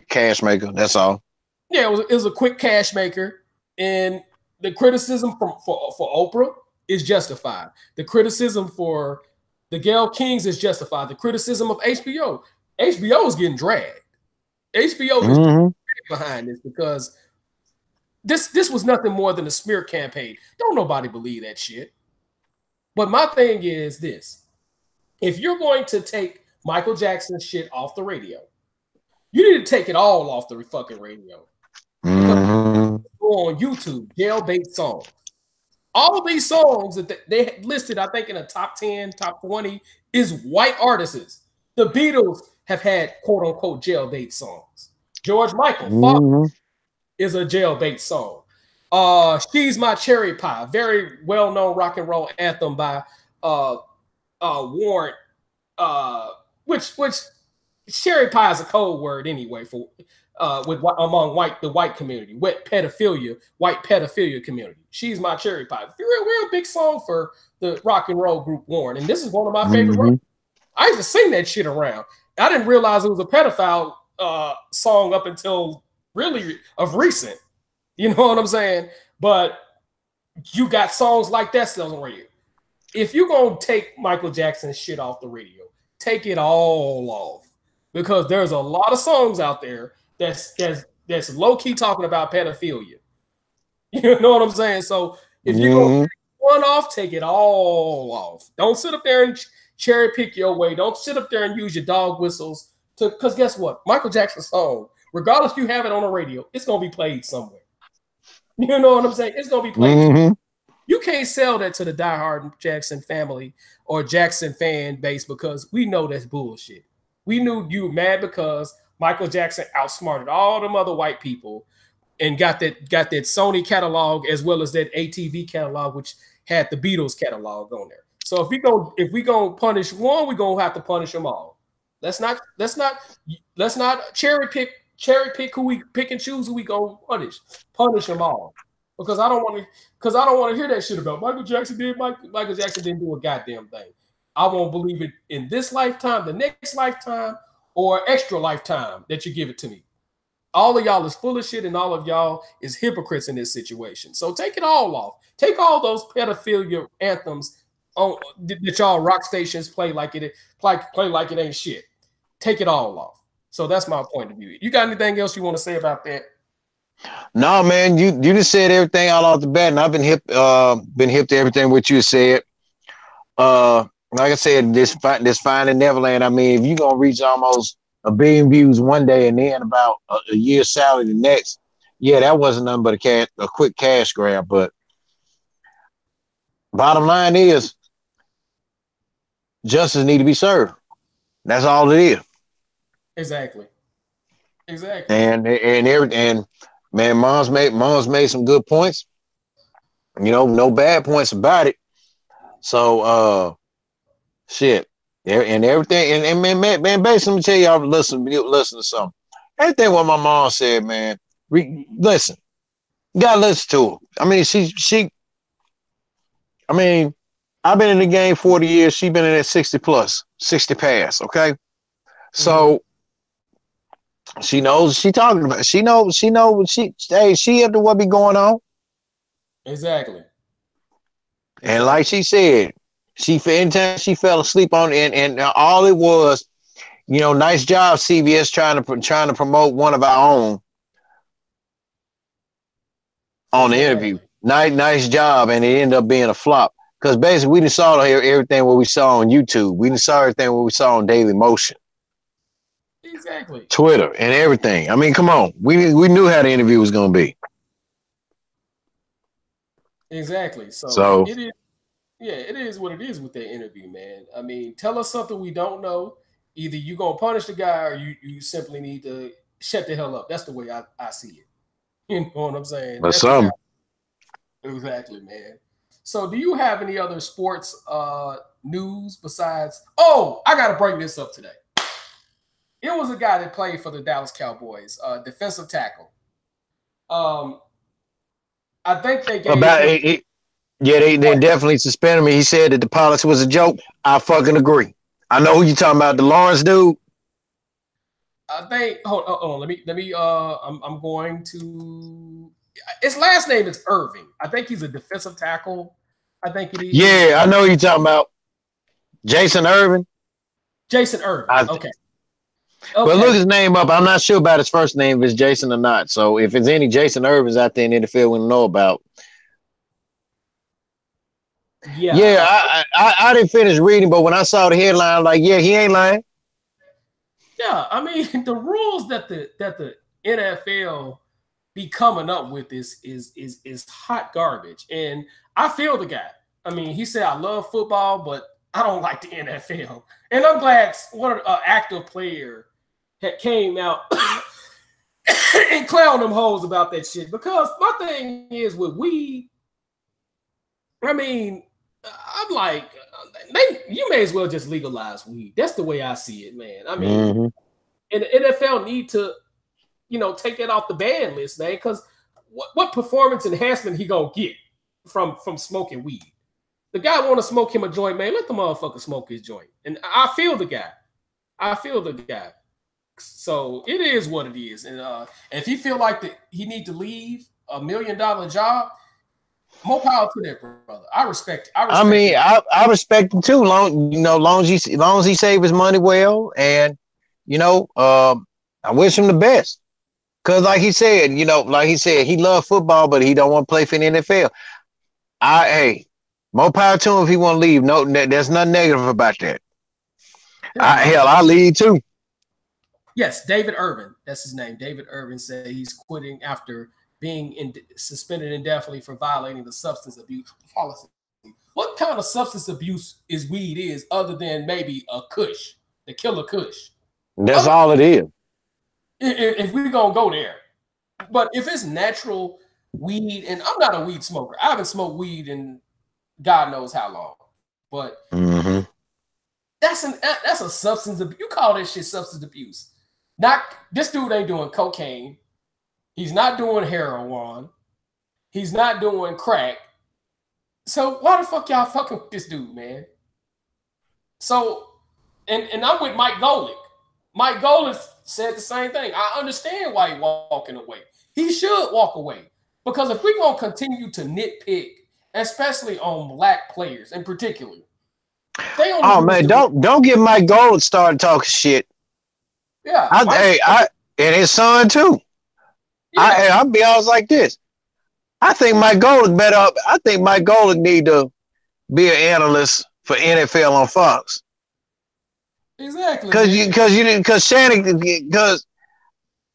Speaker 2: cash maker. That's all.
Speaker 1: Yeah, it was a quick cash maker, and the criticism for Oprah is justified. The criticism for the Gayle Kings is justified. The criticism of HBO is getting dragged. HBO is dragged behind this, because this was nothing more than a smear campaign. Don't nobody believe that shit. But my thing is this: if you're going to take Michael Jackson's shit off the radio, you need to take it all off the fucking radio.
Speaker 2: Mm-hmm.
Speaker 1: Go on YouTube, jailbait songs. All of these songs that they listed, I think in the top 10, top 20, is white artists. The Beatles have had quote unquote jailbait songs. George Michael is a jailbait song. She's My Cherry Pie, very well-known rock and roll anthem by Warrant, which cherry pie is a code word anyway for among the white community, white pedophilia community. She's My Cherry Pie. Real big song for the rock and roll group Warrant, and this is one of my favorite. Mm-hmm. I used to sing that shit around. I didn't realize it was a pedophile song up until really of recent. You know what I'm saying? But you got songs like that still on radio. If you're gonna take Michael Jackson's shit off the radio, take it all off, because there's a lot of songs out there that's low key talking about pedophilia. You know what I'm saying? So if you're gonna take one off, take it all off. Don't sit up there and cherry pick your way. Don't sit up there and use your dog whistles because guess what? Michael Jackson's song, regardless if you have it on the radio, it's gonna be played somewhere. You know what I'm saying? It's gonna be played. Mm-hmm. You can't sell that to the diehard Jackson family or Jackson fan base because we know that's bullshit. We knew you were mad because Michael Jackson outsmarted all them other white people and got that Sony catalog as well as that ATV catalog, which had the Beatles catalog on there. So if we go punish one, we're gonna have to punish them all. Let's not cherry pick who we pick and choose who we gonna punish them all, because I don't want to hear that shit about Michael Jackson didn't do a goddamn thing. I won't believe it in this lifetime, the next lifetime, or extra lifetime that you give it to me. All of y'all is full of shit, and all of y'all is hypocrites in this situation. So take it all off. Take all those pedophilia anthems that y'all rock stations play like it ain't shit. Take it all off. So that's my point of view. You got anything else you want to say about that?
Speaker 2: No, man. You just said everything all off the bat, and I've been hip to everything what you said. Like I said, this Finding Neverland. I mean, if you're gonna reach almost 1 billion views one day and then about a year's salary the next, yeah, that wasn't nothing but a quick cash grab. But bottom line is, justice need to be served. That's all it is.
Speaker 1: Exactly.
Speaker 2: And man, Mom's made some good points. You know, no bad points about it. So shit. And everything, and man, basically, let me tell y'all, listen to something. Everything what my mom said, man. Listen, you gotta listen to her. I mean, I mean, I've been in the game 40 years. She's been in it 60 past. Okay, so she knows what she talking about. She knows she up to what be going on.
Speaker 1: Exactly.
Speaker 2: And like she said, anytime she fell asleep on it, and all it was, you know, nice job, CBS trying to promote one of our own on the interview. Nice job, and it ended up being a flop because basically we just saw everything what we saw on YouTube. We just saw everything what we saw on Daily Motion,
Speaker 1: exactly,
Speaker 2: Twitter, and everything. I mean, come on, we knew how the interview was going to be.
Speaker 1: Exactly. So it is. Yeah, it is what it is with that interview, man. I mean, tell us something we don't know. Either you're going to punish the guy or you simply need to shut the hell up. That's the way I see it. You know what I'm saying?
Speaker 2: That's some.
Speaker 1: Exactly, man. So do you have any other sports news besides... Oh, I got to bring this up today. It was a guy that played for the Dallas Cowboys, defensive tackle. I think they gave...
Speaker 2: Yeah, they definitely suspended me. He said that the policy was a joke. I fucking agree. I know who you talking about, the Lawrence dude.
Speaker 1: I think. Hold on. Let me. I'm going to. His last name is Irving. I think he's a defensive tackle. I think it is.
Speaker 2: Yeah, I know who you talking about. Jason Irvin.
Speaker 1: Jason Irvin. Okay.
Speaker 2: Well, look his name up. I'm not sure about his first name, if it's Jason or not. So if it's any Jason Irvins out there in the NFL we know about.
Speaker 1: Yeah.
Speaker 2: Yeah, I didn't finish reading, but when I saw the headline, I'm like, yeah, he ain't lying.
Speaker 1: Yeah, I mean the rules that the NFL be coming up with is hot garbage, and I feel the guy. I mean, he said I love football, but I don't like the NFL, and I'm glad one active player that came out and clown them hoes about that shit. Because my thing is with weed, I mean, I'm like, you may as well just legalize weed. That's the way I see it, man. I mean, and the NFL need to, take that off the ban list, man. Because what performance enhancement he gonna get from smoking weed? The guy want to smoke him a joint, man. Let the motherfucker smoke his joint. And I feel the guy. So it is what it is. And if he feel like that he need to leave $1 million job, more power to that, brother. I respect
Speaker 2: I mean, I respect him too. Long as he save his money well, and I wish him the best. Cause like he said, he loved football, but he don't want to play for the NFL. More power to him if he want to leave. No, there's nothing negative about that. I leave too.
Speaker 1: Yes, David Irvin. That's his name. David Irvin said he's quitting after being suspended indefinitely for violating the substance abuse policy. What kind of substance abuse is weed other than maybe a kush, the killer kush?
Speaker 2: That's all it is.
Speaker 1: If we're going to go there. But if it's natural weed, and I'm not a weed smoker. I haven't smoked weed in God knows how long. But that's a substance abuse. You call that shit substance abuse. This dude ain't doing cocaine. He's not doing heroin. He's not doing crack. So why the fuck y'all fucking with this dude, man? So, and I'm with Mike Golick. Mike Golick said the same thing. I understand why he's walking away. He should walk away. Because if we're going to continue to nitpick, especially on black players in particular,
Speaker 2: don't get Mike Golick started talking shit.
Speaker 1: Yeah.
Speaker 2: And his son too. Yeah. I'll be honest like this. I think Mike Golick need to be an analyst for NFL on Fox.
Speaker 1: Exactly.
Speaker 2: Because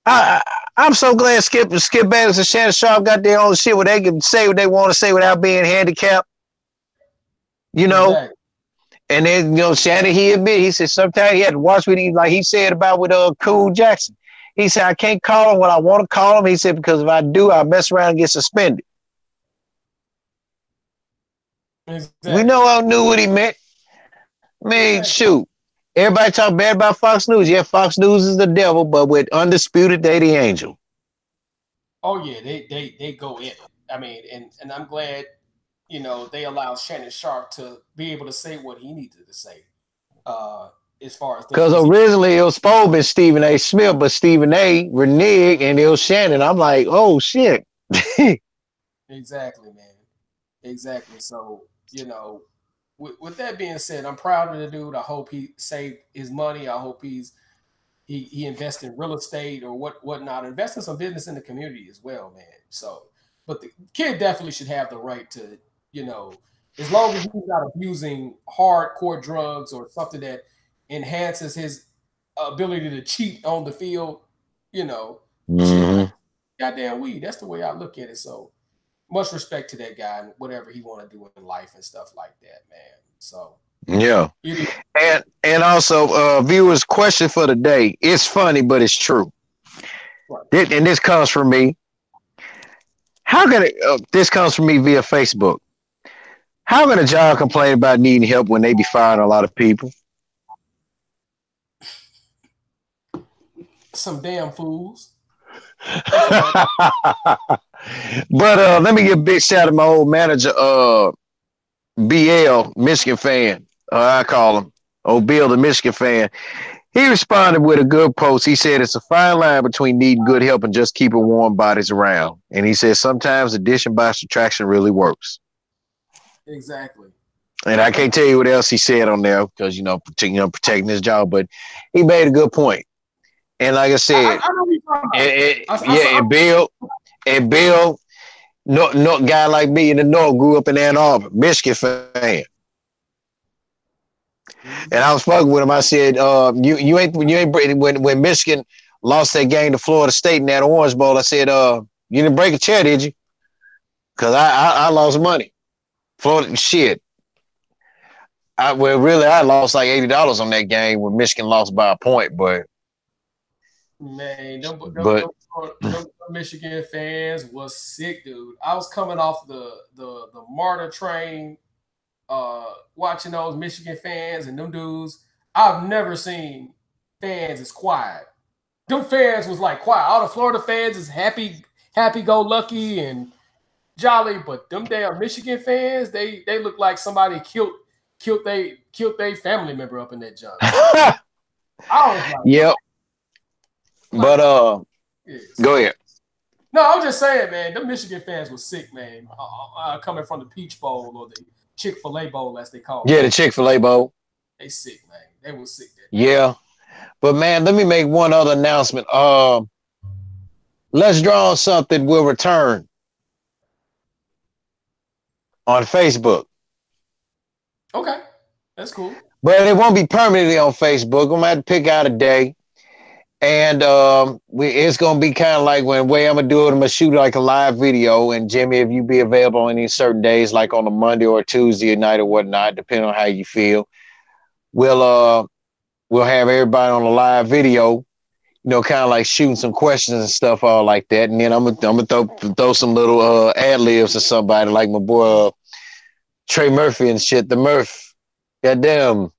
Speaker 2: I'm so glad Skip Bayless and Shannon Sharpe got their own shit where they can say what they want to say without being handicapped. Exactly. And then Shannon, he said sometimes he had to watch what he said about with Cool Jackson. He said, I can't call him what I want to call him. He said, because if I do, I'll mess around and get suspended. Exactly. We all knew what he meant. I mean, shoot. Everybody talk bad about Fox News. Yeah, Fox News is the devil, but with Undisputed, they the angel.
Speaker 1: Oh, yeah, they go in. I mean, and I'm glad, they allow Shannon Sharpe to be able to say what he needed to say. As far as
Speaker 2: because originally it was supposed to be Stephen A. Smith, but Stephen A. reneged and it was Shannon. I'm like, oh shit.
Speaker 1: Exactly, man. Exactly. So, with that being said, I'm proud of the dude. I hope he saved his money. I hope he invested in real estate or whatnot. Invest in some business in the community as well, man. So, but the kid definitely should have the right to, as long as he's not abusing hardcore drugs or something that enhances his ability to cheat on the field, goddamn weed. That's the way I look at it. So much respect to that guy and whatever he want to do in life and stuff like that, man. So
Speaker 2: yeah. And also viewers' question for the day. It's funny, but it's true. Right. And this comes from me. This comes from me via Facebook. How can a job complain about needing help when they be firing a lot of people?
Speaker 1: Some damn fools.
Speaker 2: But let me give a big shout out to my old manager, BL, Michigan fan. I call him. Old Bill, the Michigan fan. He responded with a good post. He said it's a fine line between needing good help and just keeping warm bodies around. And he said sometimes addition by subtraction really works.
Speaker 1: Exactly.
Speaker 2: And I can't tell you what else he said on there because, protecting his job, but he made a good point. And like I said,
Speaker 1: I know
Speaker 2: and Bill, no guy like me in the North grew up in Ann Arbor, Michigan fan. And I was fucking with him. I said, you ain't when Michigan lost that game to Florida State in that Orange Bowl, I said, you didn't break a chair, did you? Because I lost money. Florida shit. I lost like $80 on that game when Michigan lost by a point, but
Speaker 1: Man, them Michigan fans was sick, dude. I was coming off the MARTA train, watching those Michigan fans and them dudes. I've never seen fans as quiet. Them fans was like quiet. All the Florida fans is happy go lucky and jolly, but them damn Michigan fans, they look like somebody killed they family member up in that job. I was like,
Speaker 2: yep. But go ahead.
Speaker 1: No, I was just saying, man, the Michigan fans was sick, man. Coming from the Peach Bowl or the Chick-fil-A Bowl, as they call it.
Speaker 2: Yeah, the Chick-fil-A Bowl.
Speaker 1: They sick, man. They was sick.
Speaker 2: Yeah. But man, let me make one other announcement. Let's Draw Something will return on Facebook.
Speaker 1: Okay. That's cool.
Speaker 2: But it won't be permanently on Facebook. I'm gonna have to pick out a day. And it's gonna be kind of like when way I'm gonna do it, I'm gonna shoot like a live video. And Jimmy, if you be available on any certain days, like on a Monday or a Tuesday night or whatnot, depending on how you feel, we'll have everybody on a live video, kind of like shooting some questions and stuff, all like that. And then I'm gonna throw some little ad libs to somebody like my boy Trey Murphy and shit. The Murph, goddamn.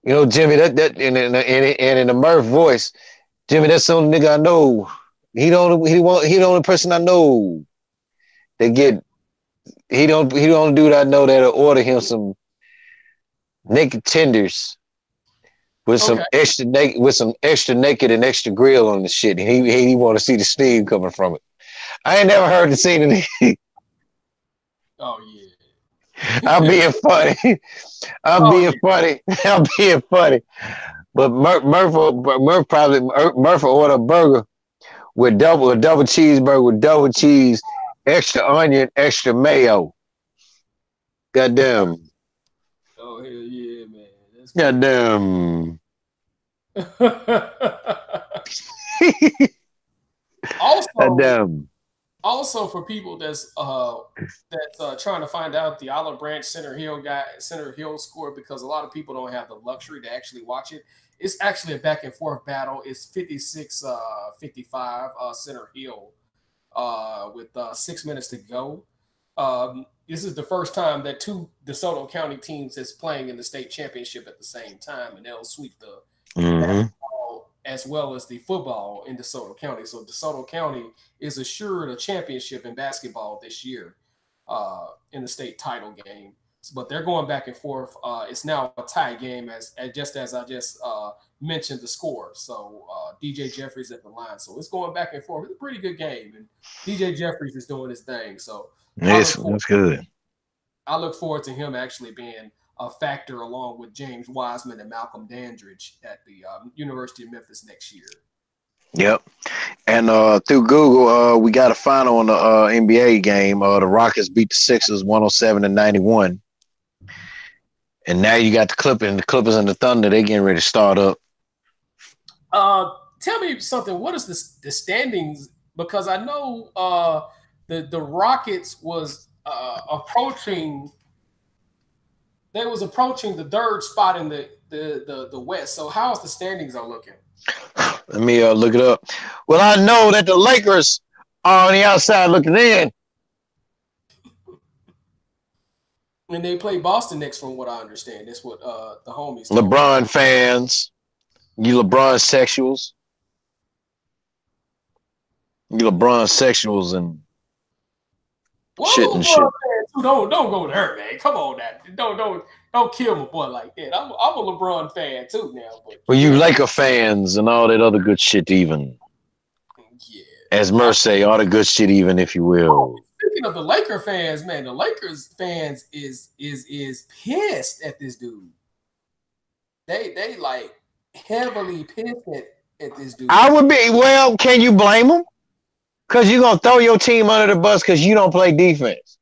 Speaker 2: Jimmy, that and in the Murph voice, Jimmy, that's the only nigga I know. He the only person I know that get. He the only dude I know that'll order him some naked tenders with some extra naked and extra grill on the shit. And he want to see the steam coming from it. I ain't never heard the scene in it.
Speaker 1: Oh yeah.
Speaker 2: I'm being funny. I'm being funny. But Murph will order a burger with double cheeseburger with double cheese, extra onion, extra mayo. Goddamn.
Speaker 1: Oh hell yeah, man. That's
Speaker 2: goddamn.
Speaker 1: Also,
Speaker 2: goddamn.
Speaker 1: Also, for people that's trying to find out the Olive Branch Center Hill score, because a lot of people don't have the luxury to actually watch it. It's actually a back and forth battle. It's 56-55 Center Hill with 6 minutes to go. This is the first time that two DeSoto County teams is playing in the state championship at the same time, and they'll sweep the as well as the football in DeSoto County. So DeSoto County is assured a championship in basketball this year in the state title game. But they're going back and forth. It's now a tie game as I just mentioned the score. So DJ Jeffries at the line. So it's going back and forth. It's a pretty good game. And DJ Jeffries is doing his thing. So
Speaker 2: yes, that's good.
Speaker 1: I look forward to him actually being a factor along with James Wiseman and Malcolm Dandridge at the University of Memphis next year.
Speaker 2: Yep. And through Google, we got a final on the NBA game. The Rockets beat the Sixers 107-91. And now you got the Clippers and the Thunder. They getting ready to start up.
Speaker 1: Tell me something. What is the standings? Because I know the Rockets was approaching. They was approaching the third spot in the West. So how's the standings are looking?
Speaker 2: Let me look it up. Well, I know that the Lakers are on the outside looking in.
Speaker 1: And they play Boston next, from what I understand. That's what the homies
Speaker 2: LeBron fans. You LeBron sexuals. You LeBron sexuals and shit and shit.
Speaker 1: Don't go there, man. Come on, that don't kill my boy like that. I'm a LeBron fan too now. But
Speaker 2: well, you Laker fans and all that other good shit, even.
Speaker 1: Yeah.
Speaker 2: As Merce say, all the good shit, even, if you will.
Speaker 1: Speaking of the Laker fans, man, the Lakers fans is pissed at this dude. They like heavily pissed at this dude.
Speaker 2: I would be. Well, can you blame them? Because you're going to throw your team under the bus because you don't play defense.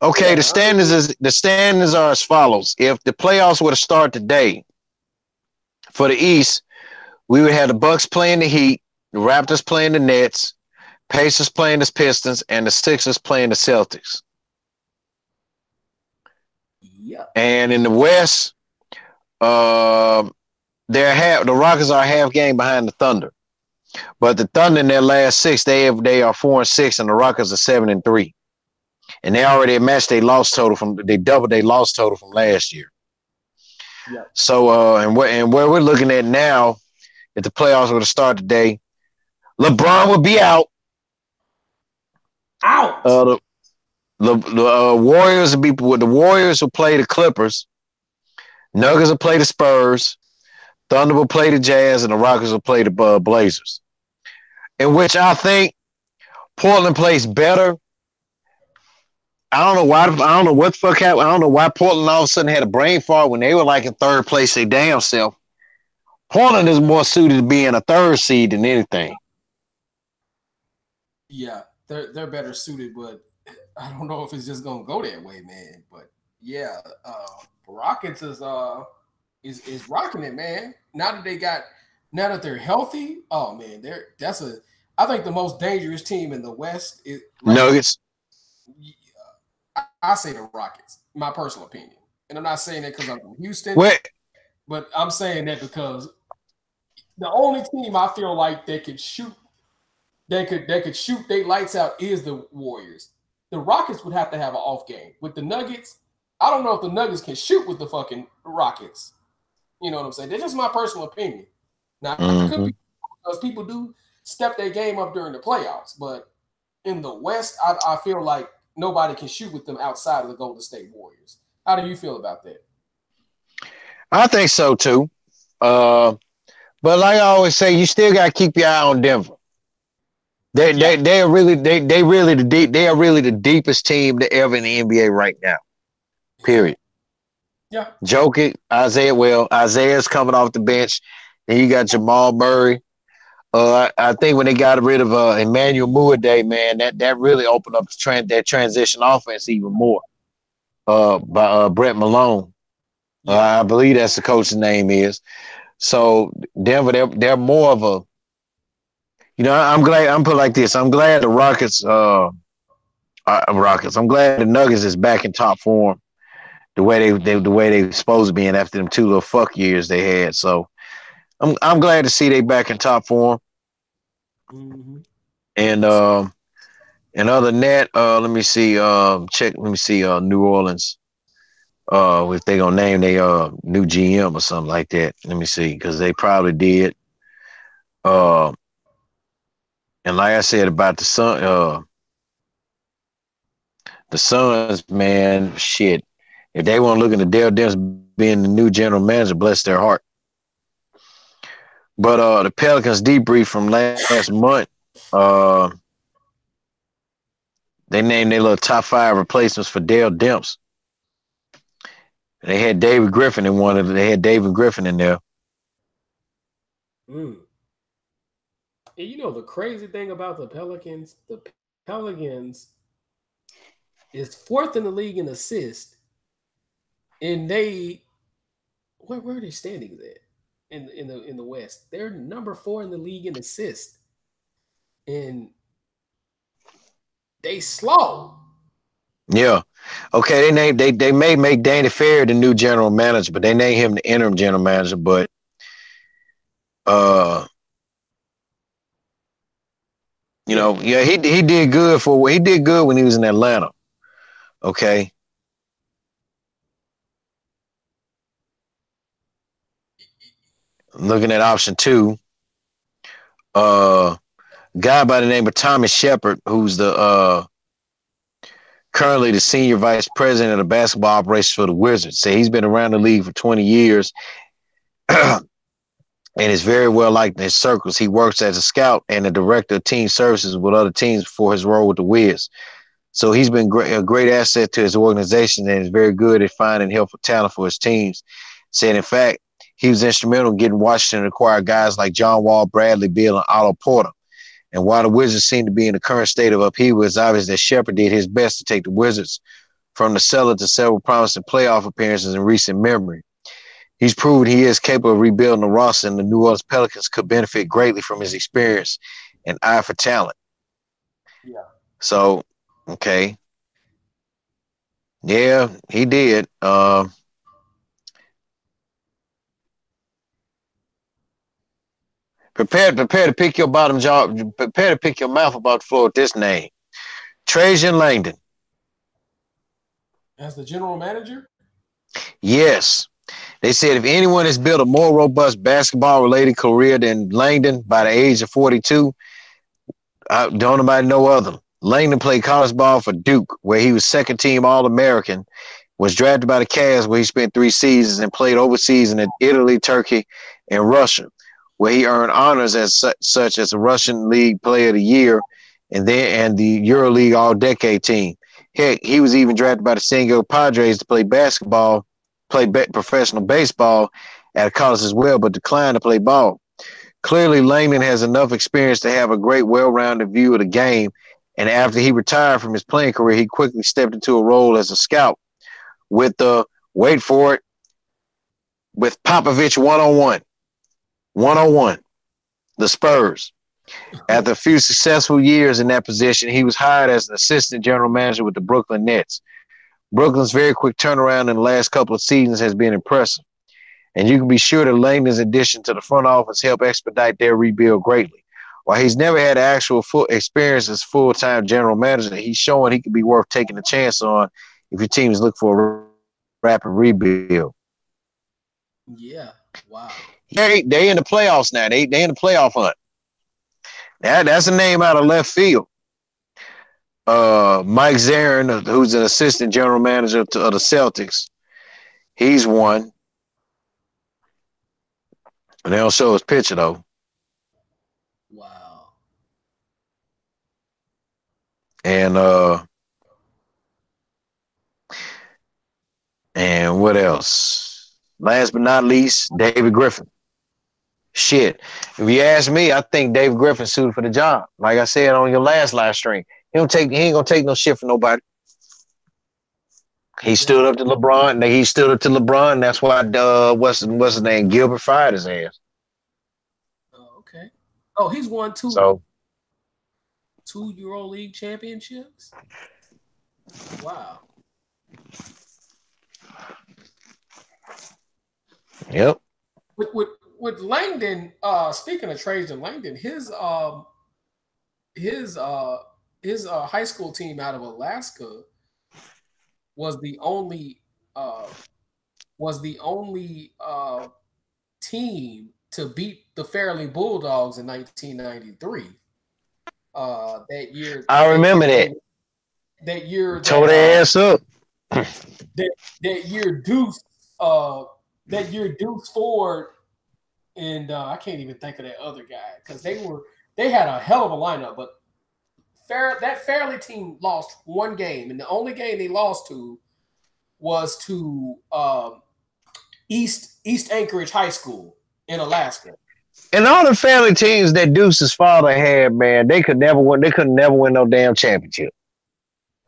Speaker 2: Okay,
Speaker 1: Yeah,
Speaker 2: the standings are as follows. If the playoffs were to start today, for the East, we would have the Bucks playing the Heat, the Raptors playing the Nets, Pacers playing the Pistons, and the Sixers playing the Celtics.
Speaker 1: yeah.
Speaker 2: And in the West, the Rockets are a half game behind the Thunder. But the Thunder in their last 6, they are 4-6, and the Rockets are 7-3. And they already matched their loss total they doubled their loss total from last year.
Speaker 1: Yeah.
Speaker 2: So and where we're looking at now, if the playoffs were to start today, LeBron would be out.
Speaker 1: Out.
Speaker 2: The Warriors will play the Clippers. Nuggets will play the Spurs. Thunder will play the Jazz, and the Rockets will play the Blazers. In which I think Portland plays better. I don't know why. I don't know what the fuck happened. I don't know why Portland all of a sudden had a brain fart when they were like in third place. They damn self. Portland is more suited to being a third seed than anything.
Speaker 1: Yeah, they're better suited, but I don't know if it's just gonna go that way, man. But yeah, Rockets is rocking it, man. Now that they're healthy, oh man, I think the most dangerous team in the West is
Speaker 2: Nuggets.
Speaker 1: I say the Rockets, my personal opinion, and I'm not saying that because I'm from Houston. But I'm saying that because the only team I feel like they could shoot their lights out is the Warriors. The Rockets would have to have an off game. With the Nuggets, I don't know if the Nuggets can shoot with the fucking Rockets. You know what I'm saying? That's just my personal opinion. Now, it could be because people do step their game up during the playoffs, but in the West, I feel like nobody can shoot with them outside of the Golden State Warriors. How do you feel about that?
Speaker 2: I think so too. But like I always say, you still got to keep your eye on Denver. They are really the deepest team that ever in the NBA right now. Period.
Speaker 1: Yeah.
Speaker 2: Jokic, Isaiah's coming off the bench. Then you got Jamal Murray. I think when they got rid of Emmanuel Mudiay, man, that really opened up that transition offense even more. By Brett Malone. I believe that's the coach's name is. So Denver, they're more of a, I'm glad. I'm put it like this. I'm glad the Rockets. I'm glad the Nuggets is back in top form, the way they supposed to be in after them 2 little fuck years they had. So I'm glad to see they back in top form.
Speaker 1: Mm-hmm.
Speaker 2: And other than that, let me see. New Orleans. If they gonna name their new GM or something like that. Let me see, because they probably did. And like I said about the Suns, man, shit. If they want to look into Dale Demps being the new general manager, bless their heart. But the Pelicans debrief from last month, they named their little top 5 replacements for Dale Demps. They had David Griffin in one of them. They had David Griffin in there.
Speaker 1: And the crazy thing about the Pelicans is 4th in the league in assists, and where are they standing at in the West? They're number 4 in the league in assists, and they slow.
Speaker 2: Yeah. Okay, they may make Danny Ferry the new general manager, but they named him the interim general manager. But he did good when he was in Atlanta. Okay. Looking at option 2, guy by the name of Tommy Shepard, who's the currently the senior vice president of basketball operations for the Wizards. Say he's been around the league for 20 years and is very well liked in his circles. He works as a scout and a director of team services with other teams before his role with the Wiz. So he's been a great asset to his organization and is very good at finding helpful talent for his teams. Said, in fact, he was instrumental in getting Washington to acquire guys like John Wall, Bradley Beal, and Otto Porter. And while the Wizards seem to be in the current state of upheaval, it's obvious that Shepard did his best to take the Wizards from the cellar to several promising playoff appearances in recent memory. He's proven he is capable of rebuilding the roster, and the New Orleans Pelicans could benefit greatly from his experience and eye for talent.
Speaker 1: Yeah.
Speaker 2: So, okay. Yeah, he did. Prepare to pick your bottom jaw. Prepare to pick your mouth about the floor with this name. Trajan Langdon.
Speaker 1: As the general manager?
Speaker 2: Yes. They said if anyone has built a more robust basketball-related career than Langdon by the age of 42, don't nobody know other. Langdon played college ball for Duke, where he was second-team All-American, was drafted by the Cavs, where he spent 3 seasons, and played overseas in Italy, Turkey, and Russia, where he earned honors as such as the Russian League Player of the Year and the EuroLeague All-Decade team. Heck, he was even drafted by the San Diego Padres to play professional baseball at college as well, but declined to play ball. Clearly, Langdon has enough experience to have a great, well-rounded view of the game, and after he retired from his playing career, he quickly stepped into a role as a scout with wait for it, with Popovich 101, the Spurs. After a few successful years in that position, he was hired as an assistant general manager with the Brooklyn Nets. Brooklyn's very quick turnaround in the last couple of seasons has been impressive, and you can be sure that Langdon's addition to the front office helped expedite their rebuild greatly. While he's never had actual full experience as full-time general manager, he's showing he could be worth taking a chance on if your teams look for a rapid rebuild.
Speaker 1: Yeah, wow.
Speaker 2: They in the playoffs now. They in the playoff hunt. That's a name out of left field. Mike Zarin, who's an assistant general manager of the Celtics, he's one. And they don't show his picture though.
Speaker 1: Wow.
Speaker 2: And what else? Last but not least, David Griffin. Shit. If you ask me, I think David Griffin suited for the job. Like I said on your last live stream, he ain't gonna take no shit from nobody. He stood up to LeBron. That's why what's his name? Gilbert fired his ass.
Speaker 1: Oh, okay. Oh, he's won 2 EuroLeague championships. Wow.
Speaker 2: Yep.
Speaker 1: With Langdon, speaking of Trajan Langdon, his high school team out of Alaska was the only team to beat the Fairleigh Bulldogs in 1993. That year,
Speaker 2: I remember that.
Speaker 1: That year,
Speaker 2: tore their ass up.
Speaker 1: That year, Deuce Ford. And I can't even think of that other guy because they had a hell of a lineup. But that Fairleigh team lost 1 game, and the only game they lost to was to East Anchorage High School in Alaska.
Speaker 2: And all the Fairleigh teams that Deuce's father had, man, they could never win no damn championship.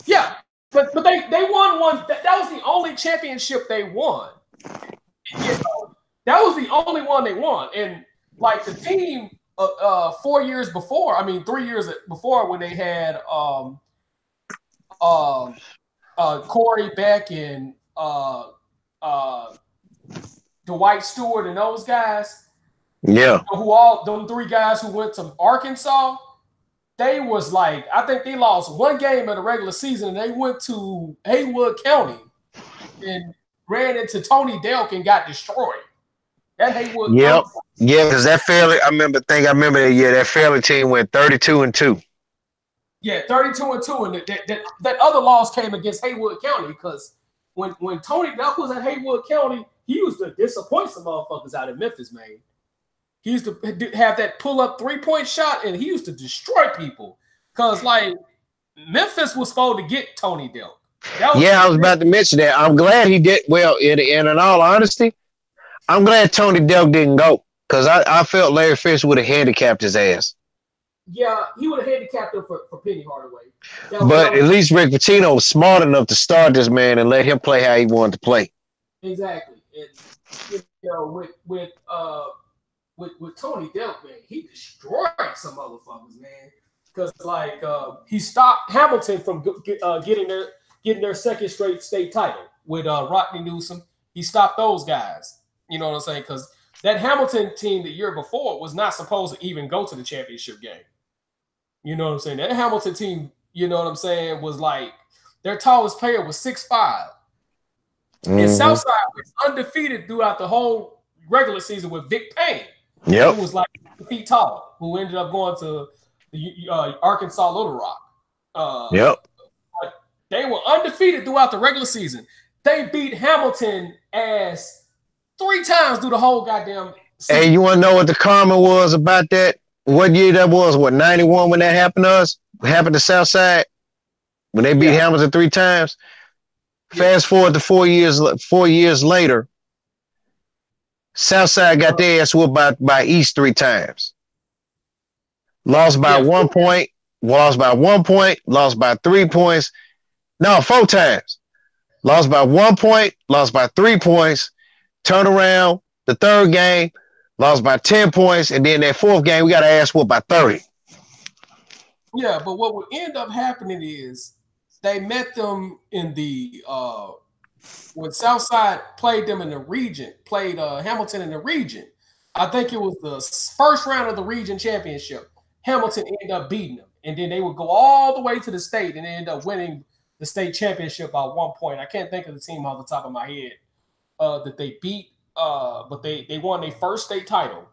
Speaker 1: Yeah, but they won one. That was the only championship they won. That was the only one they won. And like the team 3 years before, when they had Corey Beck and Dwight Stewart and those guys.
Speaker 2: Yeah.
Speaker 1: Them 3 guys who went to Arkansas, they was like, I think they lost 1 game in the regular season and they went to Haywood County and ran into Tony Delk and got destroyed. That Haywood.
Speaker 2: Yep. Yeah, because that Fairleigh, I remember that year, that Fairleigh team went 32-2.
Speaker 1: Yeah, 32-2. And that other loss came against Haywood County because when Tony Delk was at Haywood County, he used to disappoint some motherfuckers out in Memphis, man. He used to have that pull-up 3-point shot, and he used to destroy people. Because, like, Memphis was supposed to get Tony Delk.
Speaker 2: I was about to mention that. I'm glad he did. Well, in all honesty, I'm glad Tony Delk didn't go because I felt Larry Fish would have handicapped his ass.
Speaker 1: Yeah, he would have handicapped him for Penny Hardaway.
Speaker 2: But at least Rick Pitino was smart enough to start this man and let him play how he wanted to play.
Speaker 1: Exactly. And you know, with Tony Delk, man, he destroyed some motherfuckers, man. Because like he stopped Hamilton from getting their second straight state title with Rodney Newsom. He stopped those guys. You know what I'm saying? Because that Hamilton team the year before was not supposed to even go to the championship game. You know what I'm saying? That Hamilton team, you know what I'm saying, was like their tallest player was 6'5". Mm-hmm. And Southside was undefeated throughout the whole regular season with Vic Payne.
Speaker 2: Yep.
Speaker 1: Who was like 8 feet tall, who ended up going to the Arkansas Little Rock.
Speaker 2: Yep.
Speaker 1: But they were undefeated throughout the regular season. They beat Hamilton ass 3 times through the whole goddamn season.
Speaker 2: Hey, you want to know what the karma was about that? What year that was? What, 91 when that happened to us? What happened to Southside? When they beat Hamilton 3 times? Yeah. Fast forward to 4 years later, Southside got their ass whooped by East 3 times. Lost by 1 point, lost by 1 point, lost by 3 points. No, 4 times. Lost by 1 point, lost by 3 points. Turn around, the third game, lost by 10 points, and then that fourth game, we got our ass whooped by 30.
Speaker 1: Yeah, but what would end up happening is they met them in the when Southside played them in the region, played Hamilton in the region. I think it was the first round of the region championship. Hamilton ended up beating them, and then they would go all the way to the state and end up winning the state championship by 1 point. I can't think of the team off the top of my head that they beat, but they won their first state title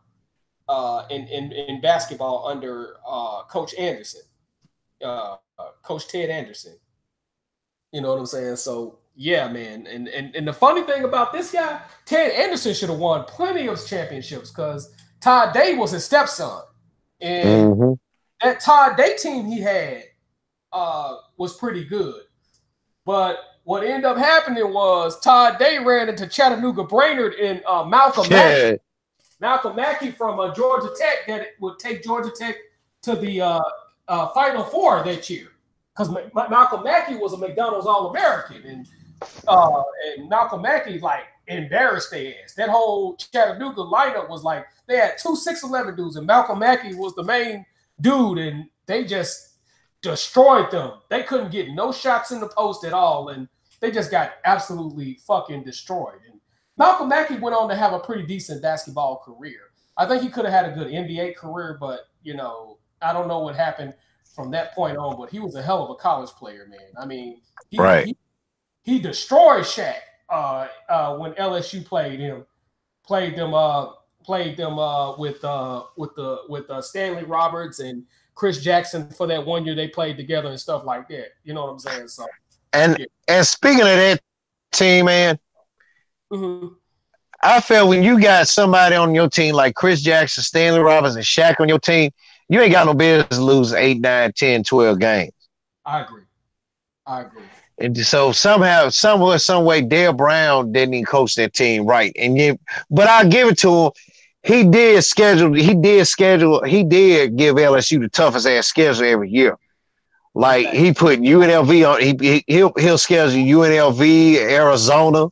Speaker 1: in basketball under Coach Anderson, Coach Ted Anderson. You know what I'm saying? So yeah, man. And the funny thing about this guy, Ted Anderson should have won plenty of championships because Todd Day was his stepson. And that Todd Day team he had was pretty good. But what ended up happening was Todd Day ran into Chattanooga Brainerd and Malcolm Mackey. Malcolm Mackey from Georgia Tech that would take Georgia Tech to the Final Four that year. Because Malcolm Mackey was a McDonald's All-American. And Malcolm Mackey, like, embarrassed their ass. That whole Chattanooga lineup was like, they had 2 6'11" dudes, and Malcolm Mackey was the main dude, and they just destroyed them. They couldn't get no shots in the post at all, and they just got absolutely fucking destroyed. And Malcolm Mackey went on to have a pretty decent basketball career. I think he could have had a good NBA career, but, you know, I don't know what happened from that point on, but he was a hell of a college player, man. I mean, he destroyed Shaq when LSU played him, played them with Stanley Roberts and Chris Jackson for that 1 year they played together and stuff like that. You know what I'm saying? So,
Speaker 2: and speaking of that team, man, I felt when you got somebody on your team like Chris Jackson, Stanley Roberts, and Shaq on your team, you ain't got no business losing 8, 9, 10, 12 games.
Speaker 1: I agree.
Speaker 2: And so somehow, some way, Dale Brown didn't even coach that team right. But I'll give it to him. He did give LSU the toughest ass schedule every year. Like he put UNLV on. He'll schedule UNLV, Arizona,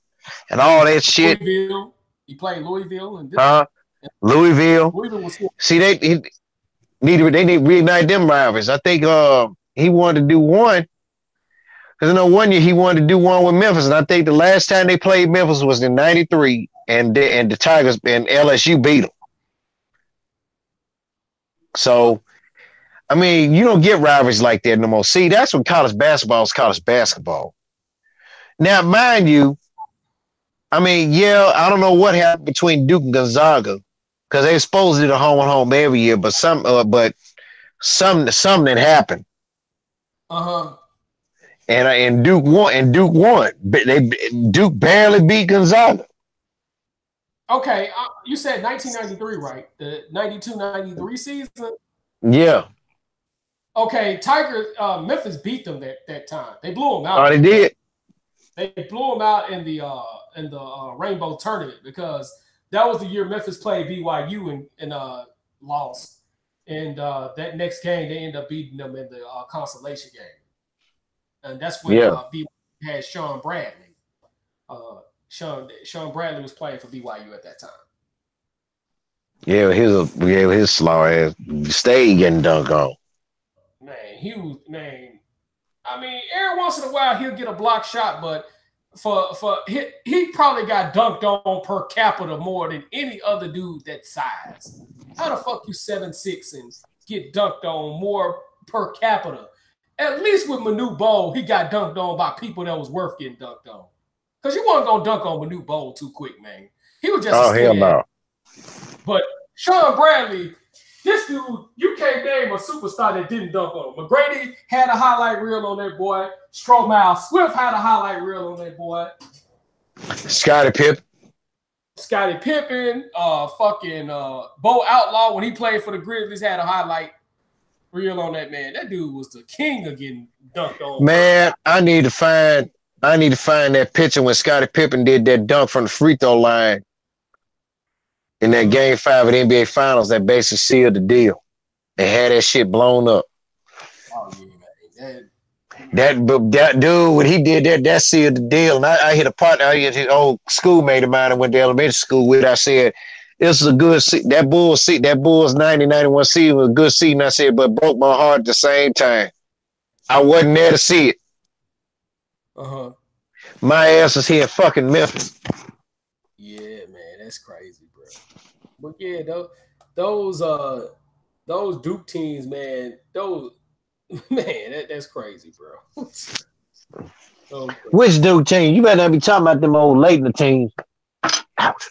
Speaker 2: and all that shit.
Speaker 1: Louisville. He played Louisville and
Speaker 2: Louisville.
Speaker 1: Was
Speaker 2: See, they need to reignite them rivalries. I think he wanted to do one. Because I know 1 year he wanted to do one with Memphis, and I think the last time they played Memphis was in '93, and the Tigers and LSU beat them. So, I mean, you don't get rivalries like that no more. See, that's when college basketball is college basketball. Now, mind you, I mean, I don't know what happened between Duke and Gonzaga because they supposed to do the home and home every year, but something happened. And Duke won. Duke barely beat Gonzaga.
Speaker 1: Okay, you said 1993, right? The 92-93 season?
Speaker 2: Yeah.
Speaker 1: Okay, Memphis beat them that time. They blew them out.
Speaker 2: Oh, they did?
Speaker 1: They blew them out in the Rainbow Tournament because that was the year Memphis played BYU and lost. And that next game, they end up beating them in the consolation game. And that's when BYU had Sean Bradley. Sean Bradley was playing for BYU at that time.
Speaker 2: Yeah, his slow ass stayed getting dunked on.
Speaker 1: Man, I mean, every once in a while he'll get a block shot, but he probably got dunked on per capita more than any other dude that size. How the fuck you 7'6" and get dunked on more per capita? At least with Manu Bol, he got dunked on by people that was worth getting dunked on. Because you weren't gonna dunk on Manu Bol too quick, man. He was just
Speaker 2: hell no.
Speaker 1: But Sean Bradley, this dude, you can't name a superstar that didn't dunk on him. McGrady had a highlight reel on that boy. Stromile Swift had a highlight reel on that boy.
Speaker 2: Scottie
Speaker 1: Pippen, Bo Outlaw, when he played for the Grizzlies, had a highlight reel on that man. That dude was the king of getting dunked on.
Speaker 2: Man, I need to find that picture when Scottie Pippen did that dunk from the free throw line in that Game 5 of the NBA Finals that basically sealed the deal and had that shit blown up.
Speaker 1: Oh yeah, man.
Speaker 2: That dude, when he did that sealed the deal. And I hit a partner, his old schoolmate of mine I went to elementary school with. I said, this is a good seat. That Bulls 90-91 season was a good season. I said, but broke my heart at the same time. I wasn't there to see it. My ass was here fucking Memphis.
Speaker 1: Yeah, man, that's crazy, bro. But yeah, those Duke teams, man, that's crazy, bro.
Speaker 2: Which Duke team? You better not be talking about them old Leitner teams. Ouch.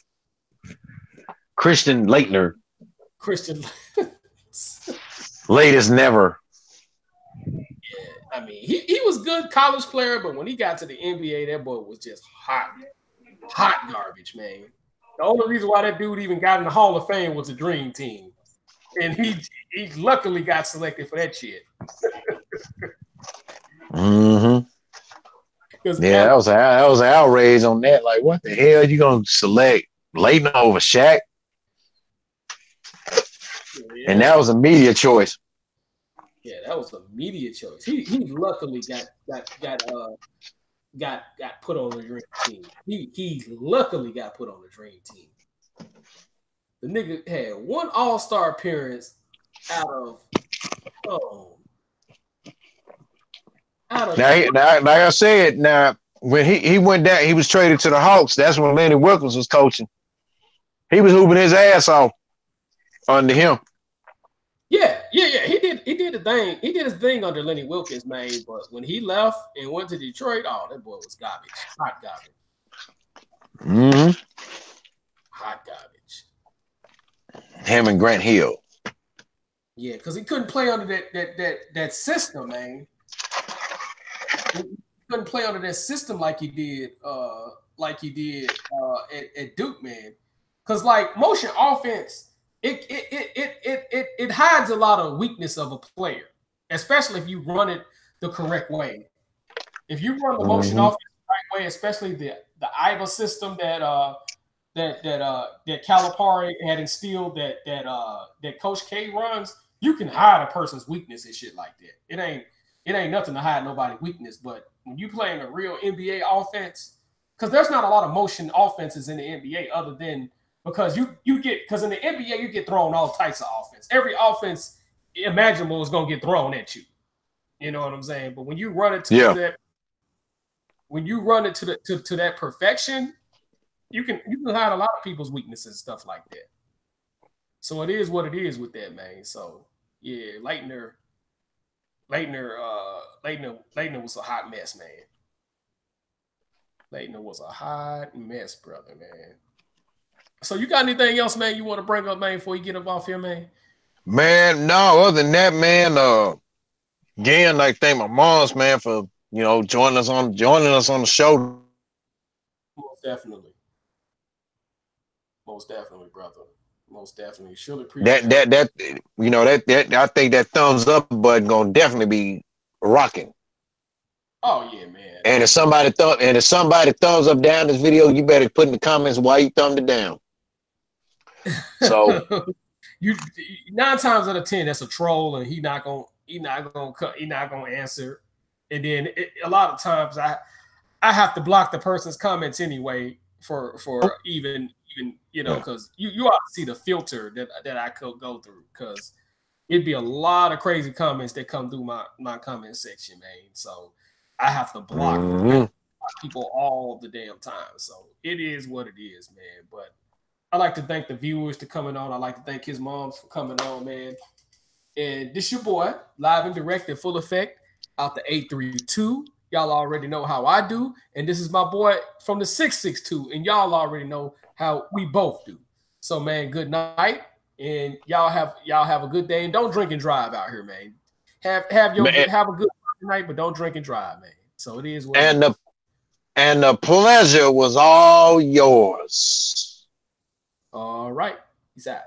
Speaker 2: Christian Laettner. Late as never.
Speaker 1: Yeah, I mean, he was a good college player, but when he got to the NBA, that boy was just hot garbage, man. The only reason why that dude even got in the Hall of Fame was a dream team. And he luckily got selected for that shit.
Speaker 2: Mm-hmm. Yeah, that was an outrage on that. Like, what the hell you gonna select Leighton over Shaq? Yeah. And that was a media choice.
Speaker 1: Yeah, that was a media choice. He luckily got put on the dream team. He luckily got put on the dream team. The nigga had one All-Star appearance out of
Speaker 2: now, like I said, now when he went down, he was traded to the Hawks. That's when Lenny Wilkens was coaching. He was hooping his ass off under him.
Speaker 1: Yeah. He did the thing. He did his thing under Lenny Wilkens, man. But when he left and went to Detroit, oh, that boy was garbage. Hot garbage.
Speaker 2: Mm-hmm.
Speaker 1: Hot garbage.
Speaker 2: Him and Grant Hill.
Speaker 1: Yeah, because he couldn't play under that system, man. He couldn't play under that system like he did at Duke, man. Because like motion offense, it hides a lot of weakness of a player, especially if you run it the correct way. If you run the motion offense the right way, especially the IVA system that Calipari had instilled that Coach K runs, you can hide a person's weakness and shit like that. It ain't nothing to hide nobody's weakness. But when you play in a real NBA offense, because there's not a lot of motion offenses in the NBA other than because you get because in the NBA you get thrown all types of offense. Every offense imaginable is gonna get thrown at you. You know what I'm saying? But when you run it to that perfection, you can hide a lot of people's weaknesses and stuff like that. So it is what it is with that, man. So yeah, Leitner was a hot mess, man. Leitner was a hot mess, brother, man. So you got anything else, man, you want to bring up, man, before you get up off here, man?
Speaker 2: Man, no, other than that, man, again, like thank my moms, man, for joining us on the show.
Speaker 1: Most definitely, brother. Most definitely. Surely appreciate
Speaker 2: that. I think that thumbs up button gonna definitely be rocking.
Speaker 1: Oh yeah, man.
Speaker 2: And if somebody thumbs up down this video, you better put in the comments why you thumbed it down. So
Speaker 1: you 9 times out of 10 that's a troll, and he not gonna answer. And then a lot of times I have to block the person's comments anyway for even because you ought to see the filter that I could go through, because it'd be a lot of crazy comments that come through my comment section, man. So I have to block people all the damn time. So it is what it is, man. But I like to thank the viewers for coming on. I like to thank his mom for coming on, man. And this your boy, live and direct in full effect out the 832. Y'all already know how I do. And this is my boy from the 662. And y'all already know how we both do. So, man, good night. And y'all have a good day. And don't drink and drive out here, man. Have a good night, but don't drink and drive, man. So it is what it is.
Speaker 2: And the pleasure was all yours.
Speaker 1: All right. Peace out.